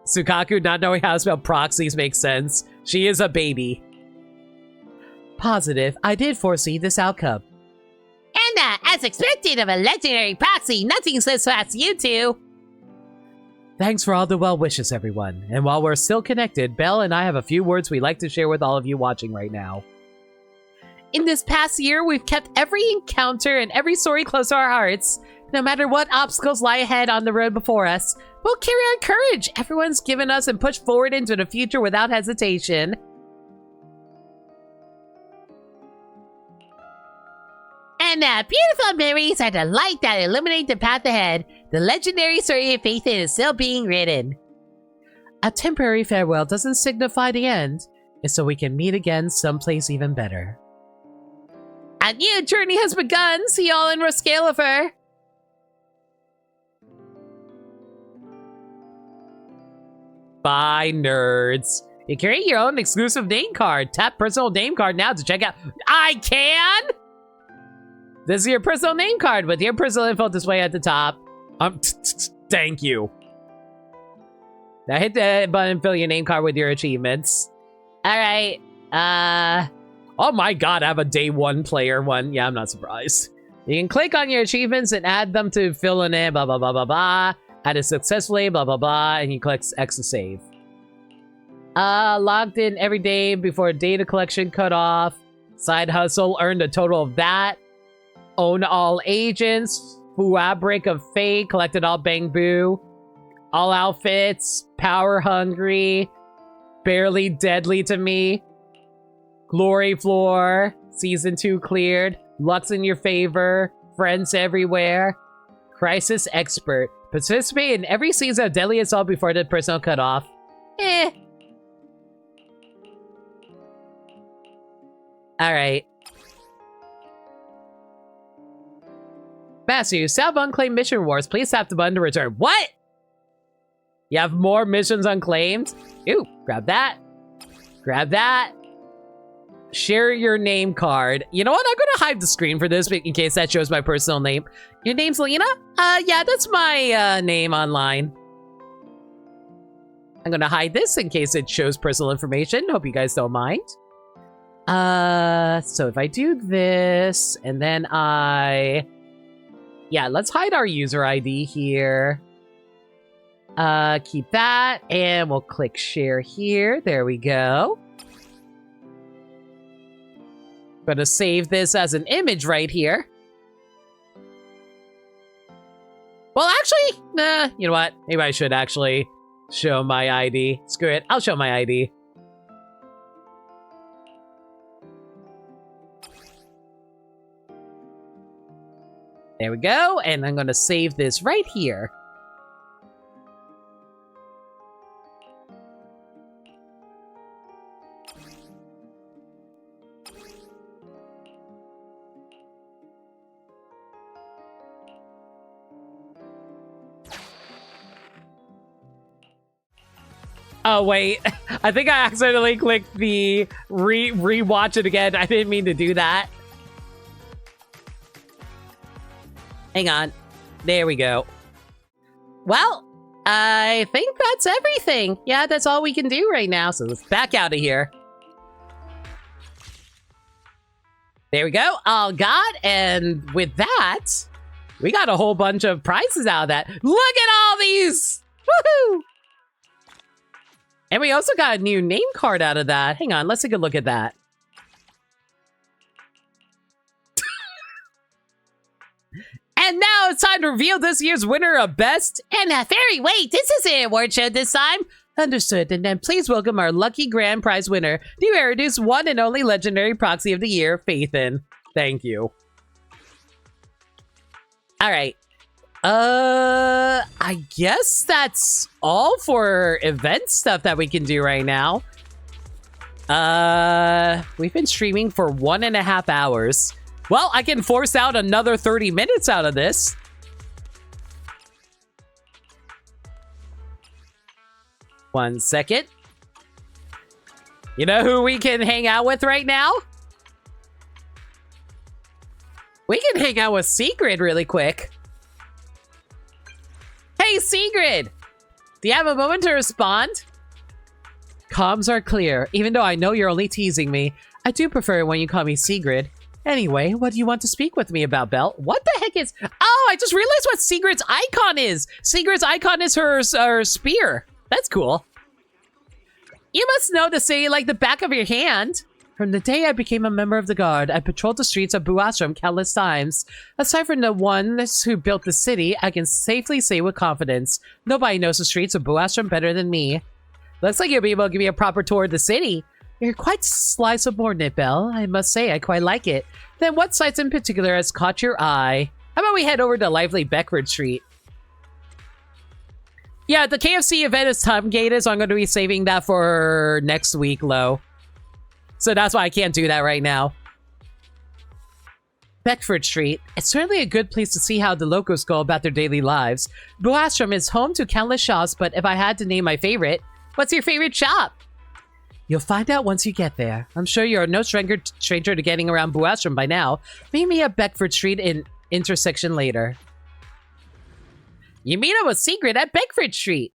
Sukaku not knowing how to spell proxies makes sense. She is a baby. Positive, I did foresee this outcome. Anna, as expected of a legendary proxy, nothing slips past you two. Thanks for all the well wishes, everyone. And while we're still connected, Belle and I have a few words we'd like to share with all of you watching right now. In this past year, we've kept every encounter and every story close to our hearts. No matter what obstacles lie ahead on the road before us, we'll carry our courage. Everyone's given us and pushed forward into the future without hesitation. And beautiful memories are the light that illuminate the path ahead. The legendary story of Phaethon is still being written. A temporary farewell doesn't signify the end. It's so we can meet again someplace even better. A new journey has begun. See y'all in Roscalifer. Bye, nerds. You create your own exclusive name card. Tap personal name card now to check out. I can? This is your personal name card with your personal info displayed at the top. Thank you. Now hit the button and fill your name card with your achievements. All right. Oh my god, I have a day one player one. Yeah, I'm not surprised. You can click on your achievements and add them to fill in it, blah, blah, blah, blah, blah. Add it successfully, blah, blah, blah, and you click X to save. Logged in every day before data collection cut off. Side hustle, earned a total of that. Own all agents. Fabric of Fate, collected all Bang Boo. All outfits. Power hungry. Barely deadly to me. Glory floor. Season 2 cleared. Luck's in your favor. Friends everywhere. Crisis expert. Participate in every season of Deadly Assault before the personal cutoff. Alright. Master, you still have unclaimed mission rewards. Please tap the button to return. What? You have more missions unclaimed? Ooh, grab that. Grab that. Share your name card. You know what? I'm gonna hide the screen for this in case that shows my personal name. Your name's Lena? Yeah, that's my name online. I'm gonna hide this in case it shows personal information. Hope you guys don't mind. So if I do this, and then yeah, let's hide our user ID here. Keep that, and we'll click share here. There we go. Gonna save this as an image right here. Well, actually, nah, you know what? Maybe I should actually show my ID. Screw it, I'll show my ID. There we go, and I'm gonna save this right here. Oh, wait. I think I accidentally clicked the rewatch it again. I didn't mean to do that. Hang on. There we go. Well, I think that's everything. Yeah, that's all we can do right now. So let's back out of here. There we go. All got. And with that, we got a whole bunch of prizes out of that. Look at all these. Woohoo! And we also got a new name card out of that. Hang on, let's take a look at that. And now it's time to reveal this year's winner of Best. And Fairy, wait, this isn't an award show this time. Understood. And then please welcome our lucky grand prize winner, the Airdate one and only legendary proxy of the year, Phaethon. Thank you. All right. I guess that's all for event stuff that we can do right now. We've been streaming for 1.5 hours. Well, I can force out another 30 minutes out of this. One second. You know who we can hang out with right now? We can hang out with Sigrid really quick. Hey, Sigrid! Do you have a moment to respond? Comms are clear. Even though I know you're only teasing me, I do prefer it when you call me Sigrid. Anyway, what do you want to speak with me about, Belle? What the heck is... Oh, I just realized what Sigrid's icon is! Sigrid's icon is her spear. That's cool. You must know the city like the back of your hand. From the day I became a member of the Guard, I patrolled the streets of Buastrom countless times. Aside from the ones who built the city, I can safely say with confidence, nobody knows the streets of Buastrom better than me. Looks like you'll be able to give me a proper tour of the city. You're quite sly subordinate, Belle. I must say, I quite like it. Then what sights in particular has caught your eye? How about we head over to lively Beckford Street? Yeah, the KFC event is time gated, so I'm going to be saving that for next week, Lo. So that's why I can't do that right now. Beckford Street. It's certainly a good place to see how the locals go about their daily lives. Boastrom is home to countless shops, but if I had to name my favorite, what's your favorite shop? You'll find out once you get there. I'm sure you're no stranger to getting around Boastrom by now. Meet me at Beckford Street in intersection later. You meet up with Secret at Beckford Street.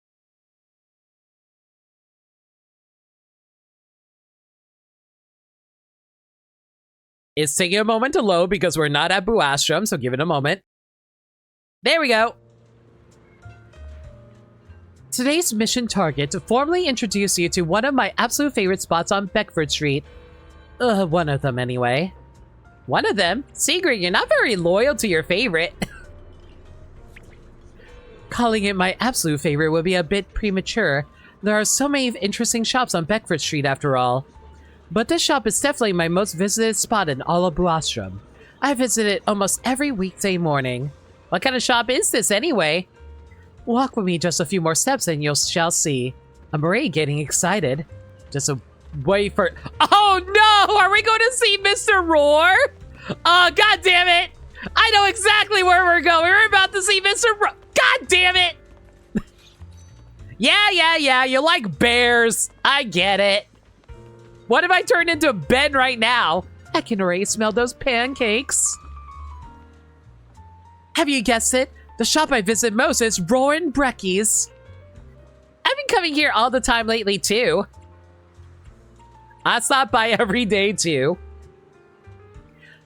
It's taking a moment to load because we're not at Boastrom, so give it a moment. There we go. Today's mission target to formally introduce you to one of my absolute favorite spots on Beckford Street. One of them anyway. One of them? Secret, you're not very loyal to your favorite. Calling it my absolute favorite would be a bit premature. There are so many interesting shops on Beckford Street after all. But this shop is definitely my most visited spot in all of Boastrom. I visit it almost every weekday morning. What kind of shop is this anyway? Walk with me just a few more steps and you shall see. I'm already getting excited. Just a wait for— Oh no! Are we going to see Mr. Roar? Oh, god damn it! I know exactly where we're going. We're about to see Mr. Roar. God damn it! Yeah. You like bears. I get it. What if I turn into Ben right now? I can already smell those pancakes. Have you guessed it? The shop I visit most is Roarin' Brecky's. I've been coming here all the time lately, too. I stop by every day, too.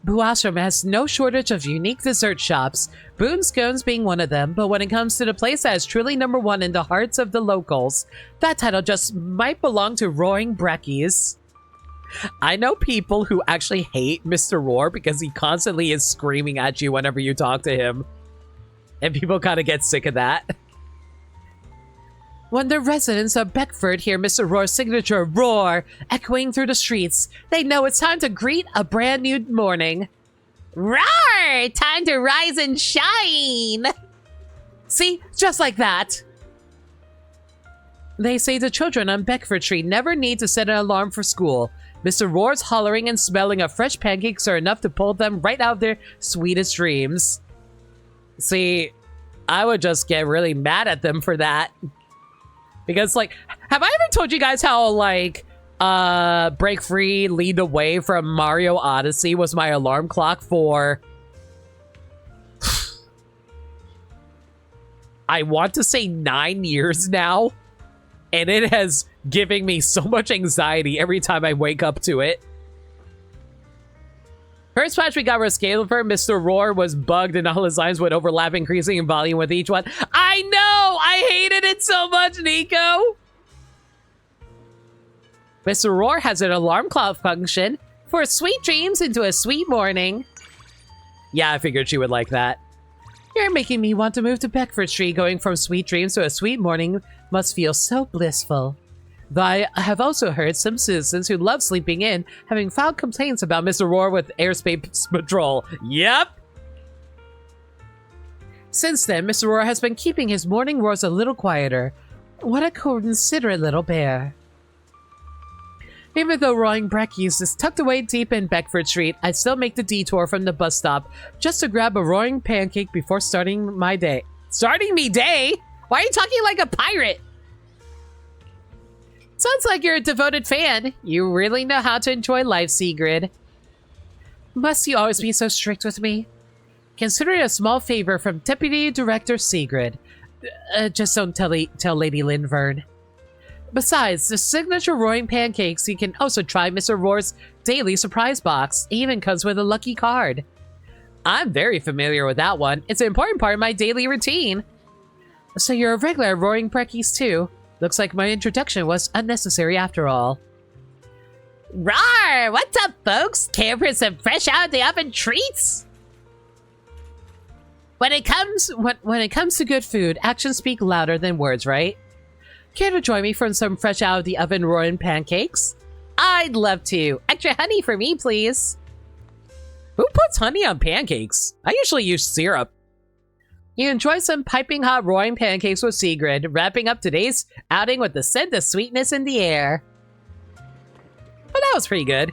Boastrom has no shortage of unique dessert shops, Boone Scones being one of them, but when it comes to the place that is truly #1 in the hearts of the locals, that title just might belong to Roaring Brecky's. I know people who actually hate Mr. Roar because he constantly is screaming at you whenever you talk to him. And people kind of get sick of that. When the residents of Beckford hear Mr. Roar's signature roar echoing through the streets, they know it's time to greet a brand new morning. Roar! Time to rise and shine! See? Just like that. They say the children on Beckford Street never need to set an alarm for school. Mr. Roar's hollering and smelling of fresh pancakes are enough to pull them right out of their sweetest dreams. See, I would just get really mad at them for that. Because, like, have I ever told you guys how, like, Break Free Lead Away from Mario Odyssey was my alarm clock for... I want to say 9 years now. And it has given me so much anxiety every time I wake up to it. First patch we got Rescalifer, Mr. Roar was bugged and all his lines would overlap, increasing in volume with each one. I know! I hated it so much, Nico! Mr. Roar has an alarm clock function for sweet dreams into a sweet morning. Yeah, I figured she would like that. You're making me want to move to Beckford Street. Going from sweet dreams to a sweet morning must feel so blissful. Though I have also heard some citizens who love sleeping in having filed complaints about Mr. Roar with Airspace Patrol. Yep! Since then, Mr. Roar has been keeping his morning roars a little quieter. What a considerate little bear. Even though Roaring Brecky's is tucked away deep in Beckford Street, I still make the detour from the bus stop just to grab a roaring pancake before starting my day. Starting me day? Why are you talking like a pirate? Sounds like you're a devoted fan. You really know how to enjoy life, Sigrid. Must you always be so strict with me? Consider it a small favor from Deputy Director Sigrid. Just don't tell Lady Linvern. Besides, the signature roaring pancakes, you can also try Mr. Roar's daily surprise box. It even comes with a lucky card. I'm very familiar with that one. It's an important part of my daily routine. So you're a regular at Roaring Brecky's too. Looks like my introduction was unnecessary after all. Rawr! What's up, folks? Care for some fresh out of the oven treats? When it comes to good food, actions speak louder than words, right? Care to join me for some fresh out of the oven roaring pancakes? I'd love to. Extra honey for me, please. Who puts honey on pancakes? I usually use syrup. You enjoy some piping hot roaring pancakes with Sigrid, wrapping up today's outing with the scent of sweetness in the air. Well, that was pretty good.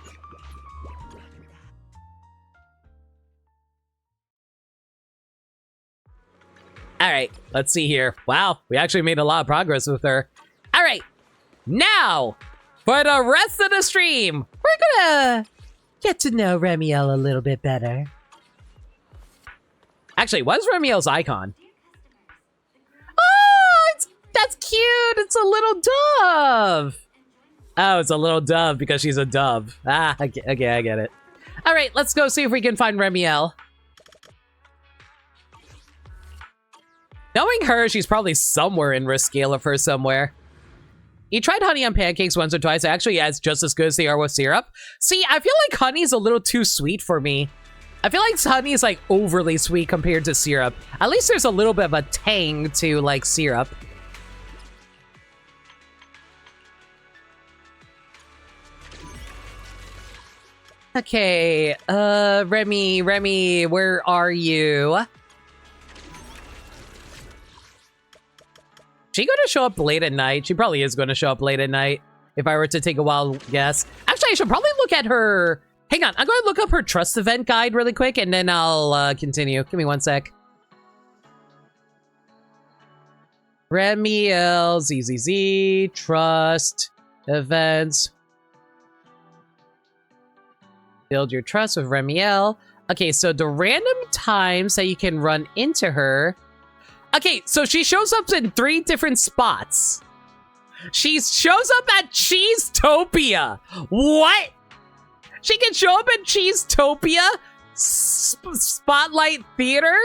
All right, let's see here. Wow, we actually made a lot of progress with her. All right, now, for the rest of the stream, we're gonna get to know Remiel a little bit better. Actually, what's Remiel's icon? Oh, that's cute. It's a little dove. Oh, it's a little dove because she's a dove. Ah, okay, I get it. All right, let's go see if we can find Remiel. Knowing her, she's probably somewhere in risk scale of her somewhere. You tried honey on pancakes once or twice. Actually, yeah, it's just as good as they are with syrup. See, I feel like honey's a little too sweet for me. I feel like honey is like overly sweet compared to syrup. At least there's a little bit of a tang to like syrup. Okay, Remy, where are you? She going to show up late at night? She probably is going to show up late at night, if I were to take a wild guess. Actually, I should probably look at her... Hang on, I'm going to look up her trust event guide really quick, and then I'll continue. Give me one sec. Remiel, ZZZ, trust, events. Build your trust with Remiel. Okay, so the random times that you can run into her... Okay, so she shows up in 3 different spots. She shows up at Cheesetopia. What? She can show up at Cheesetopia? Spotlight Theater?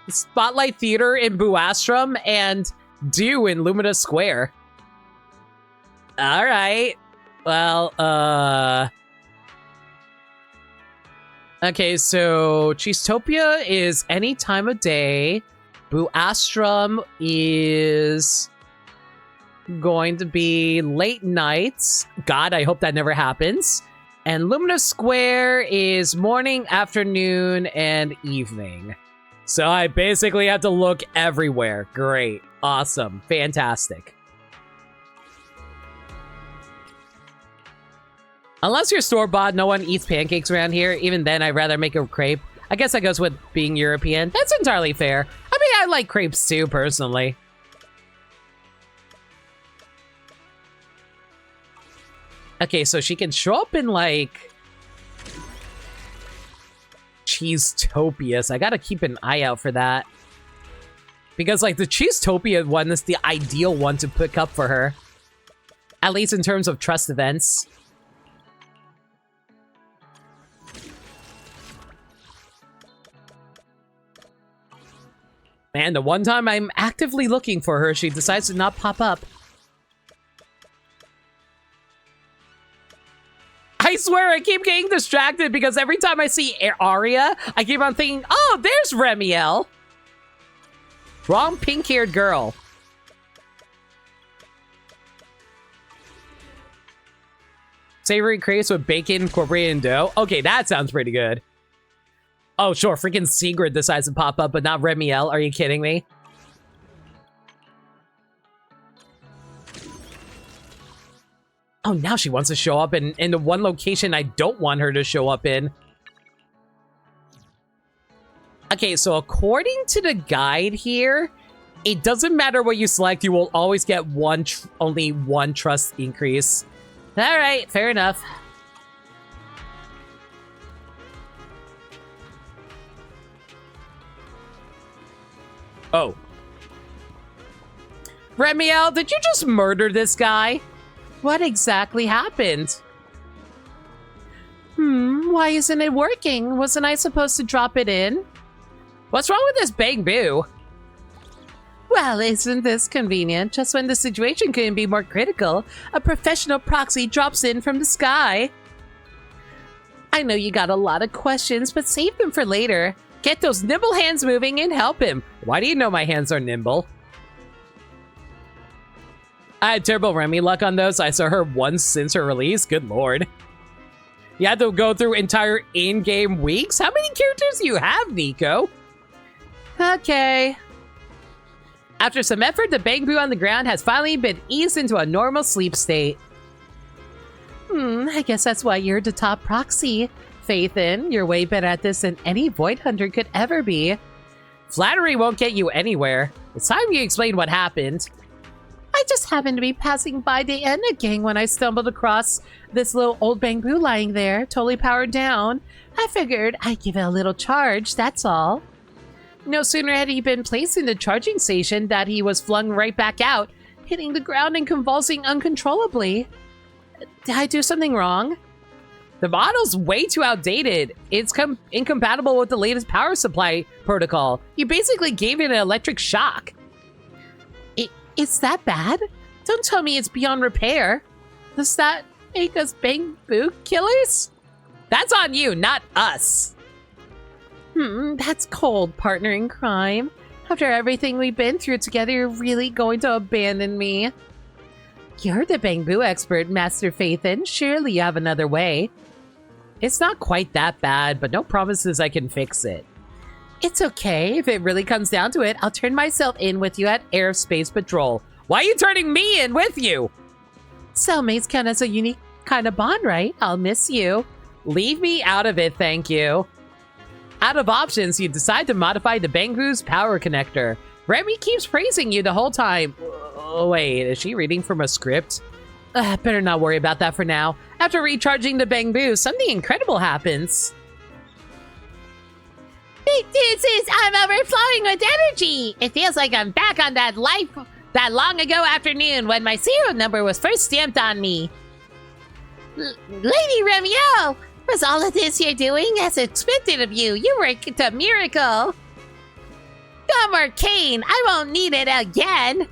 Spotlight Theater in Buastrom and Dew in Lumina Square. Alright. Well, okay, so Cheesetopia is any time of day. Buastrom is going to be late nights. God, I hope that never happens. And Lumina Square is morning, afternoon, and evening. So I basically have to look everywhere. Great. Awesome. Fantastic. Unless you're store-bought, no one eats pancakes around here. Even then, I'd rather make a crepe. I guess that goes with being European. That's entirely fair. I mean, I like crepes too, personally. Okay, so she can show up in, like... Cheesetopia, so I gotta keep an eye out for that. Because, like, the Cheesetopia one is the ideal one to pick up for her. At least in terms of trust events. Man, the one time I'm actively looking for her, she decides to not pop up. I swear I keep getting distracted because every time I see Aria, I keep on thinking, oh, there's Remiel. Wrong pink-haired girl. Savory crepes with bacon incorporated in dough. Okay, that sounds pretty good. Oh, sure, freaking Sigrid decides to pop up, but not Remiel. Are you kidding me? Oh, now she wants to show up in the one location I don't want her to show up in. Okay, so according to the guide here, it doesn't matter what you select, you will always get only one trust increase. Alright, fair enough. Oh. Remiel, did you just murder this guy? What exactly happened? Why isn't it working? Wasn't I supposed to drop it in? What's wrong with this Bang Boo? Well, isn't this convenient? Just when the situation couldn't be more critical, a professional proxy drops in from the sky. I know you got a lot of questions, but save them for later. Get those nimble hands moving and help him. Why do you know my hands are nimble? I had terrible Remy luck on those. I saw her once since her release. Good lord. You had to go through entire in-game weeks? How many characters do you have, Nico? Okay. After some effort, the Bangboo on the ground has finally been eased into a normal sleep state. I guess that's why you're the top proxy. Faithin, you're way better at this than any Void Hunter could ever be. Flattery won't get you anywhere. It's time you explain what happened. I just happened to be passing by the Enna gang when I stumbled across this little old Bangboo lying there, totally powered down. I figured I'd give it a little charge, that's all. No sooner had he been placed in the charging station that he was flung right back out, hitting the ground and convulsing uncontrollably. Did I do something wrong? The model's way too outdated. It's incompatible with the latest power supply protocol. You basically gave it an electric shock. It's that bad? Don't tell me it's beyond repair. Does that make us Bangboo killers? That's on you, not us. That's cold, partner in crime. After everything we've been through together, you're really going to abandon me. You're the Bangboo expert, Master Faithin. Surely you have another way. It's not quite that bad, but no promises I can fix it. It's okay. If it really comes down to it, I'll turn myself in with you at Airspace Patrol. Why are you turning me in with you? Cellmates count as a unique kind of bond, right? I'll miss you. Leave me out of it, thank you. Out of options, you decide to modify the Bangboo's power connector. Remy keeps praising you the whole time. Oh, wait, is she reading from a script? Better not worry about that for now. After recharging the Bangboo, something incredible happens. I'm overflowing with energy. It feels like I'm back on that long ago afternoon when my serial number was first stamped on me. Lady Remiel, was all of this you're doing as expected of you? You worked a miracle. Come Arcane, I won't need it again.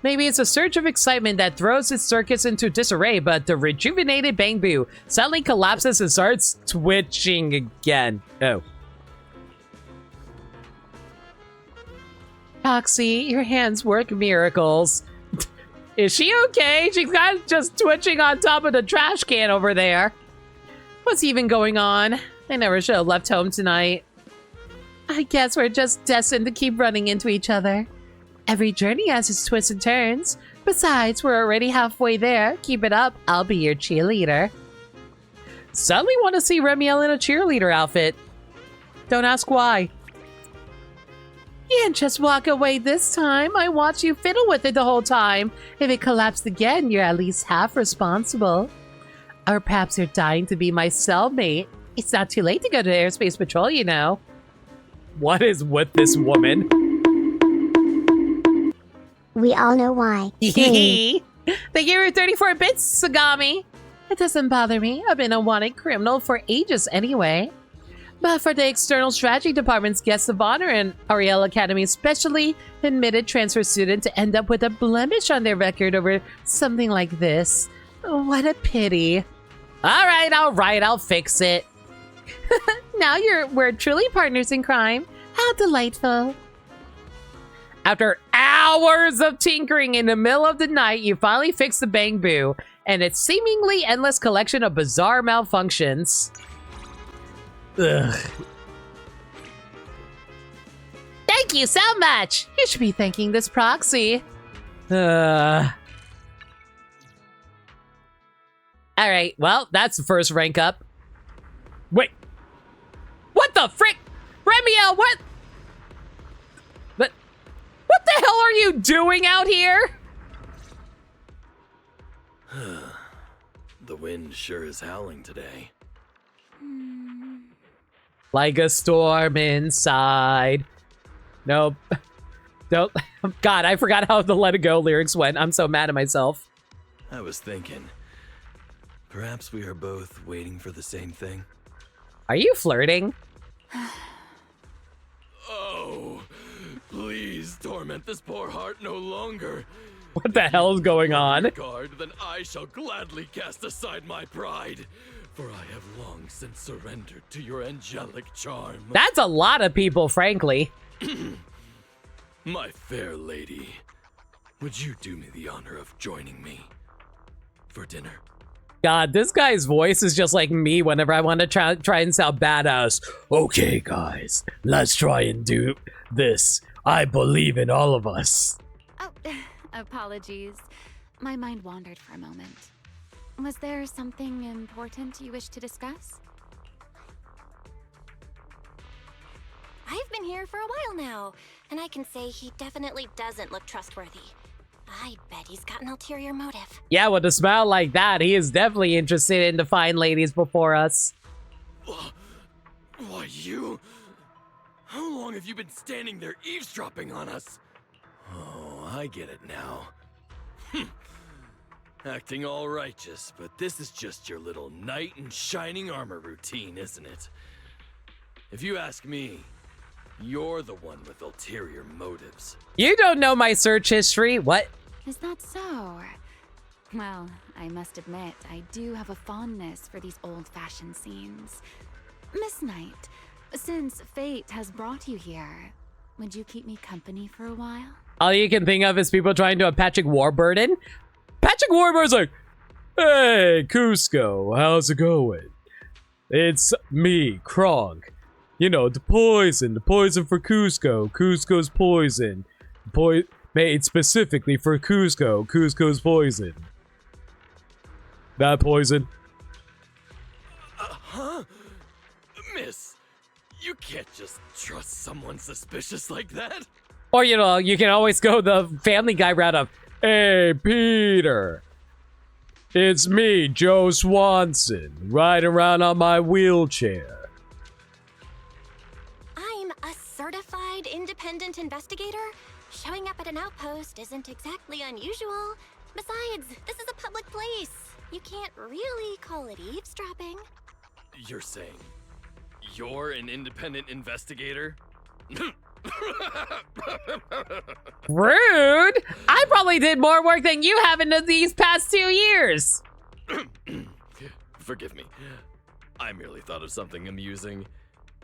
Maybe it's a surge of excitement that throws its circuits into disarray, but the rejuvenated Bangboo suddenly collapses and starts twitching again. Oh. Foxy, your hands work miracles. Is she okay? She's kind of just twitching on top of the trash can over there. What's even going on? I never should have left home tonight. I guess we're just destined to keep running into each other. Every journey has its twists and turns. Besides, we're already halfway there. Keep it up. I'll be your cheerleader. Suddenly want to see Remiel in a cheerleader outfit. Don't ask why. You can't just walk away this time. I watched you fiddle with it the whole time. If it collapsed again, you're at least half responsible. Or perhaps you're dying to be my cellmate. It's not too late to go to Airspace Patrol, you know. What is with this woman? We all know why. Thank you for 34 bits, Sagami. It doesn't bother me. I've been a wanted criminal for ages anyway. But for the External Strategy Department's guest of honor and Ariel Academy's specially admitted transfer student to end up with a blemish on their record over something like this. What a pity. All right, I'll fix it. Now we're truly partners in crime. How delightful. After hours of tinkering in the middle of the night, you finally fix the Bangboo and its seemingly endless collection of bizarre malfunctions. Ugh. Thank you so much. You should be thanking this proxy. All right, well, that's the first rank up. Wait. What the frick? Remiel, what? But what the hell are you doing out here? The wind sure is howling today. Like a storm inside. Nope. Don't. God, I forgot how the Let It Go lyrics went. I'm so mad at myself. I was thinking, perhaps we are both waiting for the same thing. Are you flirting? Oh, please torment this poor heart no longer. What the hell is going on? Regard, then I shall gladly cast aside my pride, for I have long since surrendered to your angelic charm. That's a lot of people, frankly. My fair lady, would you do me the honor of joining me for dinner? God, this guy's voice is just like me whenever I want to try and sound badass. Okay, guys, let's try and do this. I believe in all of us. Oh, apologies. My mind wandered for a moment. Was there something important you wish to discuss? I've been here for a while now, and I can say he definitely doesn't look trustworthy. I bet he's got an ulterior motive. Yeah, with a smile like that, he is definitely interested in the fine ladies before us. Why, you? How long have you been standing there eavesdropping on us? Oh, I get it now. Acting all righteous, but this is just your little knight in shining armor routine, isn't it? If you ask me, you're the one with ulterior motives. You don't know my search history. What? Is that so? Well, I must admit, I do have a fondness for these old-fashioned scenes. Miss Knight, since fate has brought you here, would you keep me company for a while? All you can think of is people trying to Patrick Warburton. Patrick Warburton's like, hey, Cusco, how's it going? It's me, Kronk. You know, the poison for Cusco. Cusco's poison. Made specifically for Cusco. Cusco's poison. That poison. Huh? Miss, you can't just trust someone suspicious like that. Or, you know, you can always go the Family Guy route of, hey, Peter. It's me, Joe Swanson, riding around on my wheelchair. I'm a certified independent investigator. Showing up at an outpost isn't exactly unusual. Besides, this is a public place. You can't really call it eavesdropping. You're saying you're an independent investigator? Rude! I probably did more work than you have in these past 2 years. Forgive me. I merely thought of something amusing.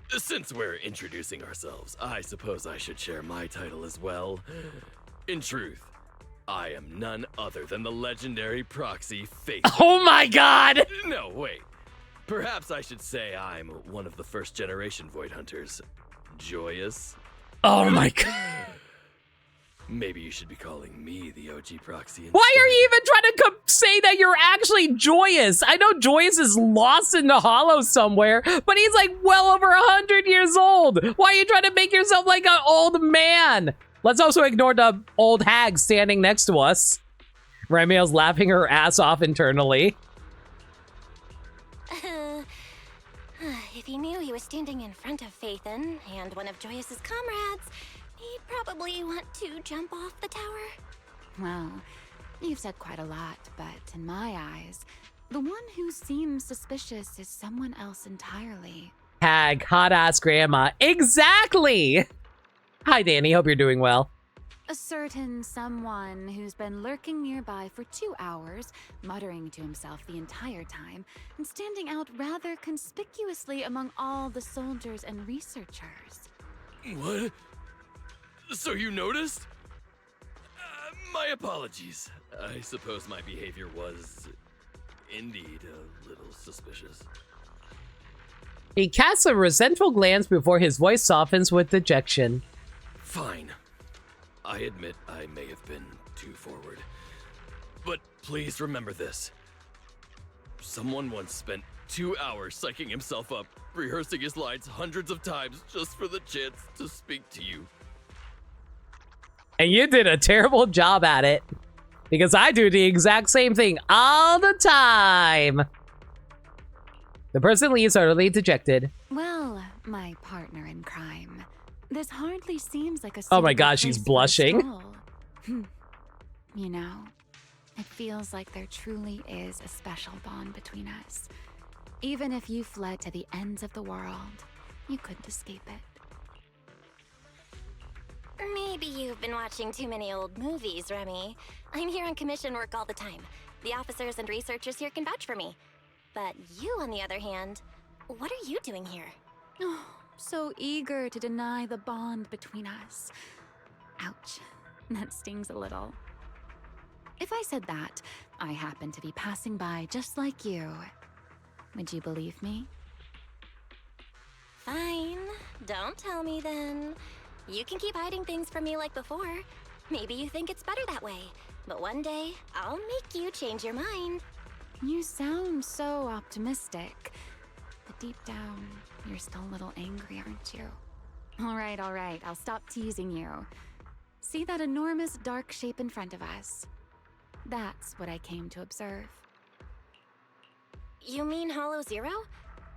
Since we're introducing ourselves, I suppose I should share my title as well. In truth, I am none other than the legendary proxy Faith. Oh my god! No, wait. Perhaps I should say I'm one of the first generation Void Hunters. Joyous? Oh my god. Maybe you should be calling me the OG proxy. Why are instead. you even trying to say that you're actually Joyous? I know Joyous is lost in the hollow somewhere, but he's like well over 100 years old. Why are you trying to make yourself like an old man? Let's also ignore the old hag standing next to us. Remiel's laughing her ass off internally. If he knew he was standing in front of Phaethon and one of Joyus's comrades, he'd probably want to jump off the tower. Well, you've said quite a lot, but in my eyes, the one who seems suspicious is someone else entirely. Hag, hot ass grandma. Exactly! Hi, Danny. Hope you're doing well. A certain someone who's been lurking nearby for 2 hours, muttering to himself the entire time, and standing out rather conspicuously among all the soldiers and researchers. What? So you noticed? My apologies. I suppose my behavior was indeed a little suspicious. He casts a resentful glance before his voice softens with dejection. Fine. I admit I may have been too forward. But please remember this. Someone once spent 2 hours psyching himself up, rehearsing his lines hundreds of times just for the chance to speak to you. And you did a terrible job at it. Because I do the exact same thing all the time. The person leaves utterly dejected. Well, my partner in crime, this hardly seems like a Oh my suitable god, she's place for a blushing. stroll. You know, it feels like there truly is a special bond between us. Even if you fled to the ends of the world, you couldn't escape it. Maybe you've been watching too many old movies, Remy. I'm here on commission work all the time. The officers and researchers here can vouch for me. But you, on the other hand, what are you doing here? Oh, so eager to deny the bond between us. Ouch, that stings a little. If I said that, I happen to be passing by just like you. Would you believe me? Fine. Don't tell me then. You can keep hiding things from me like before. Maybe you think it's better that way. But one day, I'll make you change your mind. You sound so optimistic. But deep down, you're still a little angry, aren't you? All right, I'll stop teasing you. See that enormous dark shape in front of us? That's what I came to observe. You mean Hollow Zero?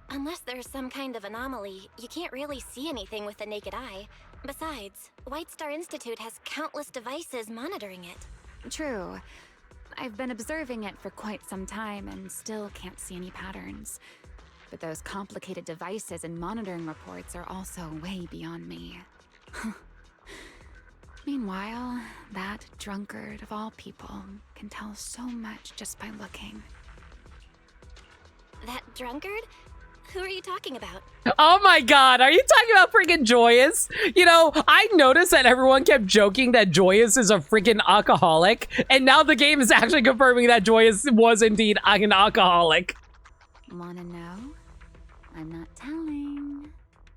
Unless there's some kind of anomaly, you can't really see anything with the naked eye. Besides, White Star Institute has countless devices monitoring it. True. I've been observing it for quite some time and still can't see any patterns. But those complicated devices and monitoring reports are also way beyond me. Meanwhile, that drunkard of all people can tell so much just by looking. That drunkard? Who are you talking about? Oh my god, are you talking about freaking Joyous? You know, I noticed that everyone kept joking that Joyous is a freaking alcoholic, and now the game is actually confirming that Joyous was indeed an alcoholic. Wanna know? I'm not telling.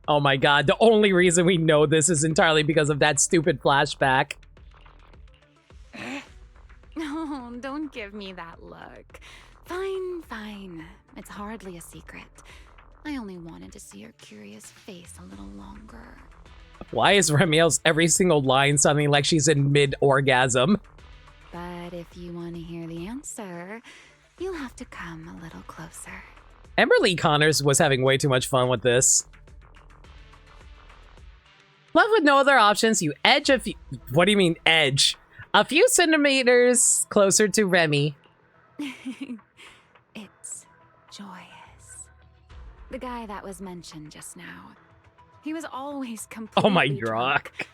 Oh my god, the only reason we know this is entirely because of that stupid flashback. No, don't give me that look. Fine. It's hardly a secret. I only wanted to see your curious face a little longer. Why is Remiel's every single line sounding like she's in mid-orgasm? But if you want to hear the answer, you'll have to come a little closer. Emberly Connors was having way too much fun with this. Left with no other options, you edge a few... What do you mean, edge? A few centimeters closer to Remy. It's Joyous. The guy that was mentioned just now. He was always completely Oh my drunk. god.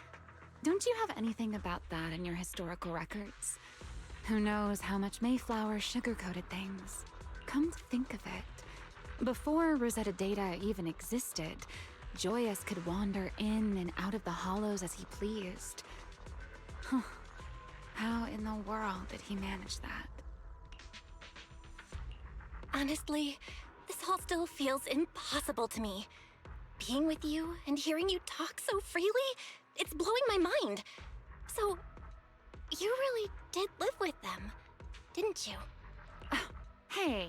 Don't you have anything about that in your historical records? Who knows how much Mayflower sugar-coated things? Come to think of it, before Rosetta Data even existed, Joyous could wander in and out of the hollows as he pleased. Huh. How in the world did he manage that? Honestly, this all still feels impossible to me. Being with you and hearing you talk so freely, it's blowing my mind. So, you really did live with them, didn't you? Hey,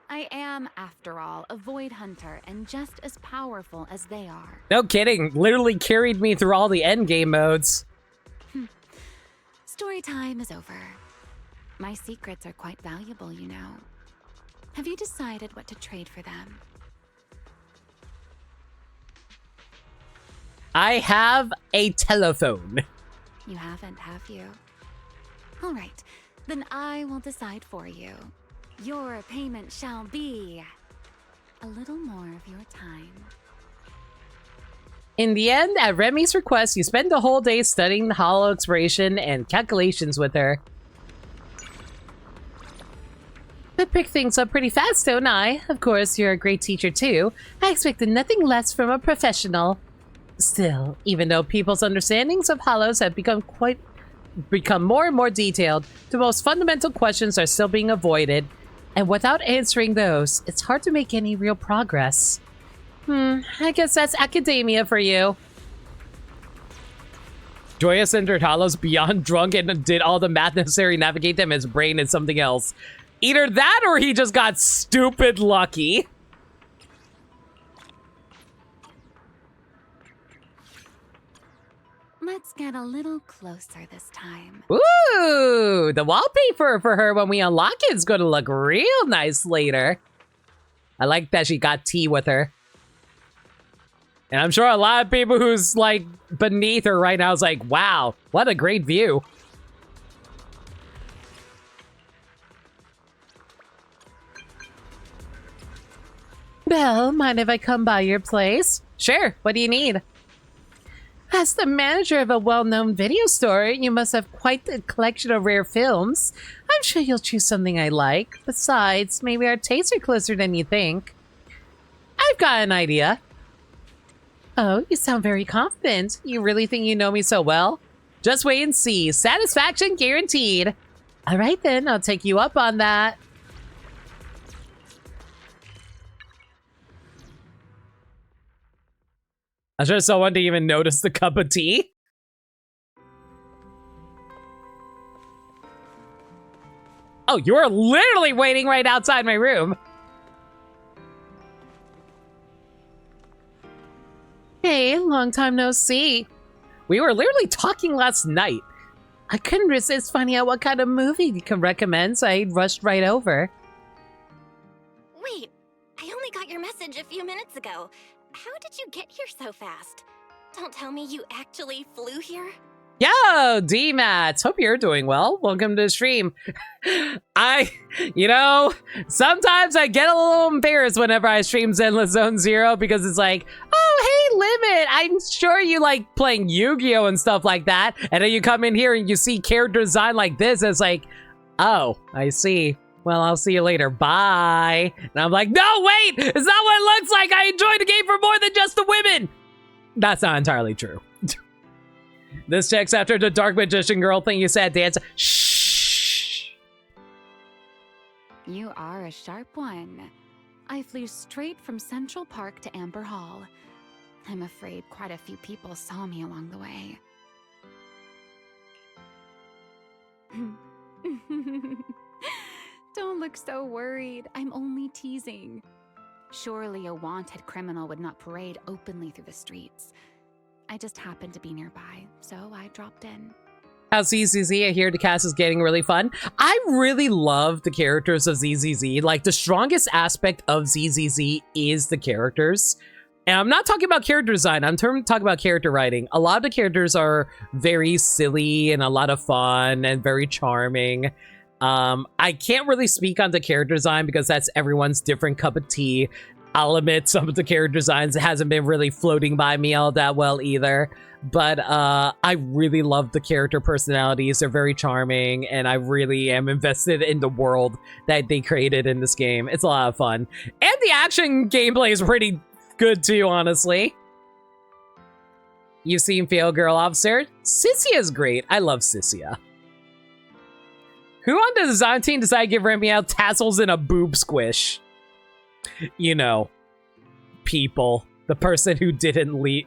I am, after all, a void hunter and just as powerful as they are. No kidding, literally carried me through all the endgame modes. Story time is over. My secrets are quite valuable, you know. Have you decided what to trade for them? I have a telephone. You haven't, have you? All right, then I will decide for you. Your payment shall be a little more of your time. In the end, at Remy's request, you spend the whole day studying the hollow exploration and calculations with her. But pick things up pretty fast, don't I? Of course, you're a great teacher too. I expected nothing less from a professional. Still, even though people's understandings of hollows have become more and more detailed, the most fundamental questions are still being avoided. And without answering those, it's hard to make any real progress. I guess that's academia for you. Joyous entered hollows beyond drunk and did all the math necessary to navigate them. His brain is something else. Either that or he just got stupid lucky. Let's get a little closer this time. Ooh, the wallpaper for her when we unlock it is going to look real nice later. I like that she got tea with her. And I'm sure a lot of people who's like beneath her right now is like, wow, what a great view. Belle, mind if I come by your place? Sure, what do you need? As the manager of a well-known video store, you must have quite the collection of rare films. I'm sure you'll choose something I like. Besides, maybe our tastes are closer than you think. I've got an idea. Oh, you sound very confident. You really think you know me so well? Just wait and see. Satisfaction guaranteed. All right, then. I'll take you up on that. I'm sure someone didn't even notice the cup of tea. Oh, you are literally waiting right outside my room. Hey, long time no see. We were literally talking last night. I couldn't resist finding out what kind of movie you can recommend, so I rushed right over. Wait, I only got your message a few minutes ago. How did you get here so fast? Don't tell me you actually flew here? Yo, D-Mats, hope you're doing well. Welcome to the stream. Sometimes I get a little embarrassed whenever I stream Zenless Zone Zero because it's like, oh, hey, Limit, I'm sure you like playing Yu-Gi-Oh! And stuff like that. And then you come in here and you see character design like this, and it's like, oh, I see. Well, I'll see you later. Bye. And I'm like, no, wait, it's not what it looks like. I enjoy the game for more than just the women. That's not entirely true. This checks after the Dark Magician girl thing you said, Dance. Shh. You are a sharp one. I flew straight from Central Park to Amber Hall. I'm afraid quite a few people saw me along the way. Don't look so worried. I'm only teasing. Surely a wanted criminal would not parade openly through the streets. I just happened to be nearby, so I dropped in. How's ZZZ? I hear the cast is getting really fun. I really love the characters of ZZZ. Like, the strongest aspect of ZZZ is the characters. And I'm not talking about character design, I'm talking about character writing. A lot of the characters are very silly and a lot of fun and very charming. I can't really speak on the character design because that's everyone's different cup of tea. I'll admit some of the character designs hasn't been really floating by me all that well either. But I really love the character personalities. They're very charming, and I really am invested in the world that they created in this game. It's a lot of fun. And the action gameplay is pretty good too, honestly. You've seen Fail Girl Officer? Sissia's great. I love Sissia. Who on the design team decided to give Remiel tassels and a boob squish? You know, people. The person who didn't lead.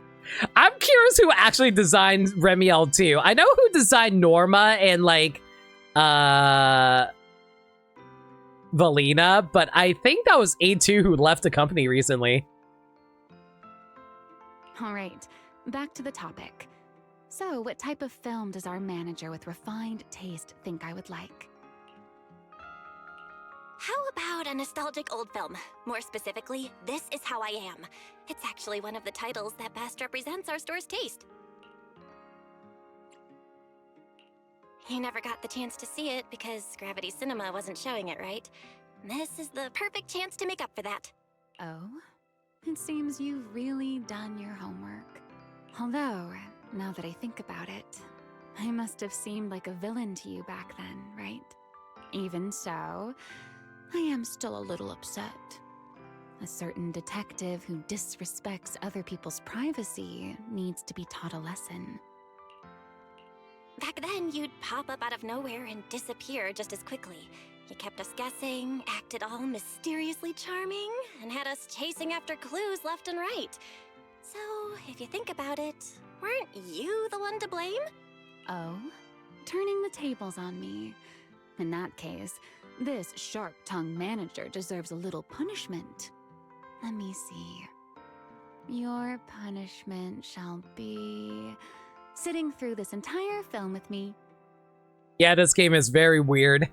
I'm curious who actually designed Remiel too. I know who designed Norma and like Valina, but I think that was A2 who left the company recently. All right, back to the topic. So, what type of film does our manager with refined taste think I would like? How about a nostalgic old film? More specifically, This Is How I Am. It's actually one of the titles that best represents our store's taste. You never got the chance to see it because Gravity Cinema wasn't showing it, right? This is the perfect chance to make up for that. Oh? It seems you've really done your homework. Although, now that I think about it, I must have seemed like a villain to you back then, right? Even so, I am still a little upset. A certain detective who disrespects other people's privacy needs to be taught a lesson. Back then, you'd pop up out of nowhere and disappear just as quickly. You kept us guessing, acted all mysteriously charming, and had us chasing after clues left and right. So, if you think about it, weren't you the one to blame? Oh? Turning the tables on me. In that case, this sharp-tongued manager deserves a little punishment. Let me see. Your punishment shall be sitting through this entire film with me. Yeah, this game is very weird.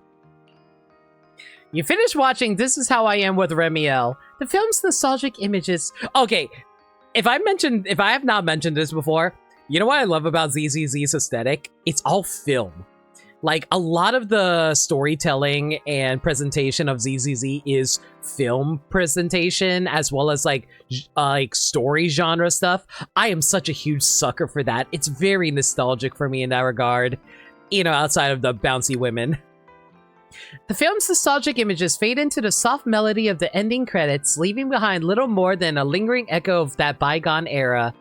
You finished watching This Is How I Am with Remiel. The film's nostalgic images. Okay, if I have not mentioned this before, you know what I love about ZZZ's aesthetic? It's all film. Like, a lot of the storytelling and presentation of ZZZ is film presentation, as well as, like story genre stuff. I am such a huge sucker for that. It's very nostalgic for me in that regard, you know, outside of the bouncy women. The film's nostalgic images fade into the soft melody of the ending credits, leaving behind little more than a lingering echo of that bygone era.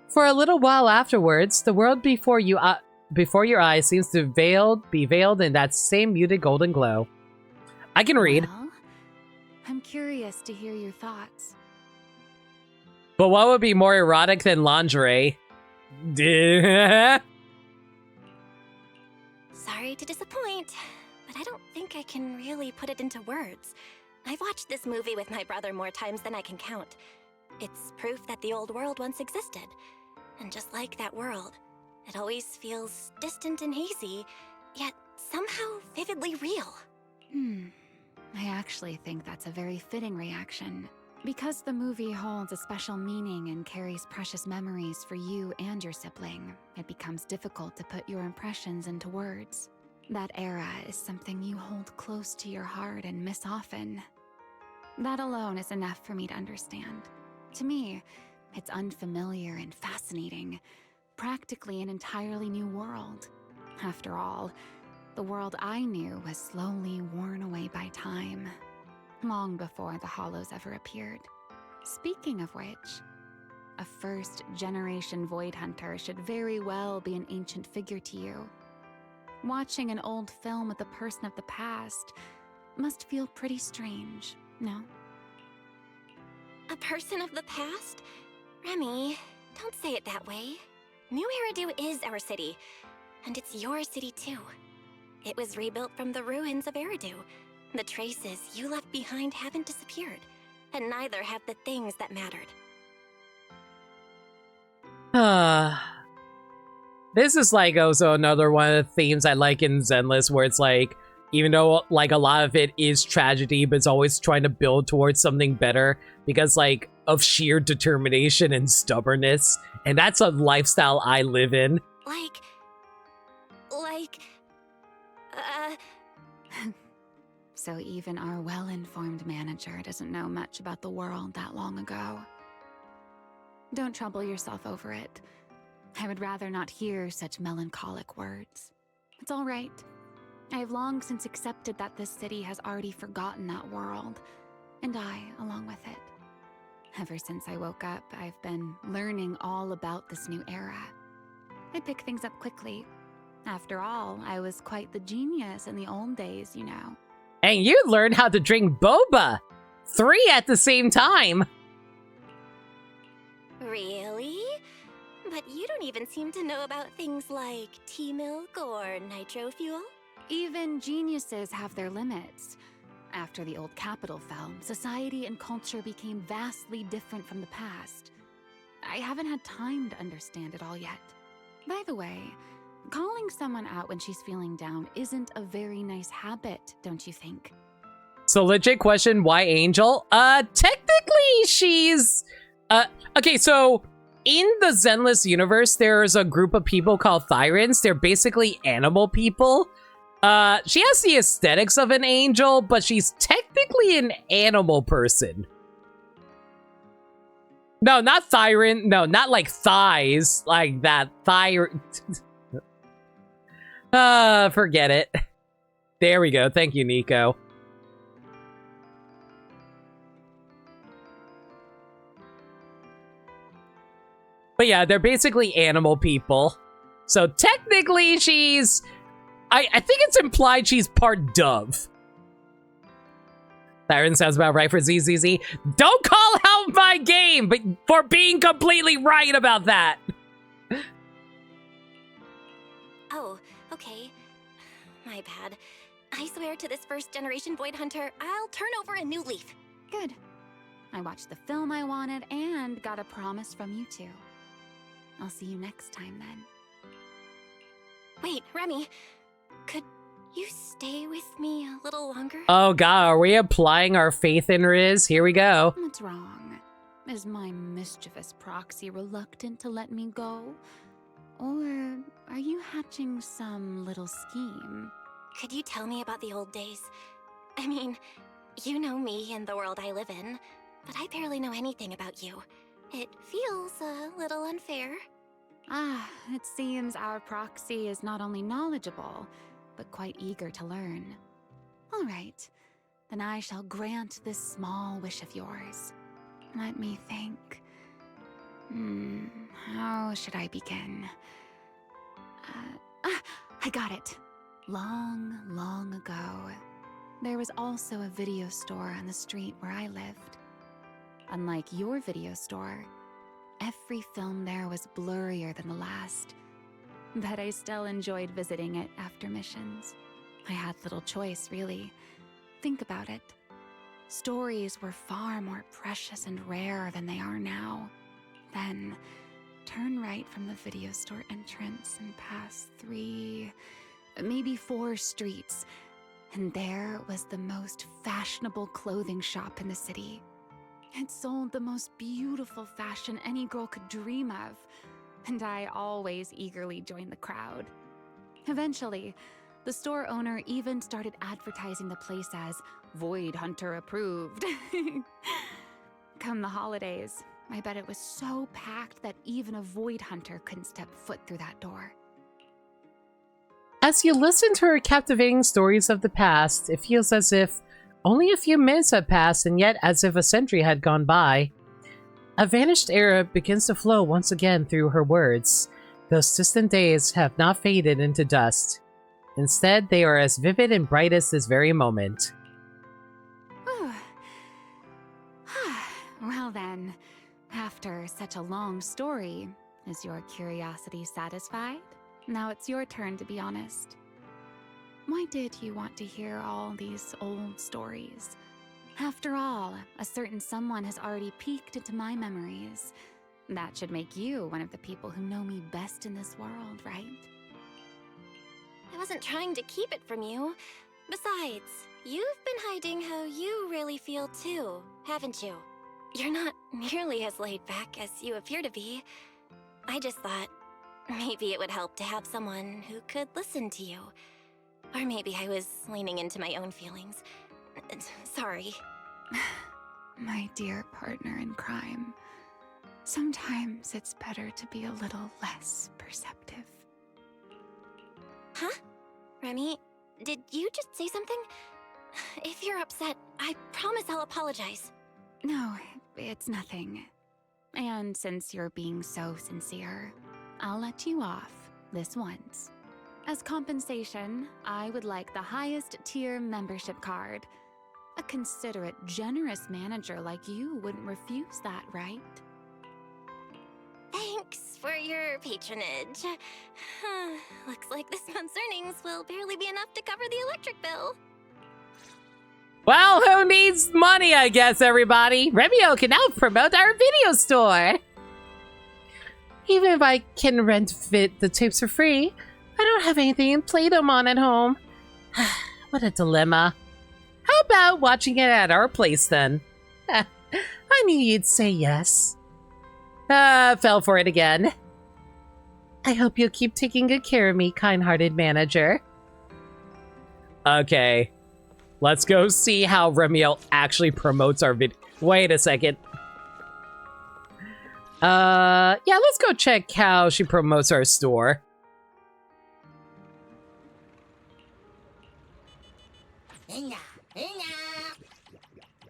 For a little while afterwards, the world before you before your eyes seems to be veiled in that same muted golden glow. I can read. Well, I'm curious to hear your thoughts. But what would be more erotic than lingerie? Sorry to disappoint, but I don't think I can really put it into words. I've watched this movie with my brother more times than I can count. It's proof that the old world once existed. And just like that world, it always feels distant and hazy, yet somehow vividly real. I actually think that's a very fitting reaction. Because the movie holds a special meaning and carries precious memories for you and your sibling, it becomes difficult to put your impressions into words. That era is something you hold close to your heart and miss often. That alone is enough for me to understand. To me, it's unfamiliar and fascinating, practically an entirely new world. After all, the world I knew was slowly worn away by time, long before the Hollows ever appeared. Speaking of which, a first-generation Void Hunter should very well be an ancient figure to you. Watching an old film with a person of the past must feel pretty strange, no? A person of the past? Remy, don't say it that way. New Eridu is our city, and it's your city too. It was rebuilt from the ruins of Eridu. The traces you left behind haven't disappeared, and neither have the things that mattered. This is like also another one of the themes I like in Zenless, where it's like, even though like a lot of it is tragedy, but it's always trying to build towards something better because like of sheer determination and stubbornness, and that's a lifestyle I live in. So even our well-informed manager doesn't know much about the world that long ago. Don't trouble yourself over it. I would rather not hear such melancholic words. It's all right. I have long since accepted that this city has already forgotten that world, and I along with it. Ever since I woke up, I've been learning all about this new era. I pick things up quickly. After all, I was quite the genius in the old days, you know. And you learned how to drink boba! 3 at the same time! Really? But you don't even seem to know about things like tea milk or nitro fuel? Even geniuses have their limits. After the old capital fell, society and culture became vastly different from the past. I haven't had time to understand it all yet. By the way, calling someone out when she's feeling down isn't a very nice habit, don't you think? So legit question, why Angel? Technically she's... okay, so in the Zenless universe, there's a group of people called Thyrans. They're basically animal people. She has the aesthetics of an angel, but she's technically an animal person. No, not Thyran. No, not like thighs. Like that. Forget it. There we go. Thank you, Nico. But yeah, they're basically animal people. So technically she's... I think it's implied she's part dove. Siren sounds about right for ZZZ. Don't call out my game but for being completely right about that. Oh, okay. My bad. I swear to this first-generation Void Hunter, I'll turn over a new leaf. Good. I watched the film I wanted and got a promise from you two. I'll see you next time then. Wait, Remy. Could you stay with me a little longer? Oh god, are we applying our faith in Riz? Here we go. What's wrong? Is my mischievous proxy reluctant to let me go? Or are you hatching some little scheme? Could you tell me about the old days? I mean, you know me and the world I live in, but I barely know anything about you. It feels a little unfair. It seems our proxy is not only knowledgeable, but quite eager to learn. All right, then I shall grant this small wish of yours. Let me think. How should I begin? I got it. Long, long ago, there was also a video store on the street where I lived. Unlike your video store, every film there was blurrier than the last. But I still enjoyed visiting it after missions. I had little choice, really. Think about it. Stories were far more precious and rare than they are now. Then, turn right from the video store entrance and pass 3, maybe 4 streets, and there was the most fashionable clothing shop in the city. It sold the most beautiful fashion any girl could dream of, and I always eagerly joined the crowd. Eventually, the store owner even started advertising the place as Void Hunter approved. Come the holidays, I bet it was so packed that even a Void Hunter couldn't step foot through that door. As you listen to her captivating stories of the past, it feels as if only a few minutes have passed, and yet as if a century had gone by. A vanished era begins to flow once again through her words. Those distant days have not faded into dust. Instead, they are as vivid and bright as this very moment. Well then, after such a long story, is your curiosity satisfied? Now it's your turn to be honest. Why did you want to hear all these old stories? After all, a certain someone has already peeked into my memories. That should make you one of the people who know me best in this world, right? I wasn't trying to keep it from you. Besides, you've been hiding how you really feel too, haven't you? You're not nearly as laid back as you appear to be. I just thought maybe it would help to have someone who could listen to you. Or maybe I was leaning into my own feelings. Sorry. My dear partner in crime, sometimes it's better to be a little less perceptive. Huh? Remy, did you just say something? If you're upset, I promise I'll apologize. No, it's nothing. And since you're being so sincere, I'll let you off this once. As compensation, I would like the highest tier membership card. A considerate, generous manager like you wouldn't refuse that, right? Thanks for your patronage. Looks like this month's earnings will barely be enough to cover the electric bill. Well, who needs money, I guess, everybody? Remio can now promote our video store. Even if I can rent fit the tapes for free, I don't have anything to play them on at home. What a dilemma. How about watching it at our place, then? I knew you'd say yes. Fell for it again. I hope you'll keep taking good care of me, kind-hearted manager. Okay. Let's go see how Remiel actually promotes our video. Wait a second. Yeah, let's go check how she promotes our store.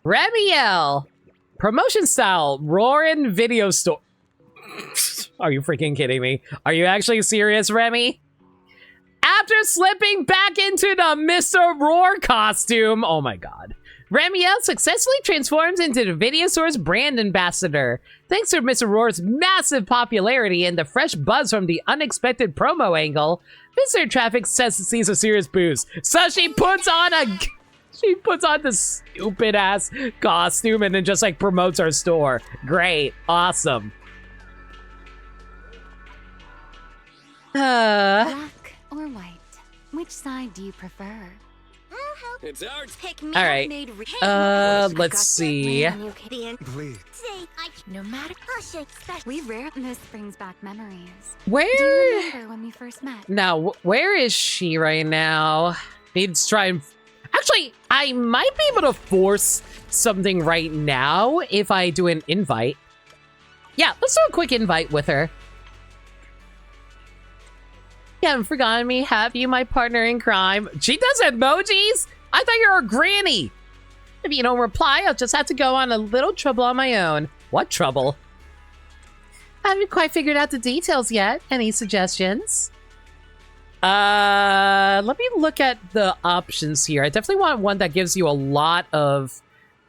Remiel! Promotion style, Roarin' Video Store. Are you freaking kidding me? Are you actually serious, Remy? After slipping back into the Mr. Roar costume, oh my god. Remiel successfully transforms into the video store's brand ambassador. Thanks to Mr. Roar's massive popularity and the fresh buzz from the unexpected promo angle, visitor traffic sees a serious boost. So she puts on this stupid ass costume and then just like promotes our store. Great. Awesome. Black or white? Which side do you prefer? It's ours. Pick me. All right. Let's see. Please. No matter We rare. This brings back memories. Do Where? you remember when we first met? Now, where is she right now? Needs to try and... Actually, I might be able to force something right now if I do an invite. Yeah, let's do a quick invite with her. You haven't forgotten me, have you, my partner in crime? She does emojis? I thought you were a granny. If you don't reply, I'll just have to go on a little trouble on my own. What trouble? I haven't quite figured out the details yet. Any suggestions? Let me look at the options here. I definitely want one that gives you a lot of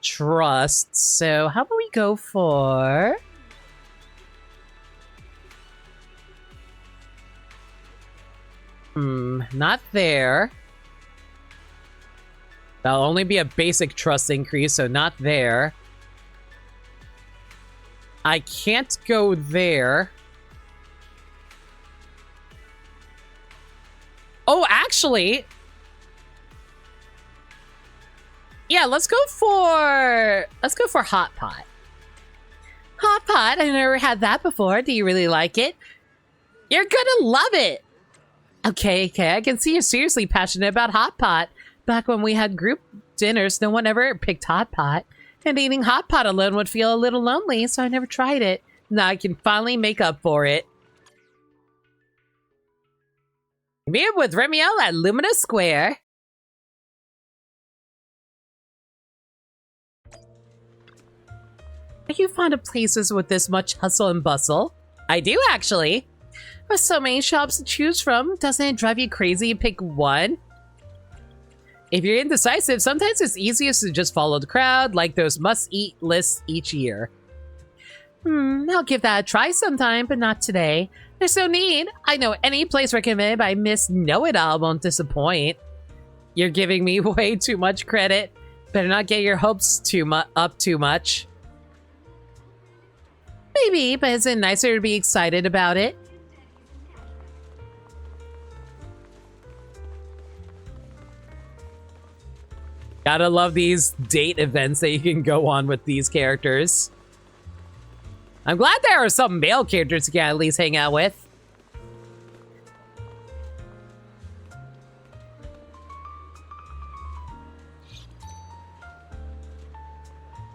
trust. So how about we go for... not there. That'll only be a basic trust increase, so not there. I can't go there. Oh, actually... yeah, let's go for Hot Pot. Hot Pot, I've never had that before. Do you really like it? You're gonna love it! Okay, I can see you're seriously passionate about Hot Pot. Back when we had group dinners, no one ever picked Hot Pot. And eating Hot Pot alone would feel a little lonely, so I never tried it. Now I can finally make up for it. Meet up with Remiel at Lumina Square. Are you fond of places with this much hustle and bustle? I do, actually. With so many shops to choose from, doesn't it drive you crazy to pick one? If you're indecisive, sometimes it's easiest to just follow the crowd, like those must-eat lists each year. I'll give that a try sometime, but not today. There's no need. I know any place recommended by Miss Know-It-All won't disappoint. You're giving me way too much credit. Better not get your hopes up too much. Maybe, but isn't it nicer to be excited about it? Gotta love these date events that you can go on with these characters. I'm glad there are some male characters you can at least hang out with.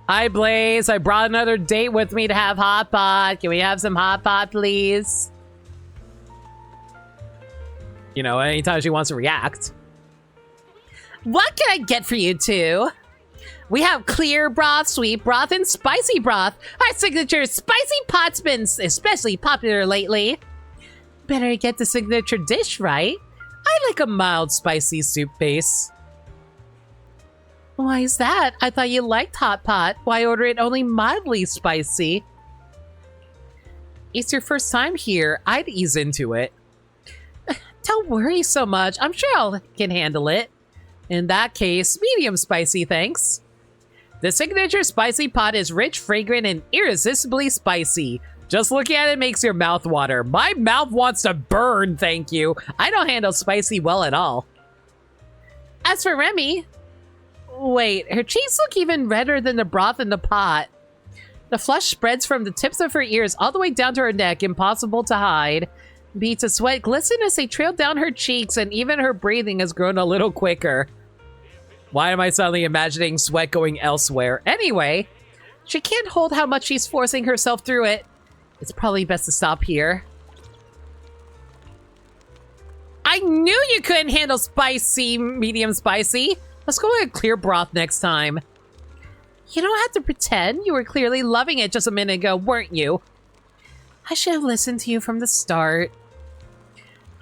Hi, Blaze. I brought another date with me to have hot pot. Can we have some hot pot, please? You know, anytime she wants to react. What can I get for you two? We have clear broth, sweet broth, and spicy broth. Our signature spicy pot's been especially popular lately. Better get the signature dish right. I like a mild spicy soup base. Why is that? I thought you liked hot pot. Why order it only mildly spicy? It's your first time here. I'd ease into it. Don't worry so much. I'm sure I can handle it. In that case, medium spicy, thanks. The signature spicy pot is rich, fragrant, and irresistibly spicy. Just looking at it makes your mouth water. My mouth wants to burn, thank you. I don't handle spicy well at all. As for Remy... wait, her cheeks look even redder than the broth in the pot. The flush spreads from the tips of her ears all the way down to her neck, impossible to hide. Beads of sweat glisten as they trail down her cheeks, and even her breathing has grown a little quicker. Why am I suddenly imagining sweat going elsewhere? Anyway, she can't hold how much she's forcing herself through it. It's probably best to stop here. I knew you couldn't handle spicy, medium spicy. Let's go with a clear broth next time. You don't have to pretend. You were clearly loving it just a minute ago, weren't you? I should have listened to you from the start.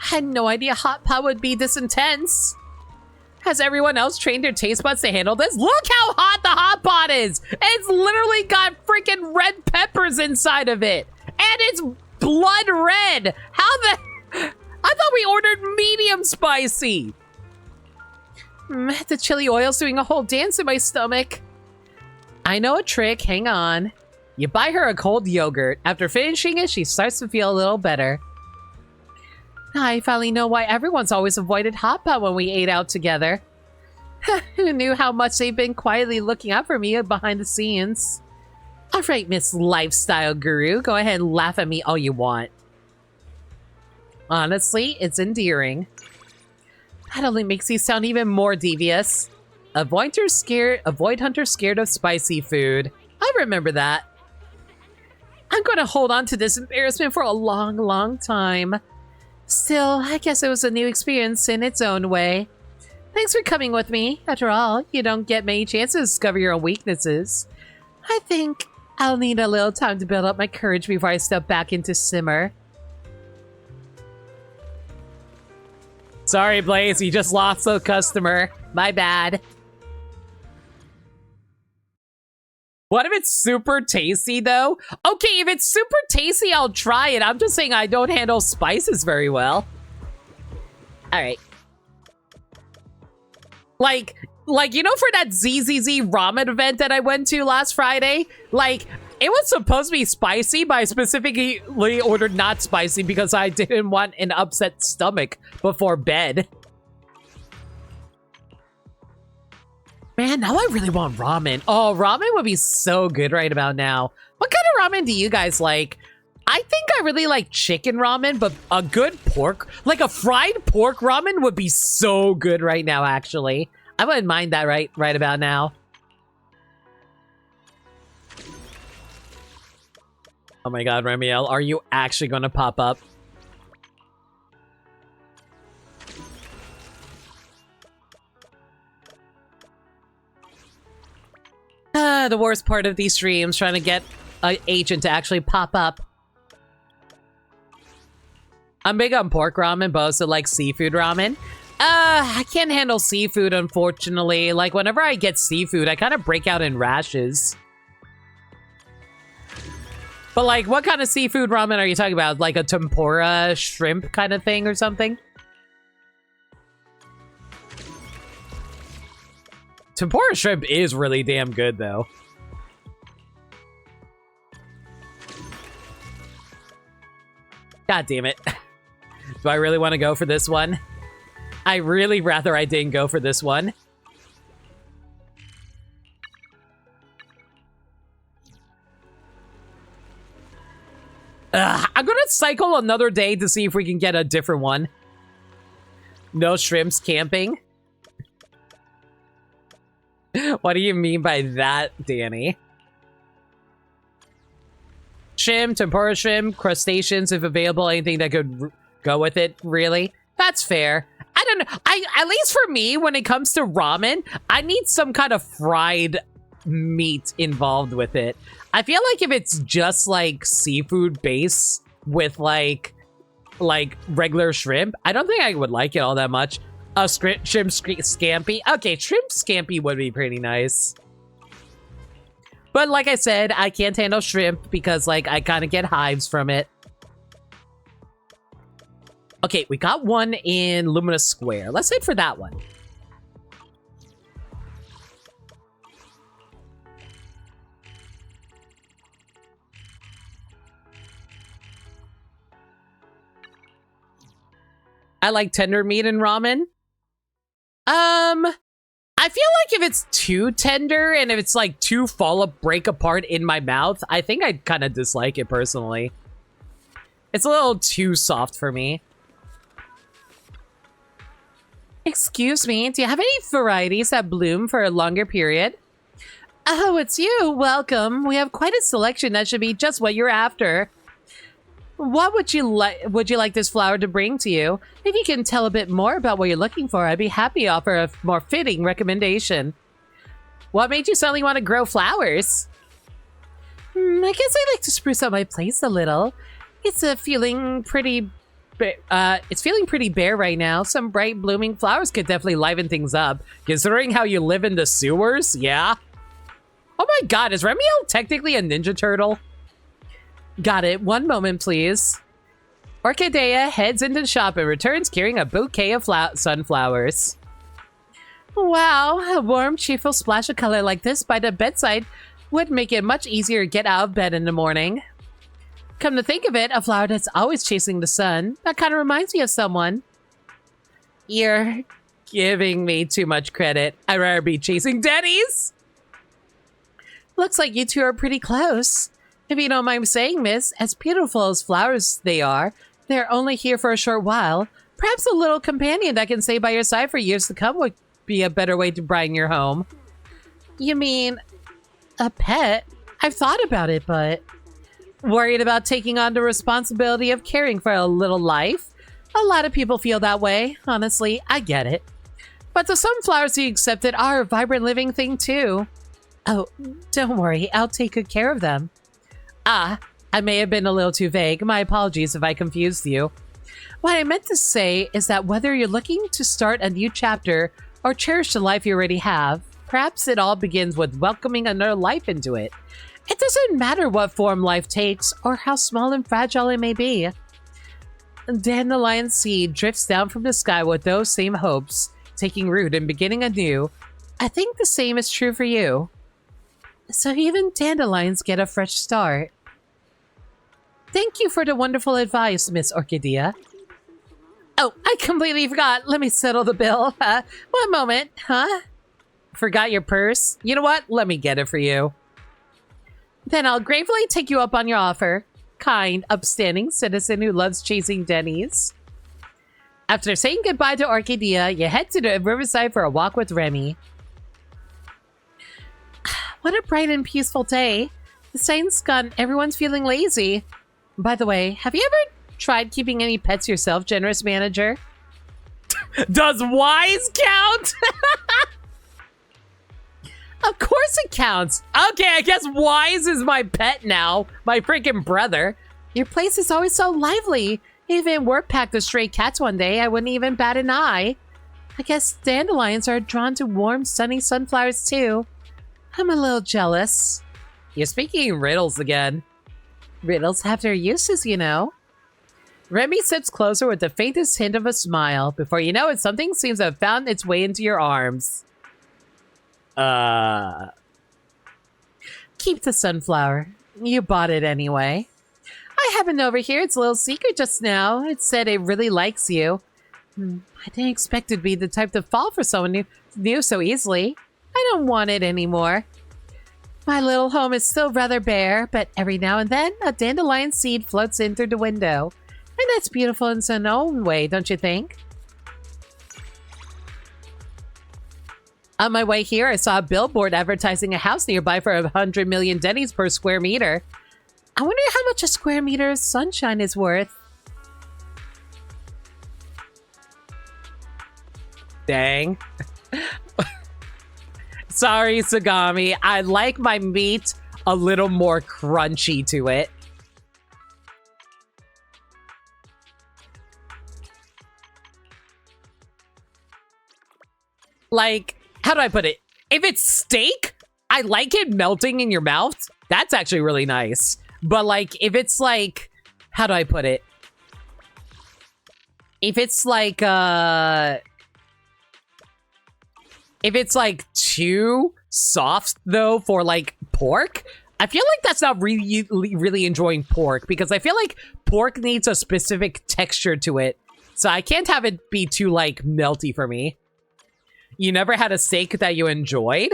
I had no idea hot pot would be this intense. Has everyone else trained their taste buds to handle this? Look how hot the hot pot is! It's literally got freaking red peppers inside of it! And it's blood red! How the... I thought we ordered medium spicy! The chili oil's doing a whole dance in my stomach. I know a trick, hang on. You buy her a cold yogurt. After finishing it, she starts to feel a little better. I finally know why everyone's always avoided hot pot when we ate out together. Who knew how much they've been quietly looking out for me behind the scenes? Alright, Miss Lifestyle Guru, go ahead and laugh at me all you want. Honestly, it's endearing. That only makes you sound even more devious. Avoid hunter scared of spicy food. I'll remember that. I'm gonna hold on to this embarrassment for a long, long time. Still, I guess it was a new experience in its own way. Thanks for coming with me. After all, you don't get many chances to discover your own weaknesses. I think I'll need a little time to build up my courage before I step back into Simmer. Sorry, Blaze, you just lost a customer. My bad. What if it's super tasty, though? Okay, if it's super tasty, I'll try it. I'm just saying I don't handle spices very well. Alright. Like, you know, for that ZZZ ramen event that I went to last Friday? Like, it was supposed to be spicy, but I specifically ordered not spicy because I didn't want an upset stomach before bed. Man, now I really want ramen. Oh, ramen would be so good right about now. What kind of ramen do you guys like? I think I really like chicken ramen, but a good pork, like a fried pork ramen would be so good right now, actually. I wouldn't mind that right about now. Oh my god, Remiel, are you actually gonna pop up? The worst part of these streams, trying to get an agent to actually pop up. I'm big on pork ramen, but also like seafood ramen. I can't handle seafood, unfortunately. Like, whenever I get seafood, I kind of break out in rashes. But like, what kind of seafood ramen are you talking about? Like a tempura shrimp kind of thing or something? Tempura shrimp is really damn good, though. God damn it. Do I really want to go for this one? I really rather I didn't go for this one. I'm gonna cycle another day to see if we can get a different one. No shrimps camping. What do you mean by that, Danny? Shrimp, tempura shrimp, crustaceans if available, anything that could go with it, really? That's fair. I don't know. At least for me, when it comes to ramen, I need some kind of fried meat involved with it. I feel like if it's just like seafood base with like regular shrimp, I don't think I would like it all that much. Shrimp scampi. Okay, shrimp scampi would be pretty nice. But like I said, I can't handle shrimp because like I kind of get hives from it. Okay, we got one in Luminous Square. Let's head for that one. I like tender meat in ramen. I feel like if it's too tender and if it's like too break apart in my mouth, I think I'd kind of dislike it personally. It's a little too soft for me. Excuse me, do you have any varieties that bloom for a longer period? Oh, it's you. Welcome. We have quite a selection that should be just what you're after. What would you like this flower to bring to you? If you can tell a bit more about what you're looking for, I'd be happy to offer a more fitting recommendation. What made you suddenly want to grow flowers? I guess I like to spruce up my place a little. It's feeling pretty bare right now. Some bright blooming flowers could definitely liven things up. Considering how you live in the sewers, yeah. Oh my god, is Remiel technically a Ninja Turtle? Got it. One moment, please. Orchidea heads into the shop and returns carrying a bouquet of sunflowers. Wow, a warm, cheerful splash of color like this by the bedside would make it much easier to get out of bed in the morning. Come to think of it, a flower that's always chasing the sun. That kind of reminds me of someone. You're giving me too much credit. I'd rather be chasing daddies. Looks like you two are pretty close. If you don't mind saying, miss, as beautiful as flowers they are, they're only here for a short while. Perhaps a little companion that can stay by your side for years to come would be a better way to brighten your home. You mean a pet? I've thought about it, but... Worried about taking on the responsibility of caring for a little life? A lot of people feel that way. Honestly, I get it. But the sunflowers you accepted are a vibrant living thing too. Oh, don't worry. I'll take good care of them. Ah, I may have been a little too vague. My apologies if I confused you. What I meant to say is that whether you're looking to start a new chapter or cherish the life you already have, perhaps it all begins with welcoming another life into it. It doesn't matter what form life takes or how small and fragile it may be. Dandelion seed drifts down from the sky with those same hopes, taking root and beginning anew. I think the same is true for you. So even dandelions get a fresh start. Thank you for the wonderful advice, Miss Orchidea. Oh, I completely forgot. Let me settle the bill. One moment, huh? Forgot your purse? You know what? Let me get it for you. Then I'll gratefully take you up on your offer. Kind, upstanding citizen who loves chasing Denny's. After saying goodbye to Orchidea, you head to the riverside for a walk with Remy. What a bright and peaceful day. The sun's gone, everyone's feeling lazy. By the way, have you ever tried keeping any pets yourself, generous manager? Does Wise count? Of course it counts. Okay, I guess Wise is my pet now. My freaking brother. Your place is always so lively. Even work packed with stray cats one day, I wouldn't even bat an eye. I guess dandelions are drawn to warm, sunny sunflowers too. I'm a little jealous. You're speaking riddles again. Riddles have their uses, you know. Remy sits closer with the faintest hint of a smile. Before you know it, something seems to have found its way into your arms. Keep the sunflower. You bought it anyway. I happened over here its little secret just now. It said it really likes you. I didn't expect it to be the type to fall for someone new so easily. I don't want it anymore. My little home is still rather bare, but every now and then a dandelion seed floats in through the window. And that's beautiful in its own way, don't you think? On my way here, I saw a billboard advertising a house nearby for 100 million Denny's per square meter. I wonder how much a square meter of sunshine is worth. Dang. Sorry, Sagami. I like my meat a little more crunchy to it. Like, how do I put it? If it's steak, I like it melting in your mouth. That's actually really nice. But like, if it's like, how do I put it? If it's like too soft though for like pork, I feel like that's not really enjoying pork, because I feel like pork needs a specific texture to it. So I can't have it be too like melty for me. You never had a steak that you enjoyed?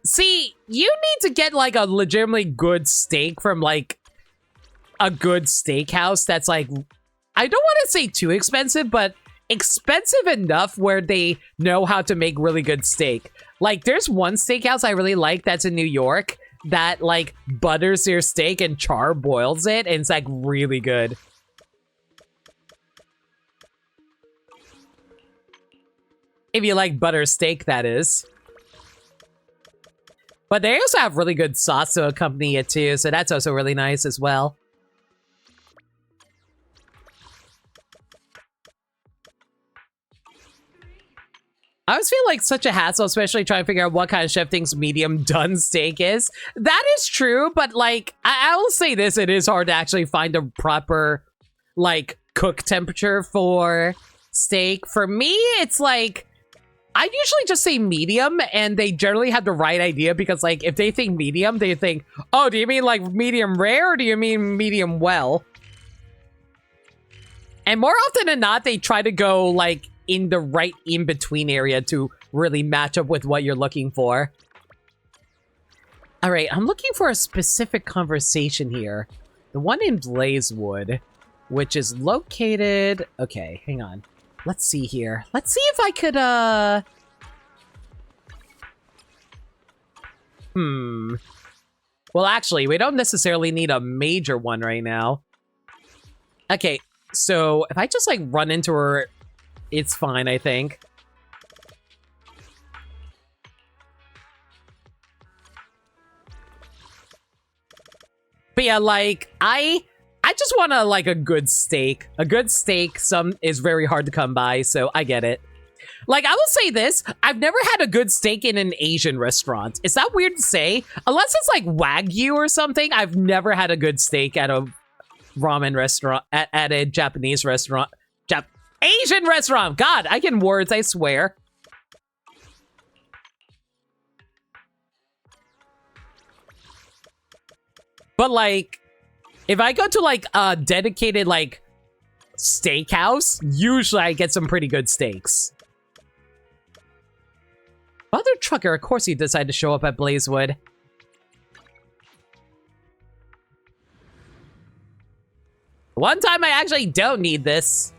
See, you need to get like a legitimately good steak from like a good steakhouse that's like, I don't want to say too expensive, but expensive enough where they know how to make really good steak. Like, there's one steakhouse I really like that's in New York that like butters their steak and char boils it, and it's like really good. If you like butter steak, that is. But they also have really good sauce to accompany it too, so that's also really nice as well. I always feel like such a hassle, especially trying to figure out what kind of chef thinks medium done steak is. That is true, but like, I will say this, it is hard to actually find a proper, like, cook temperature for steak. For me, it's like, I usually just say medium, and they generally have the right idea, because like, if they think medium, they think, oh, do you mean like medium rare, or do you mean medium well? And more often than not, they try to go like in the right in-between area to really match up with what you're looking for. All right, I'm looking for a specific conversation here. The one in Blazewood, which is located... Okay, hang on. Let's see here. Let's see if I could, Well, actually, we don't necessarily need a major one right now. Okay, so if I just, like, run into her, it's fine, I think. But yeah, like, I I just want like a good steak. A good steak is very hard to come by, so I get it. Like, I will say this, I've never had a good steak in an Asian restaurant. Is that weird to say? Unless it's like Wagyu or something, I've never had a good steak at a ramen restaurant, at a Japanese restaurant. Asian restaurant! God, I can words, I swear. But like, if I go to like a dedicated like steakhouse, usually I get some pretty good steaks. Other trucker, of course he decided to show up at Blazewood. One time I actually don't need this.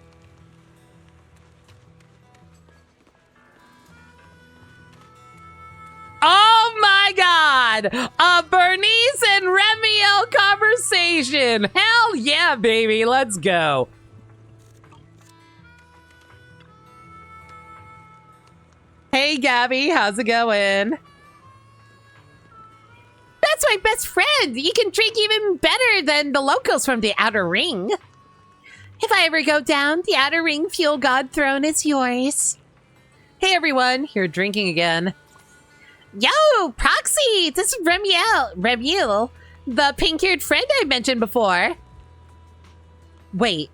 Oh my god! A Bernice and Remiel conversation! Hell yeah, baby, let's go. Hey Gabby, how's it going? That's my best friend. You can drink even better than the locals from the Outer Ring. If I ever go down, the Outer Ring Fuel God throne is yours. Hey everyone, you're drinking again. Yo, Proxy, this is Remiel, the pink-haired friend I mentioned before. Wait,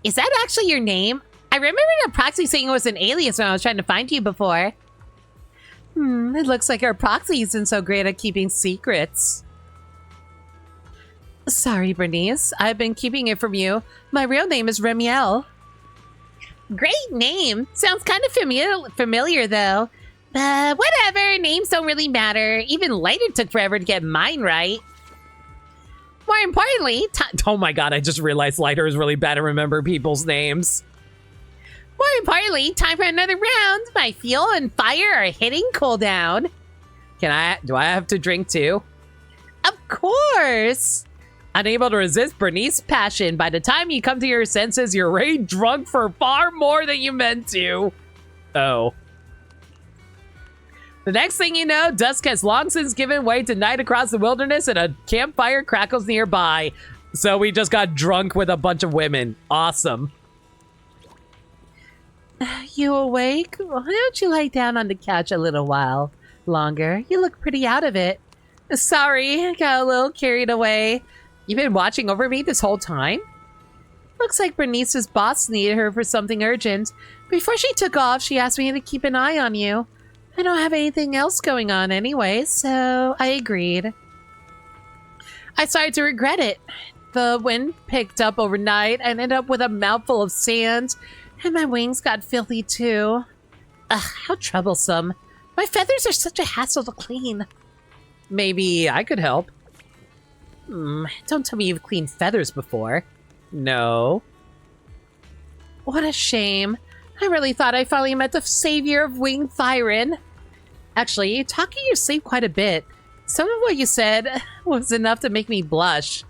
is that actually your name? I remember the Proxy saying it was an alias when I was trying to find you before. It looks like our Proxy isn't so great at keeping secrets. Sorry, Bernice. I've been keeping it from you. My real name is Remiel. Great name. Sounds kind of familiar, though. But whatever, names don't really matter. Even Lighter took forever to get mine right. More importantly, oh my god, I just realized Lighter is really bad at remember people's names. More importantly, time for another round. My fuel and fire are hitting cooldown. Do I have to drink too? Of course. Unable to resist Bernice's passion, by the time you come to your senses, you're already drunk for far more than you meant to. Oh. The next thing you know, dusk has long since given way to night across the wilderness and a campfire crackles nearby. So we just got drunk with a bunch of women. Awesome. You awake? Why don't you lie down on the couch a little while longer? You look pretty out of it. Sorry, I got a little carried away. You've been watching over me this whole time? Looks like Bernice's boss needed her for something urgent. Before she took off, she asked me to keep an eye on you. I don't have anything else going on anyway, so I agreed. I started to regret it. The wind picked up overnight and ended up with a mouthful of sand, and my wings got filthy too. Ugh, how troublesome. My feathers are such a hassle to clean. Maybe I could help. Don't tell me you've cleaned feathers before. No. What a shame. I really thought I finally met the savior of winged Thyron. Actually, talking you sleep quite a bit. Some of what you said was enough to make me blush.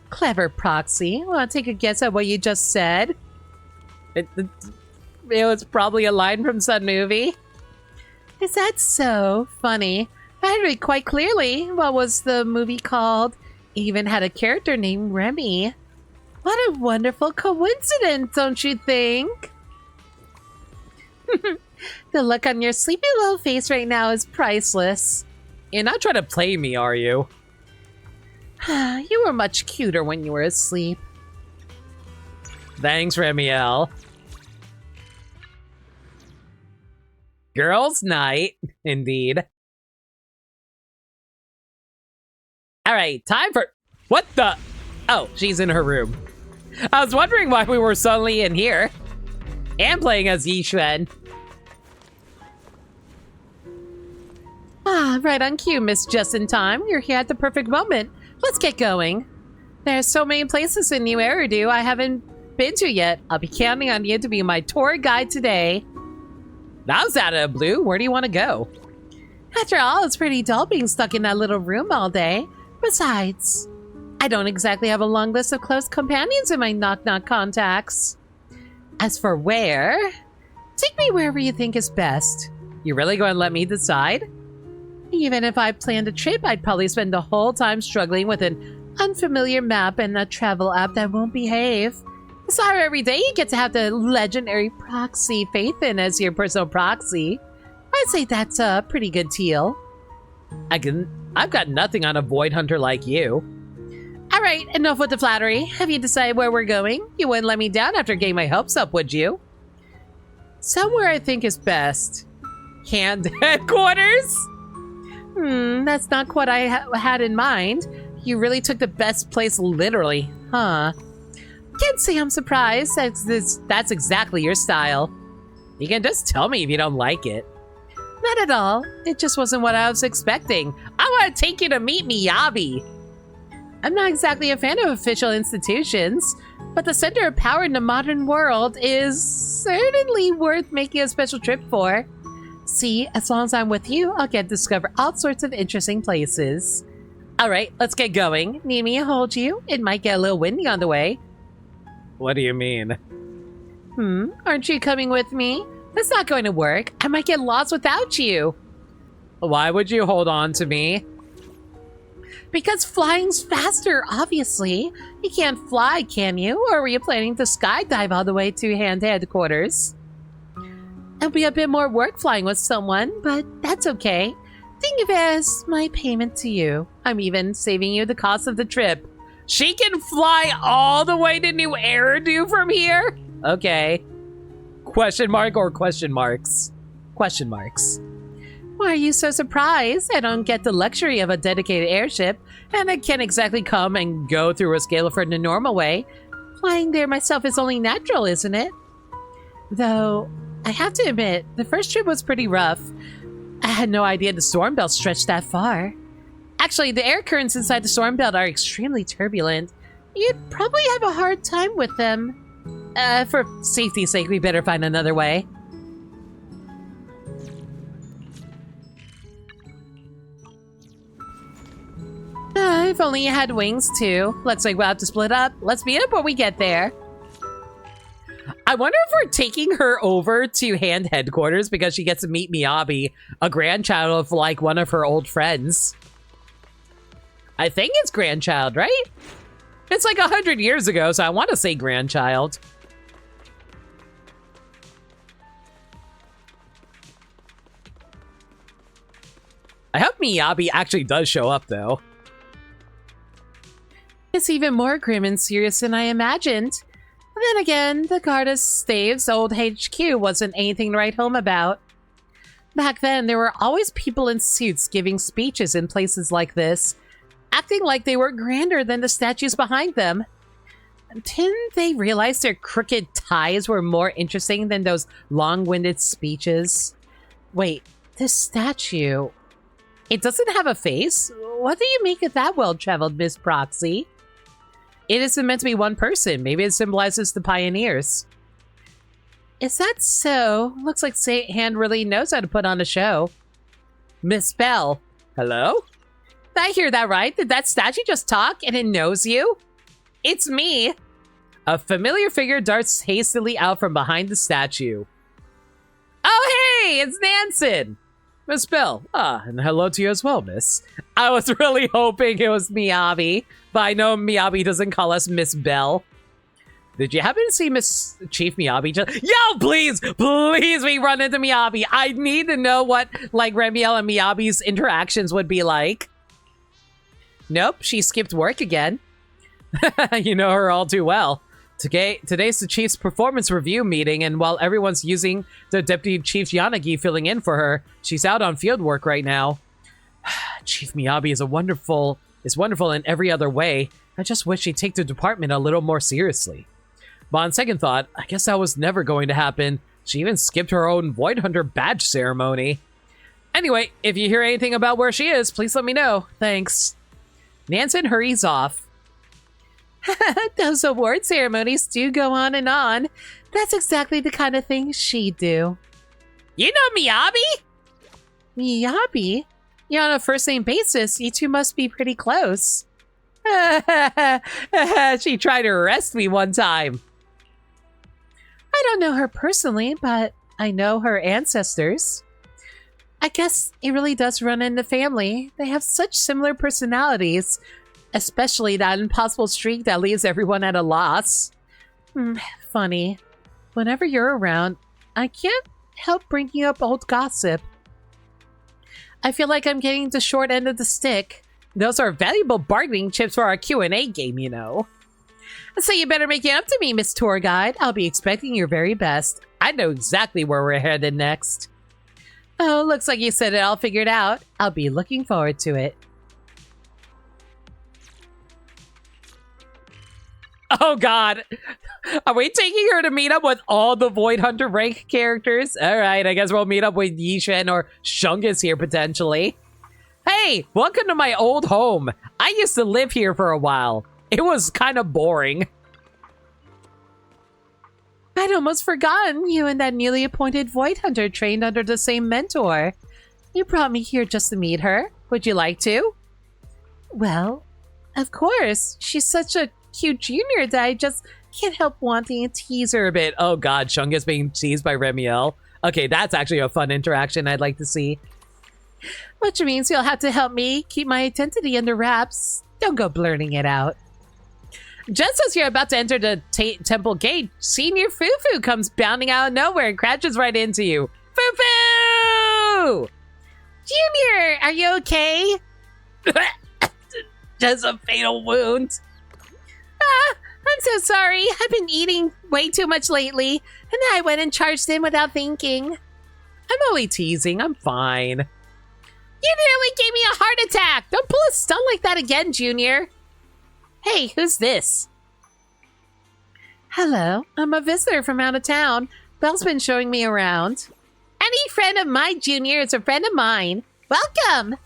Clever, Proxy. Want to take a guess at what you just said? It was probably a line from some movie. Is that so? Funny. I heard it quite clearly. What was the movie called? It even had a character named Remy. What a wonderful coincidence, don't you think? The look on your sleepy little face right now is priceless. You're not trying to play me, are you? You were much cuter when you were asleep. Thanks, Remiel. Girls' night, indeed. Alright, time for... What the... Oh, she's in her room. I was wondering why we were suddenly in here. And playing as Yixuan. Ah, right on cue, Miss Just in Time. You're here at the perfect moment. Let's get going. There's so many places in New Eridu I haven't been to yet. I'll be counting on you to be my tour guide today. That was out of the blue. Where do you want to go? After all, it's pretty dull being stuck in that little room all day. Besides, I don't exactly have a long list of close companions in my knock-knock contacts. As for where, take me wherever you think is best. You really going to let me decide? Even if I planned a trip, I'd probably spend the whole time struggling with an unfamiliar map and a travel app that won't behave. Sorry, every day you get to have the legendary proxy Faithin as your personal proxy. I'd say that's a pretty good deal. I've got nothing on a void hunter like you. Alright, enough with the flattery. Have you decided where we're going? You wouldn't let me down after getting my hopes up, would you? Somewhere I think is best. Hand headquarters? That's not what I had in mind. You really took the best place literally, huh? Can't say I'm surprised. That's exactly your style. You can just tell me if you don't like it. Not at all. It just wasn't what I was expecting. I want to take you to meet Miyabi. I'm not exactly a fan of official institutions, but the center of power in the modern world is certainly worth making a special trip for. See, as long as I'm with you, I'll get to discover all sorts of interesting places. Alright, let's get going. Need me to hold you? It might get a little windy on the way. What do you mean? Aren't you coming with me? That's not going to work. I might get lost without you. Why would you hold on to me? Because flying's faster, obviously. You can't fly, can you? Or were you planning to skydive all the way to Hand Headquarters? It'll be a bit more work flying with someone, but that's okay. Think of it as my payment to you. I'm even saving you the cost of the trip. She can fly all the way to New Eridu from here? Okay. Question mark or question marks? Question marks. Why are you so surprised? I don't get the luxury of a dedicated airship, and I can't exactly come and go through a scaler in the normal way. Flying there myself is only natural, isn't it? Though, I have to admit, the first trip was pretty rough. I had no idea the storm belt stretched that far. Actually, the air currents inside the storm belt are extremely turbulent. You'd probably have a hard time with them. For safety's sake, we better find another way. If only you had wings, too. Looks like we'll have to split up. Let's meet up when we get there. I wonder if we're taking her over to Hand Headquarters because she gets to meet Miyabi, a grandchild of, like, one of her old friends. I think it's grandchild, right? It's like 100 years ago, so I want to say grandchild. I hope Miyabi actually does show up, though. It's even more grim and serious than I imagined. Then again, the Garda's Stave's old HQ wasn't anything to write home about. Back then, there were always people in suits giving speeches in places like this, acting like they were grander than the statues behind them. Didn't they realize their crooked ties were more interesting than those long-winded speeches? Wait, this statue... It doesn't have a face? What do you make of that well-traveled Miss Proxy? It isn't meant to be one person. Maybe it symbolizes the pioneers. Is that so? Looks like Saint Hand really knows how to put on a show. Miss Bell. Hello? Did I hear that right? Did that statue just talk and it knows you? It's me. A familiar figure darts hastily out from behind the statue. Oh, hey! It's Nansen! Miss Bell. And hello to you as well, miss. I was really hoping it was Miyabi, but I know Miyabi doesn't call us Miss Bell. Did you happen to see Miss Chief Miyabi just— Yo, please we run into Miyabi. I need to know what, like, Remiel and Miyabi's interactions would be like. Nope, she skipped work again. You know her all too well. Today's the Chief's performance review meeting, and while everyone's using the Deputy Chief Yanagi filling in for her, she's out on field work right now. Chief Miyabi is wonderful in every other way. I just wish she'd take the department a little more seriously. But on second thought, I guess that was never going to happen. She even skipped her own Void Hunter badge ceremony. Anyway, if you hear anything about where she is, please let me know. Thanks. Nansen hurries off. Those award ceremonies do go on and on. That's exactly the kind of thing she'd do. You know Miyabi? Miyabi? You're on a first-name basis. You two must be pretty close. She tried to arrest me one time. I don't know her personally, but I know her ancestors. I guess it really does run in the family. They have such similar personalities. Especially that impossible streak that leaves everyone at a loss. Funny. Whenever you're around, I can't help bringing up old gossip. I feel like I'm getting the short end of the stick. Those are valuable bargaining chips for our Q&A game, you know. So you better make it up to me, Miss Tour Guide. I'll be expecting your very best. I know exactly where we're headed next. Oh, looks like you said it all figured out. I'll be looking forward to it. Oh god. Are we taking her to meet up with all the Void Hunter rank characters? Alright, I guess we'll meet up with Yishen or Shungus here potentially. Hey, welcome to my old home. I used to live here for a while. It was kind of boring. I'd almost forgotten you and that newly appointed Void Hunter trained under the same mentor. You brought me here just to meet her. Would you like to? Well, of course. She's such a cute junior that I just can't help wanting to tease her a bit. Oh god, Shungus being teased by Remiel. Okay, that's actually a fun interaction I'd like to see. Which means you'll have to help me keep my identity under wraps. Don't go blurting it out. Just as you're about to enter the temple gate, Senior Fufu comes bounding out of nowhere and crashes right into you. Fufu! Junior, are you okay? Just a fatal wound. I'm so sorry. I've been eating way too much lately, and then I went and charged in without thinking. I'm only teasing. I'm fine. You nearly gave me a heart attack. Don't pull a stunt like that again, Junior. Hey, who's this? Hello, I'm a visitor from out of town. Belle's been showing me around. Any friend of mine, Junior, is a friend of mine. Welcome.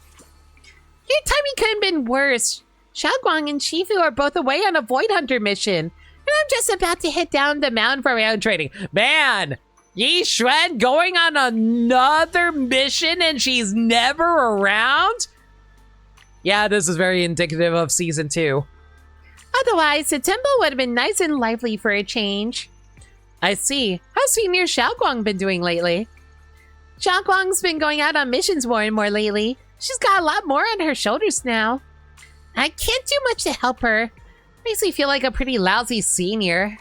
Your timing couldn't have been worse. Xiaoguang and Shifu are both away on a Void Hunter mission, and I'm just about to head down the mountain for my own training. Man, Yi Xuan going on another mission and she's never around? Yeah, this is very indicative of Season 2. Otherwise, the temple would have been nice and lively for a change. I see. How's Senior Xiaoguang been doing lately? Xiaoguang's been going out on missions more and more lately. She's got a lot more on her shoulders now. I can't do much to help her. Makes me feel like a pretty lousy senior.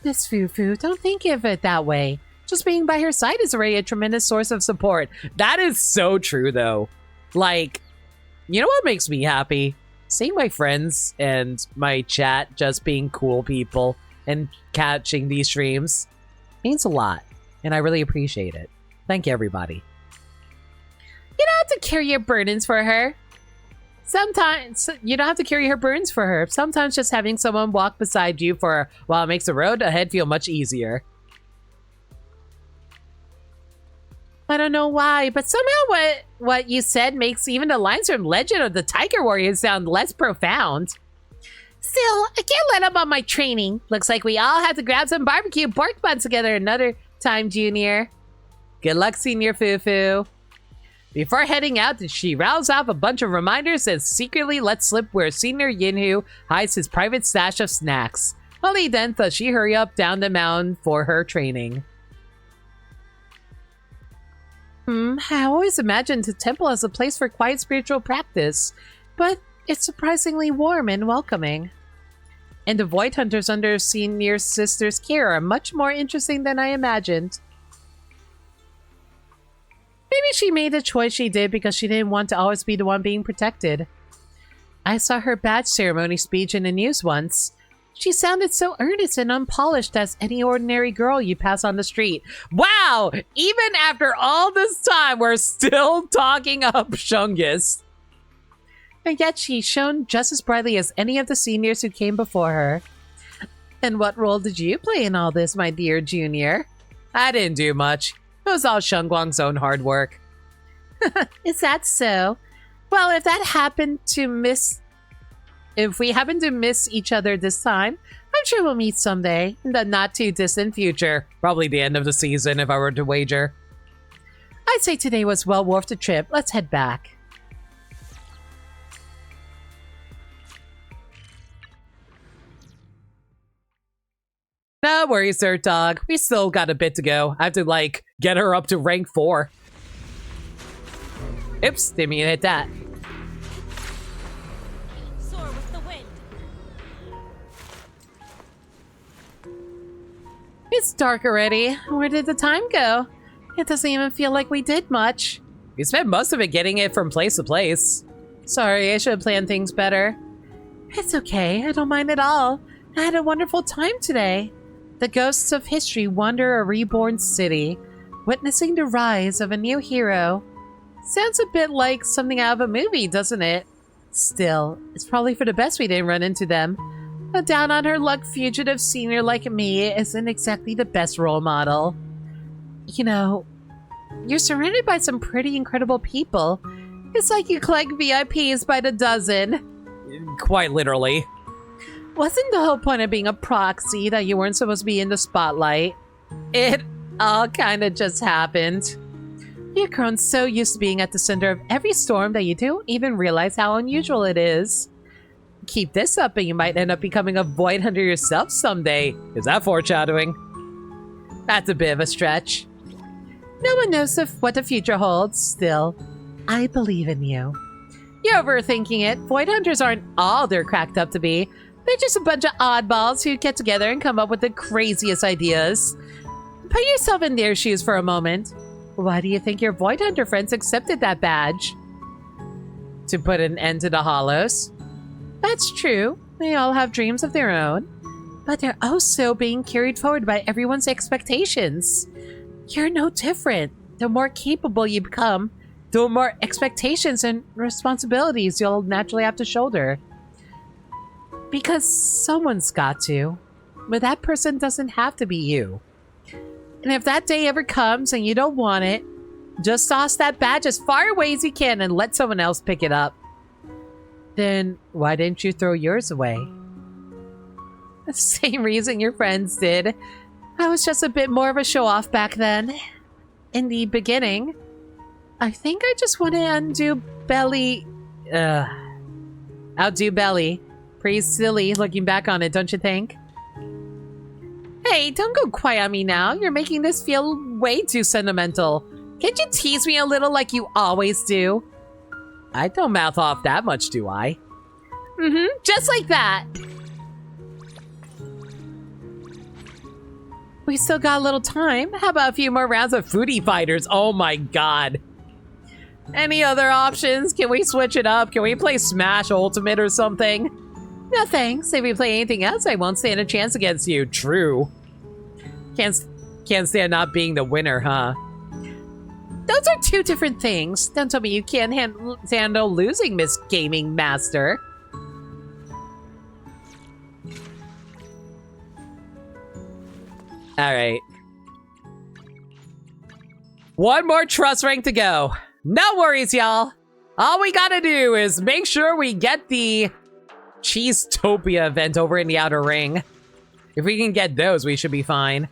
Miss Fufu, don't think of it that way. Just being by her side is already a tremendous source of support. That is so true, though. Like, you know what makes me happy? Seeing my friends and my chat just being cool people and catching these streams means a lot, and I really appreciate it. Thank you, everybody. You don't have to carry your burdens for her. Sometimes you don't have to carry her burdens for her. Sometimes just having someone walk beside you for a while makes the road ahead feel much easier. I don't know why, but somehow what you said makes even the lines from Legend of the Tiger Warrior sound less profound. Still, I can't let up on my training. Looks like we all have to grab some barbecue pork buns together another time, Junior. Good luck, Senior Fufu. Before heading out, she rattles off a bunch of reminders and secretly lets slip where Senior Yinhu hides his private stash of snacks. Only then does she hurry up down the mountain for her training. I always imagined the temple as a place for quiet spiritual practice, but it's surprisingly warm and welcoming. And the Void Hunters under Senior Sister's care are much more interesting than I imagined. Maybe she made the choice she did because she didn't want to always be the one being protected. I saw her badge ceremony speech in the news once. She sounded so earnest and unpolished as any ordinary girl you pass on the street. Wow! Even after all this time, we're still talking up Shungus. And yet she shone just as brightly as any of the seniors who came before her. And what role did you play in all this, my dear Junior? I didn't do much. It was all Shunguang's own hard work. Is that so? Well, if we happen to miss each other this time, I'm sure we'll meet someday in the not too distant future. Probably the end of the season if I were to wager. I'd say today was well worth the trip. Let's head back. No worries, Dirt Dog. We still got a bit to go. I have to, like, get her up to rank 4. Oops, didn't mean to hit that. Soar It's dark already. Where did the time go? It doesn't even feel like we did much. We spent most of it getting it from place to place. Sorry, I should have planned things better. It's okay, I don't mind at all. I had a wonderful time today. The ghosts of history wander a reborn city, witnessing the rise of a new hero. Sounds a bit like something out of a movie, doesn't it? Still, it's probably for the best we didn't run into them. A down-on-her-luck fugitive senior like me isn't exactly the best role model. You know, you're surrounded by some pretty incredible people. It's like you collect VIPs by the dozen. Quite literally. Wasn't the whole point of being a proxy that you weren't supposed to be in the spotlight? It all kind of just happened. You've grown so used to being at the center of every storm that you don't even realize how unusual it is. Keep this up and you might end up becoming a void hunter yourself someday. Is that foreshadowing? That's a bit of a stretch. No one knows what the future holds. Still, I believe in you. You're overthinking it. Void hunters aren't all they're cracked up to be. They're just a bunch of oddballs who get together and come up with the craziest ideas. Put yourself in their shoes for a moment. Why do you think your Void Hunter friends accepted that badge? To put an end to the Hollows? That's true. They all have dreams of their own. But they're also being carried forward by everyone's expectations. You're no different. The more capable you become, the more expectations and responsibilities you'll naturally have to shoulder. Because someone's got to. But that person doesn't have to be you. And if that day ever comes and you don't want it, just toss that badge as far away as you can and let someone else pick it up. Then why didn't you throw yours away? The same reason your friends did. I was just a bit more of a show-off back then. In the beginning. I think I just want to outdo Belly. Pretty silly looking back on it, don't you think? Hey, don't go quiet on me now. You're making this feel way too sentimental. Can't you tease me a little like you always do? I don't mouth off that much, do I? Just like that. We still got a little time. How about a few more rounds of foodie fighters? Oh my god. Any other options? Can we switch it up? Can we play Smash Ultimate or something? No thanks. If we play anything else, I won't stand a chance against you. True. Can't stand not being the winner, huh? Those are two different things. Don't tell me you can't handle losing, Miss Gaming Master. Alright. One more trust rank to go. No worries, y'all. All we gotta do is make sure we get the Cheesetopia event over in the Outer Ring. If we can get those, we should be fine.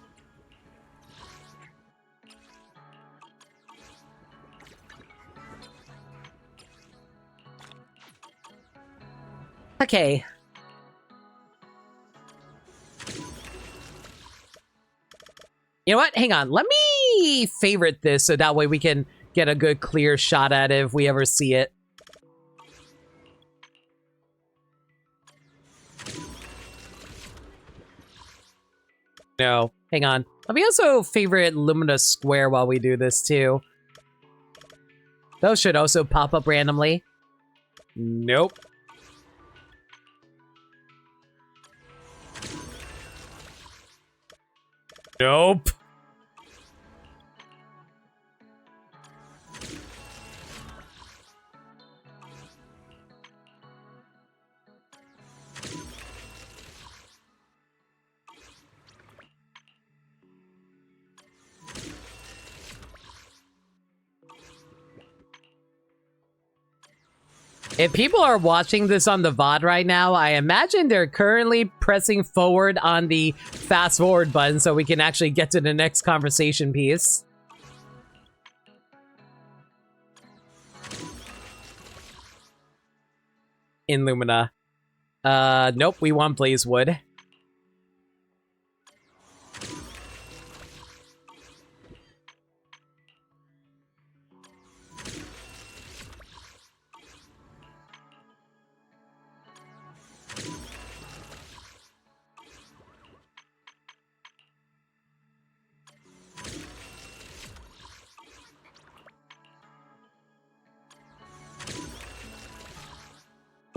Okay. You know what? Hang on. Let me favorite this so that way we can get a good clear shot at it if we ever see it. No. Hang on. Let me also favorite Lumina Square while we do this too. Those should also pop up randomly. Nope. Nope. If people are watching this on the VOD right now, I imagine they're currently pressing forward on the fast forward button so we can actually get to the next conversation piece. In Lumina. Nope, we want Blazewood.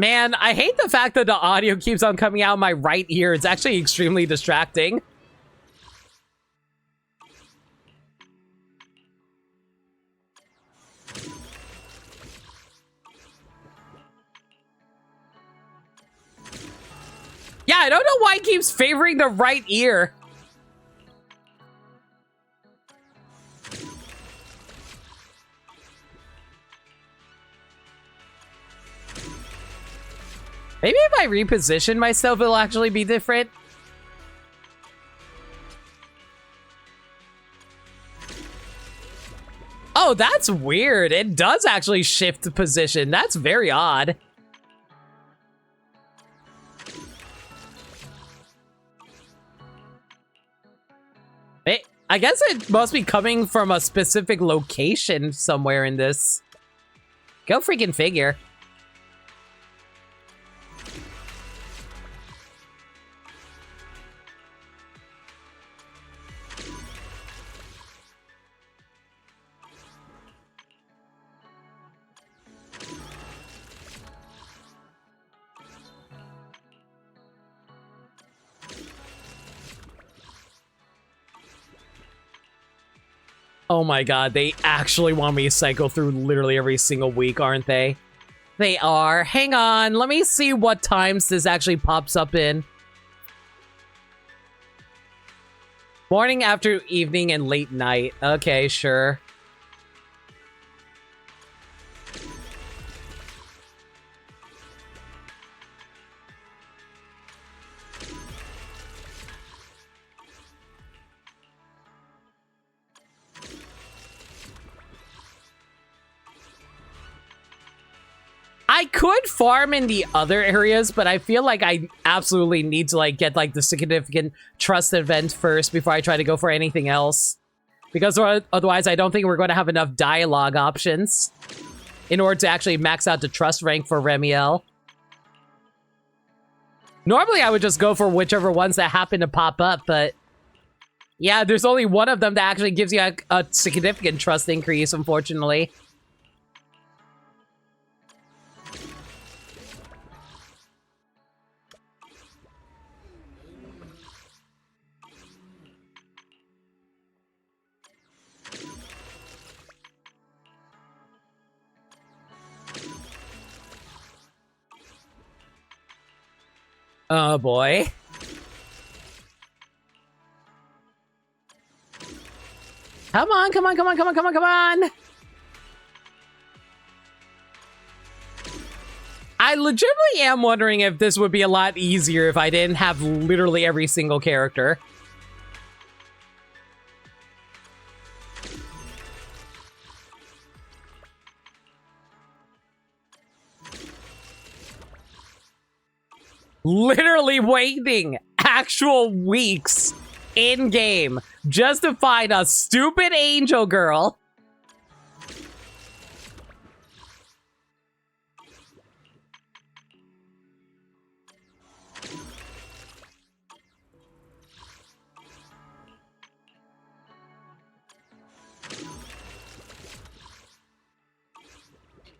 Man, I hate the fact that the audio keeps on coming out of my right ear. It's actually extremely distracting. Yeah, I don't know why it keeps favoring the right ear. Maybe if I reposition myself, it'll actually be different. Oh, that's weird. It does actually shift the position. That's very odd. I guess it must be coming from a specific location somewhere in this. Go freaking figure. Oh my god, they actually want me to cycle through literally every single week, aren't they? They are. Hang on, let me see what times this actually pops up in. Morning, after, evening, and late night. Okay, sure. I could farm in the other areas, but I feel like I absolutely need to like get like the significant trust event first before I try to go for anything else. Because otherwise I don't think we're going to have enough dialogue options in order to actually max out the trust rank for Remiel. Normally I would just go for whichever ones that happen to pop up, but yeah, there's only one of them that actually gives you a significant trust increase, unfortunately. Oh boy. Come on, come on, come on, come on, come on, come on! I legitimately am wondering if this would be a lot easier if I didn't have literally every single character. Literally waiting actual weeks in-game just to find a stupid angel girl.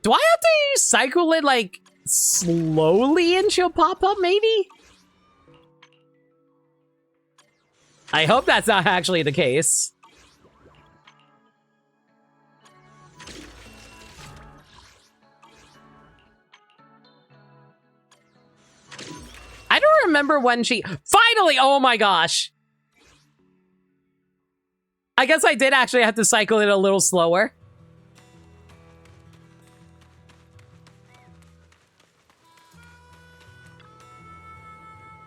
Do I have to cycle it like slowly and she'll pop up, maybe? I hope that's not actually the case. I don't remember when she... Finally! Oh my gosh! I guess I did actually have to cycle it a little slower.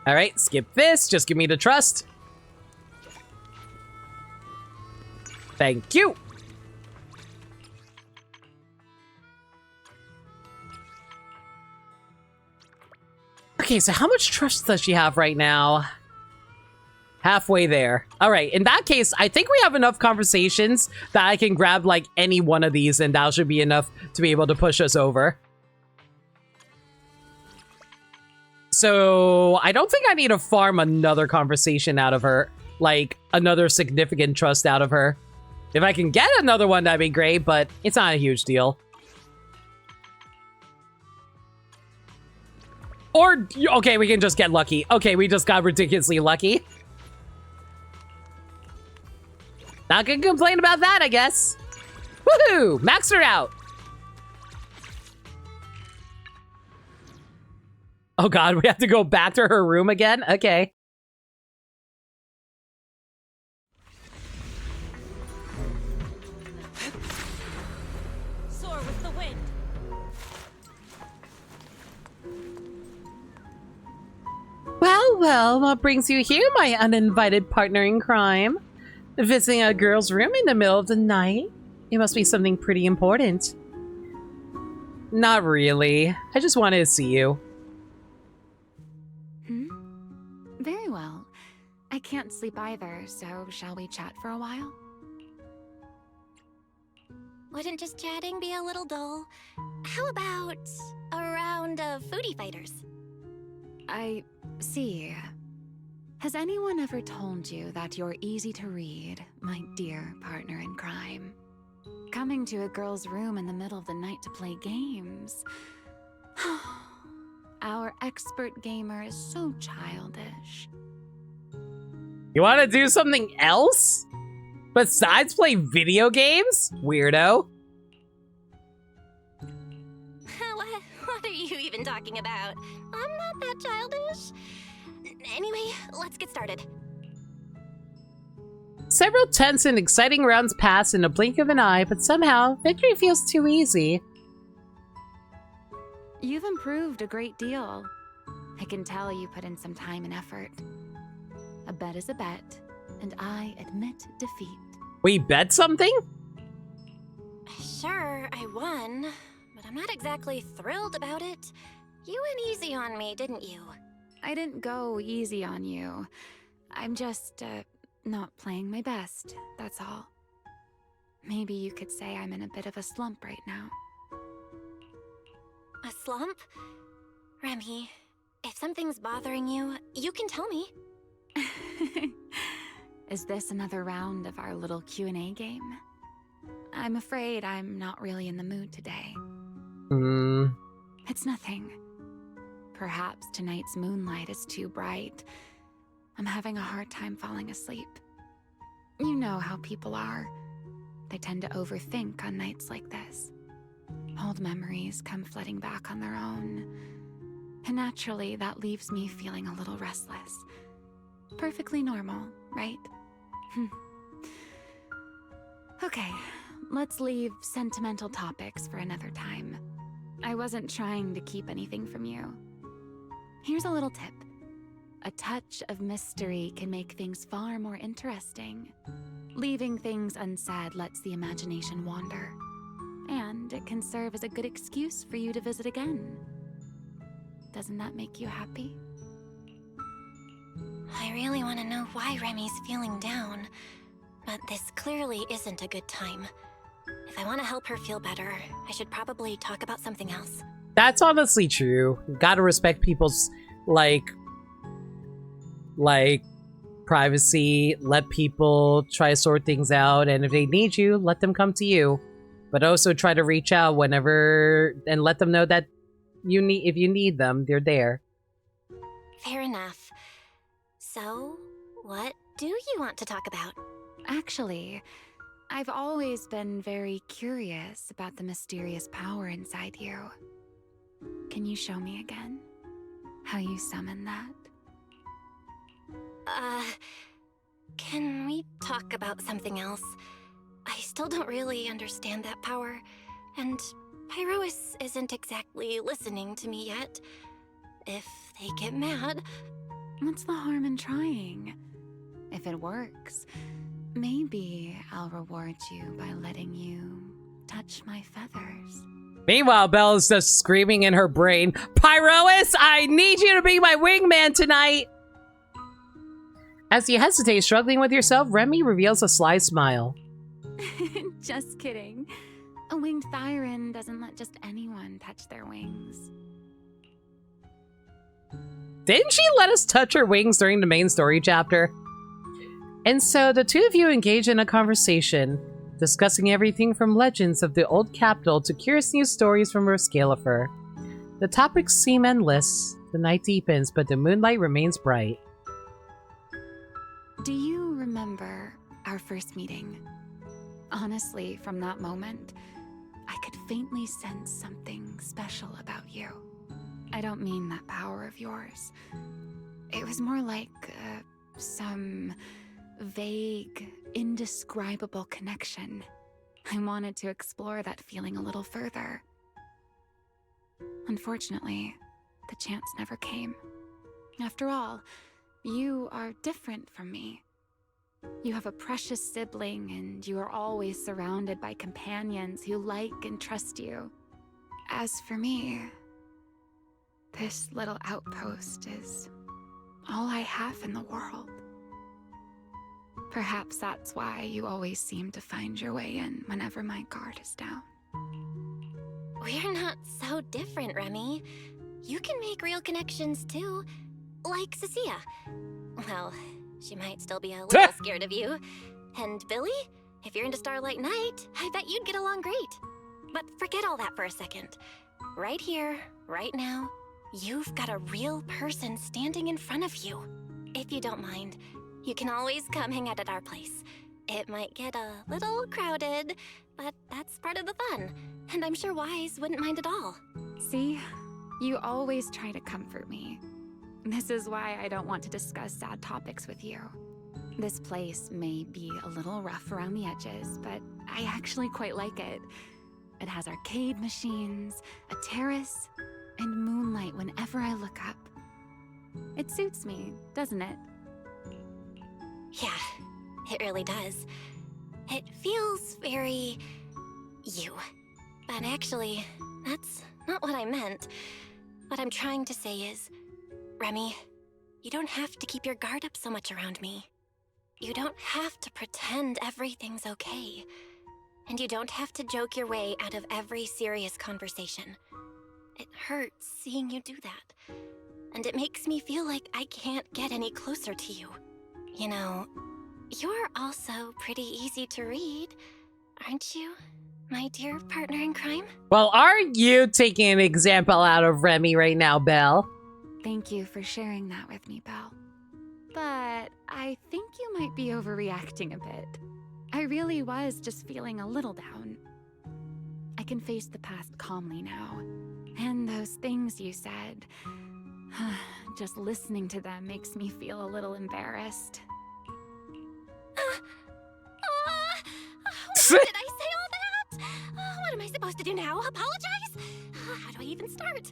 Alright, skip this. Just give me the trust. Thank you. Okay, so how much trust does she have right now? Halfway there. Alright, in that case, I think we have enough conversations that I can grab like any one of these and that should be enough to be able to push us over. So, I don't think I need to farm another conversation out of her. Like, another significant trust out of her. If I can get another one, that'd be great, but it's not a huge deal. Or, okay, we can just get lucky. Okay, we just got ridiculously lucky. Not gonna complain about that, I guess. Woohoo! Maxed her out. Oh god, we have to go back to her room again? Okay. Soar with the wind. Well, well, what brings you here, my uninvited partner in crime? Visiting a girl's room in the middle of the night? It must be something pretty important. Not really. I just wanted to see you. Very well. I can't sleep either, so shall we chat for a while? Wouldn't just chatting be a little dull? How about a round of foodie fighters? I see. Has anyone ever told you that you're easy to read, my dear partner in crime? Coming to a girl's room in the middle of the night to play games. Our expert gamer is so childish. You want to do something else? Besides play video games? Weirdo. What are you even talking about? I'm not that childish. Anyway, let's get started. Several tense and exciting rounds pass in a blink of an eye, but somehow, victory feels too easy. You've improved a great deal. I can tell you put in some time and effort. A bet is a bet, and I admit defeat. We bet something? Sure, I won, but I'm not exactly thrilled about it. You went easy on me, didn't you? I didn't go easy on you. I'm just, not playing my best, that's all. Maybe you could say I'm in a bit of a slump right now. A slump? Remy, if something's bothering you, you can tell me. Is this another round of our little Q&A game? I'm afraid I'm not really in the mood today. It's nothing. Perhaps tonight's moonlight is too bright. I'm having a hard time falling asleep. You know how people are. They tend to overthink on nights like this. Old memories come flooding back on their own. And naturally, that leaves me feeling a little restless. Perfectly normal, right? Okay, let's leave sentimental topics for another time. I wasn't trying to keep anything from you. Here's a little tip. A touch of mystery can make things far more interesting. Leaving things unsaid lets the imagination wander. And it can serve as a good excuse for you to visit again. Doesn't that make you happy? I really want to know why Remy's feeling down, but this clearly isn't a good time. If I want to help her feel better, I should probably talk about something else. That's honestly true. Gotta respect people's, like, privacy. Let people try to sort things out, and if they need you, let them come to you. But also try to reach out whenever, and let them know that if you need them, they're there. Fair enough. So, what do you want to talk about? Actually, I've always been very curious about the mysterious power inside you. Can you show me again? How you summon that? Can we talk about something else? I still don't really understand that power, and Pyrois isn't exactly listening to me yet. If they get mad... What's the harm in trying? If it works, maybe I'll reward you by letting you touch my feathers. Meanwhile, Belle's just screaming in her brain, Pyrois, I need you to be my wingman tonight! As you hesitate, struggling with yourself, Remy reveals a sly smile. Just kidding. A winged Thyran doesn't let just anyone touch their wings. Didn't she let us touch her wings during the main story chapter? And so the two of you engage in a conversation, discussing everything from legends of the old capital to curious new stories from Rescalifer. The topics seem endless, The night deepens, but the moonlight remains bright. Do you remember our first meeting? Honestly, from that moment, I could faintly sense something special about you. I don't mean that power of yours. It was more like some vague, indescribable connection. I wanted to explore that feeling a little further. Unfortunately, the chance never came. After all, you are different from me. You have a precious sibling, and you are always surrounded by companions who like and trust you. As for me, this little outpost is all I have in the world. Perhaps that's why you always seem to find your way in whenever my guard is down. We're not so different, Remy. You can make real connections too. Like Cecilia. Well, she might still be a little scared of you. And Billy? If you're into Starlight Night, I bet you'd get along great. But forget all that for a second. Right here, right now, you've got a real person standing in front of you. If you don't mind, you can always come hang out at our place. It might get a little crowded, but that's part of the fun. And I'm sure Wise wouldn't mind at all. See? You always try to comfort me. This is why I don't want to discuss sad topics with you. This place may be a little rough around the edges, but I actually quite like it. It has arcade machines, a terrace, and moonlight whenever I look up. It suits me, doesn't it? Yeah, it really does. It feels very... you. But actually, that's not what I meant. What I'm trying to say is, Remy, you don't have to keep your guard up so much around me. You don't have to pretend everything's okay. And you don't have to joke your way out of every serious conversation. It hurts seeing you do that. And it makes me feel like I can't get any closer to you. You know, you're also pretty easy to read, aren't you, my dear partner in crime? Well, aren't you taking an example out of Remy right now, Belle? Thank you for sharing that with me, Belle. But I think you might be overreacting a bit. I really was just feeling a little down. I can face the past calmly now. And those things you said, just listening to them makes me feel a little embarrassed. Why did I say all that? What am I supposed to do now? Apologize? How do I even start?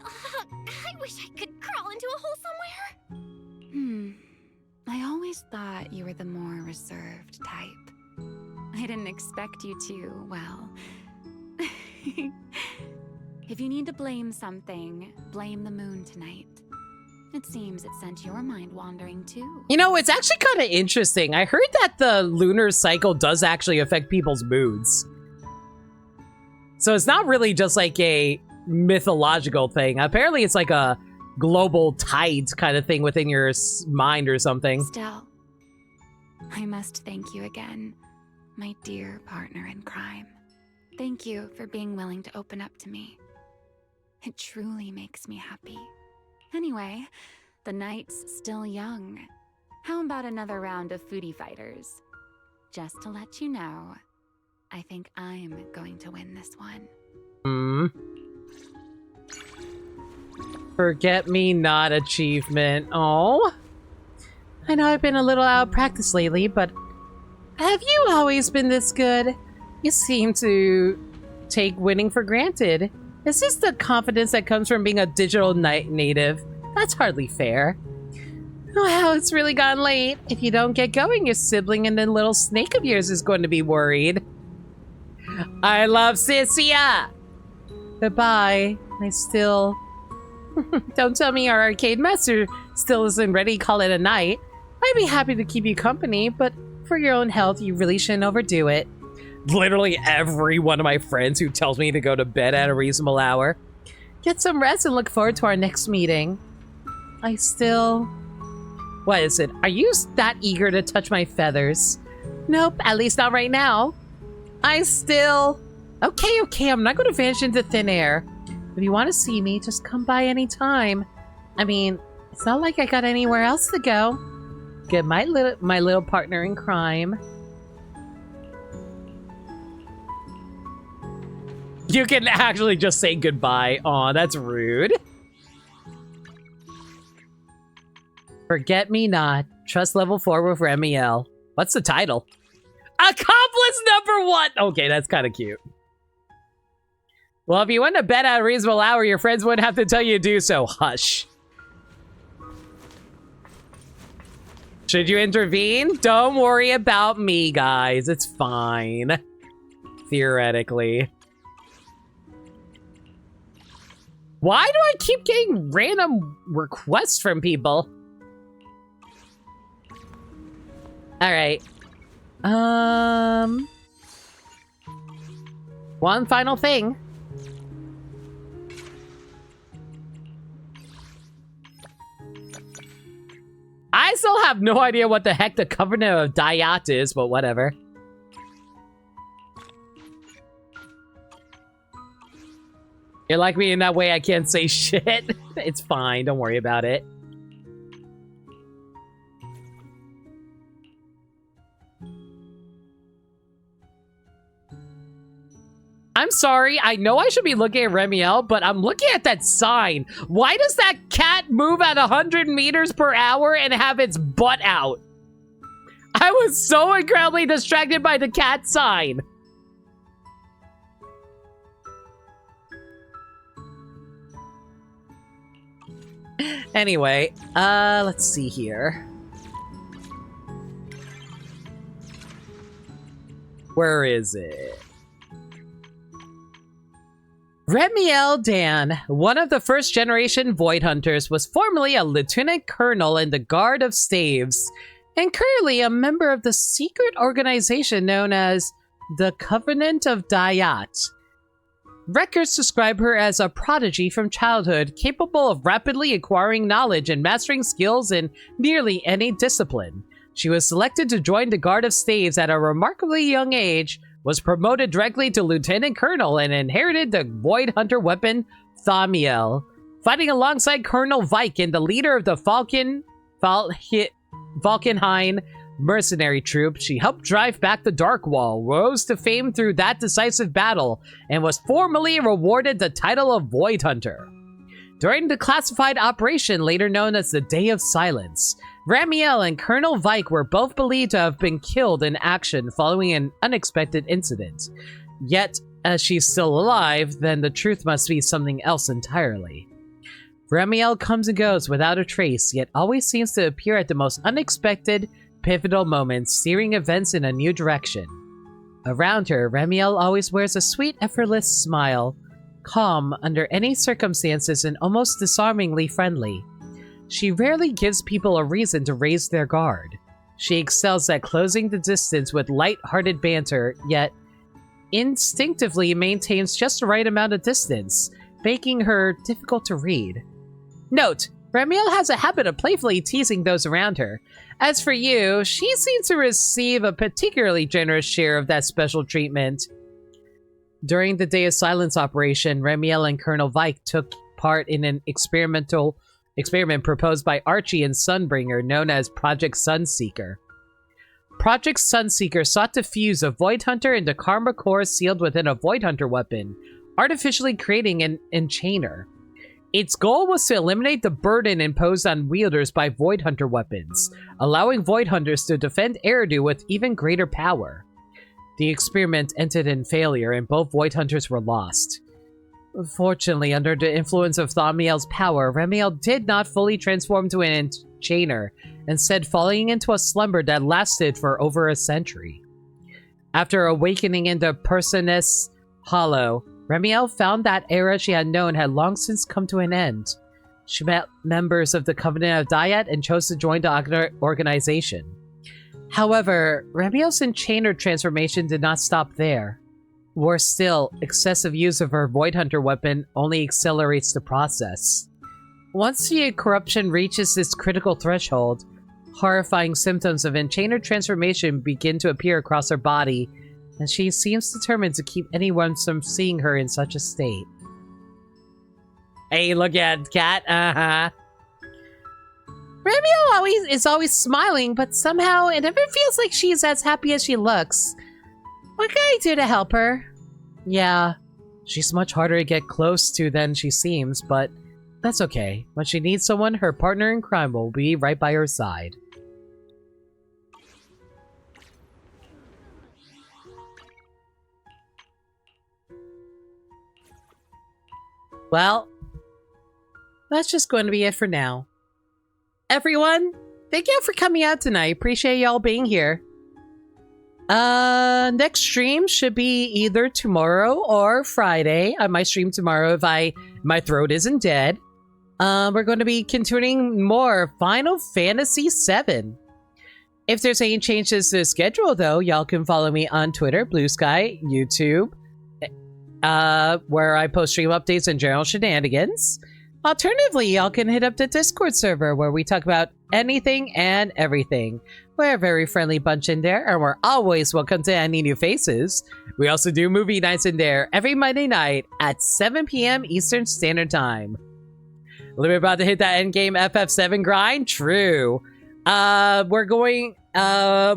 I wish I could crawl into a hole somewhere. I always thought you were the more reserved type. I didn't expect you to, well... If you need to blame something, blame the moon tonight. It seems it sent your mind wandering too. You know, it's actually kind of interesting. I heard that the lunar cycle does actually affect people's moods. So it's not really just like a mythological thing. Apparently it's like a global tide kind of thing within your mind or something. Still, I must thank you again, my dear partner in crime. Thank you for being willing to open up to me. It truly makes me happy. Anyway, the night's still young. How about another round of foodie fighters? Just to let you know, I think I'm going to win this one. Forget me not achievement. Oh. I know I've been a little out of practice lately, but have you always been this good? You seem to take winning for granted. Is this the confidence that comes from being a digital native? That's hardly fair. Wow, it's really gotten late. If you don't get going, your sibling and the little snake of yours is going to be worried. I love Cecilia! Goodbye. I still... Don't tell me our arcade master still isn't ready to call it a night. I'd be happy to keep you company, but for your own health, you really shouldn't overdo it. Literally every one of my friends who tells me to go to bed at a reasonable hour. Get some rest and look forward to our next meeting. I still... What is it? Are you that eager to touch my feathers? Nope, at least not right now. I still... Okay, I'm not going to vanish into thin air. If you want to see me, just come by any time. I mean, it's not like I got anywhere else to go. Get my little partner in crime. You can actually just say goodbye. Aw, that's rude. Forget Me Not. Trust level 4 with Remiel. What's the title? Accomplice number 1! Okay, that's kind of cute. Well, if you went to bed at a reasonable hour, your friends wouldn't have to tell you to do so. Hush. Should you intervene? Don't worry about me, guys. It's fine. Theoretically. Why do I keep getting random requests from people? Alright. One final thing. I still have no idea what the heck the Covenant of Dayat is, but whatever. You're like me in that way I can't say shit. It's fine, don't worry about it. I'm sorry, I know I should be looking at Remiel, but I'm looking at that sign. Why does that cat move at 100 meters per hour and have its butt out? I was so incredibly distracted by the cat sign. Anyway, let's see here. Where is it? Remiel Dan, one of the first-generation Void Hunters, was formerly a lieutenant colonel in the Guard of Staves, and currently a member of the secret organization known as the Covenant of Dayat. Records describe her as a prodigy from childhood, capable of rapidly acquiring knowledge and mastering skills in nearly any discipline. She was selected to join the Guard of Staves at a remarkably young age, was promoted directly to Lieutenant Colonel, and inherited the Void Hunter weapon, Thamiel. Fighting alongside Colonel Viken, the leader of the Valkenhayn mercenary troop, she helped drive back the Dark Wall, rose to fame through that decisive battle, and was formally rewarded the title of Void Hunter. During the classified operation later known as the Day of Silence, Ramiel and Colonel Vike were both believed to have been killed in action following an unexpected incident. Yet, as she's still alive, then the truth must be something else entirely. Ramiel comes and goes without a trace, yet always seems to appear at the most unexpected, pivotal moments, steering events in a new direction. Around her, Ramiel always wears a sweet, effortless smile, calm under any circumstances and almost disarmingly friendly. She rarely gives people a reason to raise their guard. She excels at closing the distance with light-hearted banter, yet instinctively maintains just the right amount of distance, making her difficult to read. Note, Ramiel has a habit of playfully teasing those around her. As for you, she seems to receive a particularly generous share of that special treatment. During the Day of Silence operation, Ramiel and Colonel Vike took part in an experiment proposed by Archie and Sunbringer known as Project Sunseeker. Project Sunseeker sought to fuse a Void Hunter into Karma core sealed within a Void Hunter weapon, artificially creating an enchainer. Its goal was to eliminate the burden imposed on wielders by Void Hunter weapons, allowing Void Hunters to defend Eridu with even greater power. The experiment ended in failure and both Void Hunters were lost. Fortunately, under the influence of Thamiel's power, Ramiel did not fully transform to an enchainer, instead falling into a slumber that lasted for over a century. After awakening into Personus Hollow, Ramiel found that era she had known had long since come to an end. She met members of the Covenant of Dayat and chose to join the organization. However, Ramiel's enchainer transformation did not stop there. Worse still, excessive use of her Void Hunter weapon only accelerates the process. Once the corruption reaches this critical threshold, horrifying symptoms of enchainer transformation begin to appear across her body, and she seems determined to keep anyone from seeing her in such a state. Hey, look at Cat, Remio is always smiling, but somehow it never feels like she's as happy as she looks. What can I do to help her? Yeah, she's much harder to get close to than she seems, but that's okay. When she needs someone, her partner in crime will be right by her side. Well, that's just going to be it for now. Everyone, thank you for coming out tonight. Appreciate y'all being here. Next stream should be either tomorrow or Friday. I might stream tomorrow if my throat isn't dead. We're going to be continuing more Final Fantasy VII. If there's any changes to the schedule, though, y'all can follow me on Twitter, Blue Sky, YouTube, where I post stream updates and general shenanigans. Alternatively, y'all can hit up the Discord server where we talk about anything and everything. We're a very friendly bunch in there, and we're always welcome to any new faces. We also do movie nights in there every Monday night at 7 p.m. Eastern Standard Time. We're about to hit that endgame FF7 grind? True.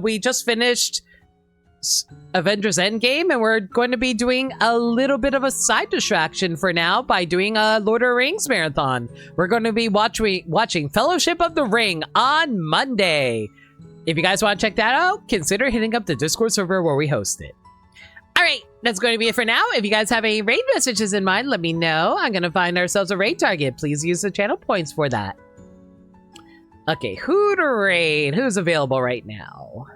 We just finished Avengers Endgame, and we're going to be doing a little bit of a side distraction for now by doing a Lord of the Rings marathon. We're going to be watching Fellowship of the Ring on Monday. If you guys want to check that out, consider hitting up the Discord server where we host it. All right, that's going to be it for now. If you guys have any raid messages in mind, let me know. I'm going to find ourselves a raid target. Please use the channel points for that. Okay, who to raid? Who's available right now?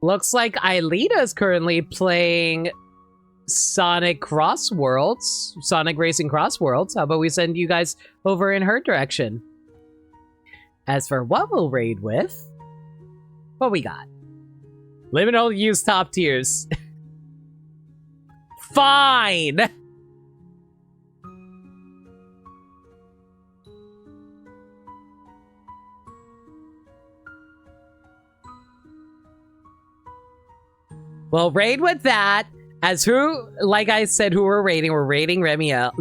Looks like Aelita is currently playing Sonic Cross Worlds, Sonic Racing Cross Worlds. How about we send you guys over in her direction? As for what we'll raid with, what we got? Liminal use top tiers. Fine! Well, raid with that. As who, like I said, who we're raiding Aelita.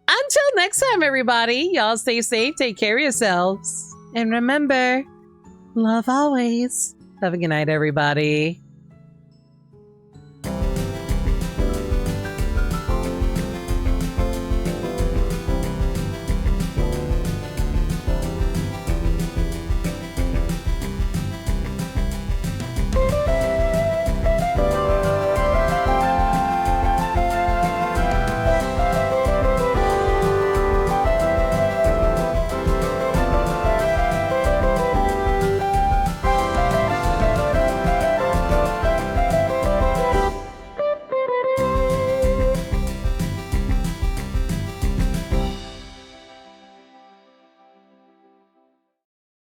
Until next time, everybody, y'all stay safe, take care of yourselves. And remember, love always. Have a good night, everybody.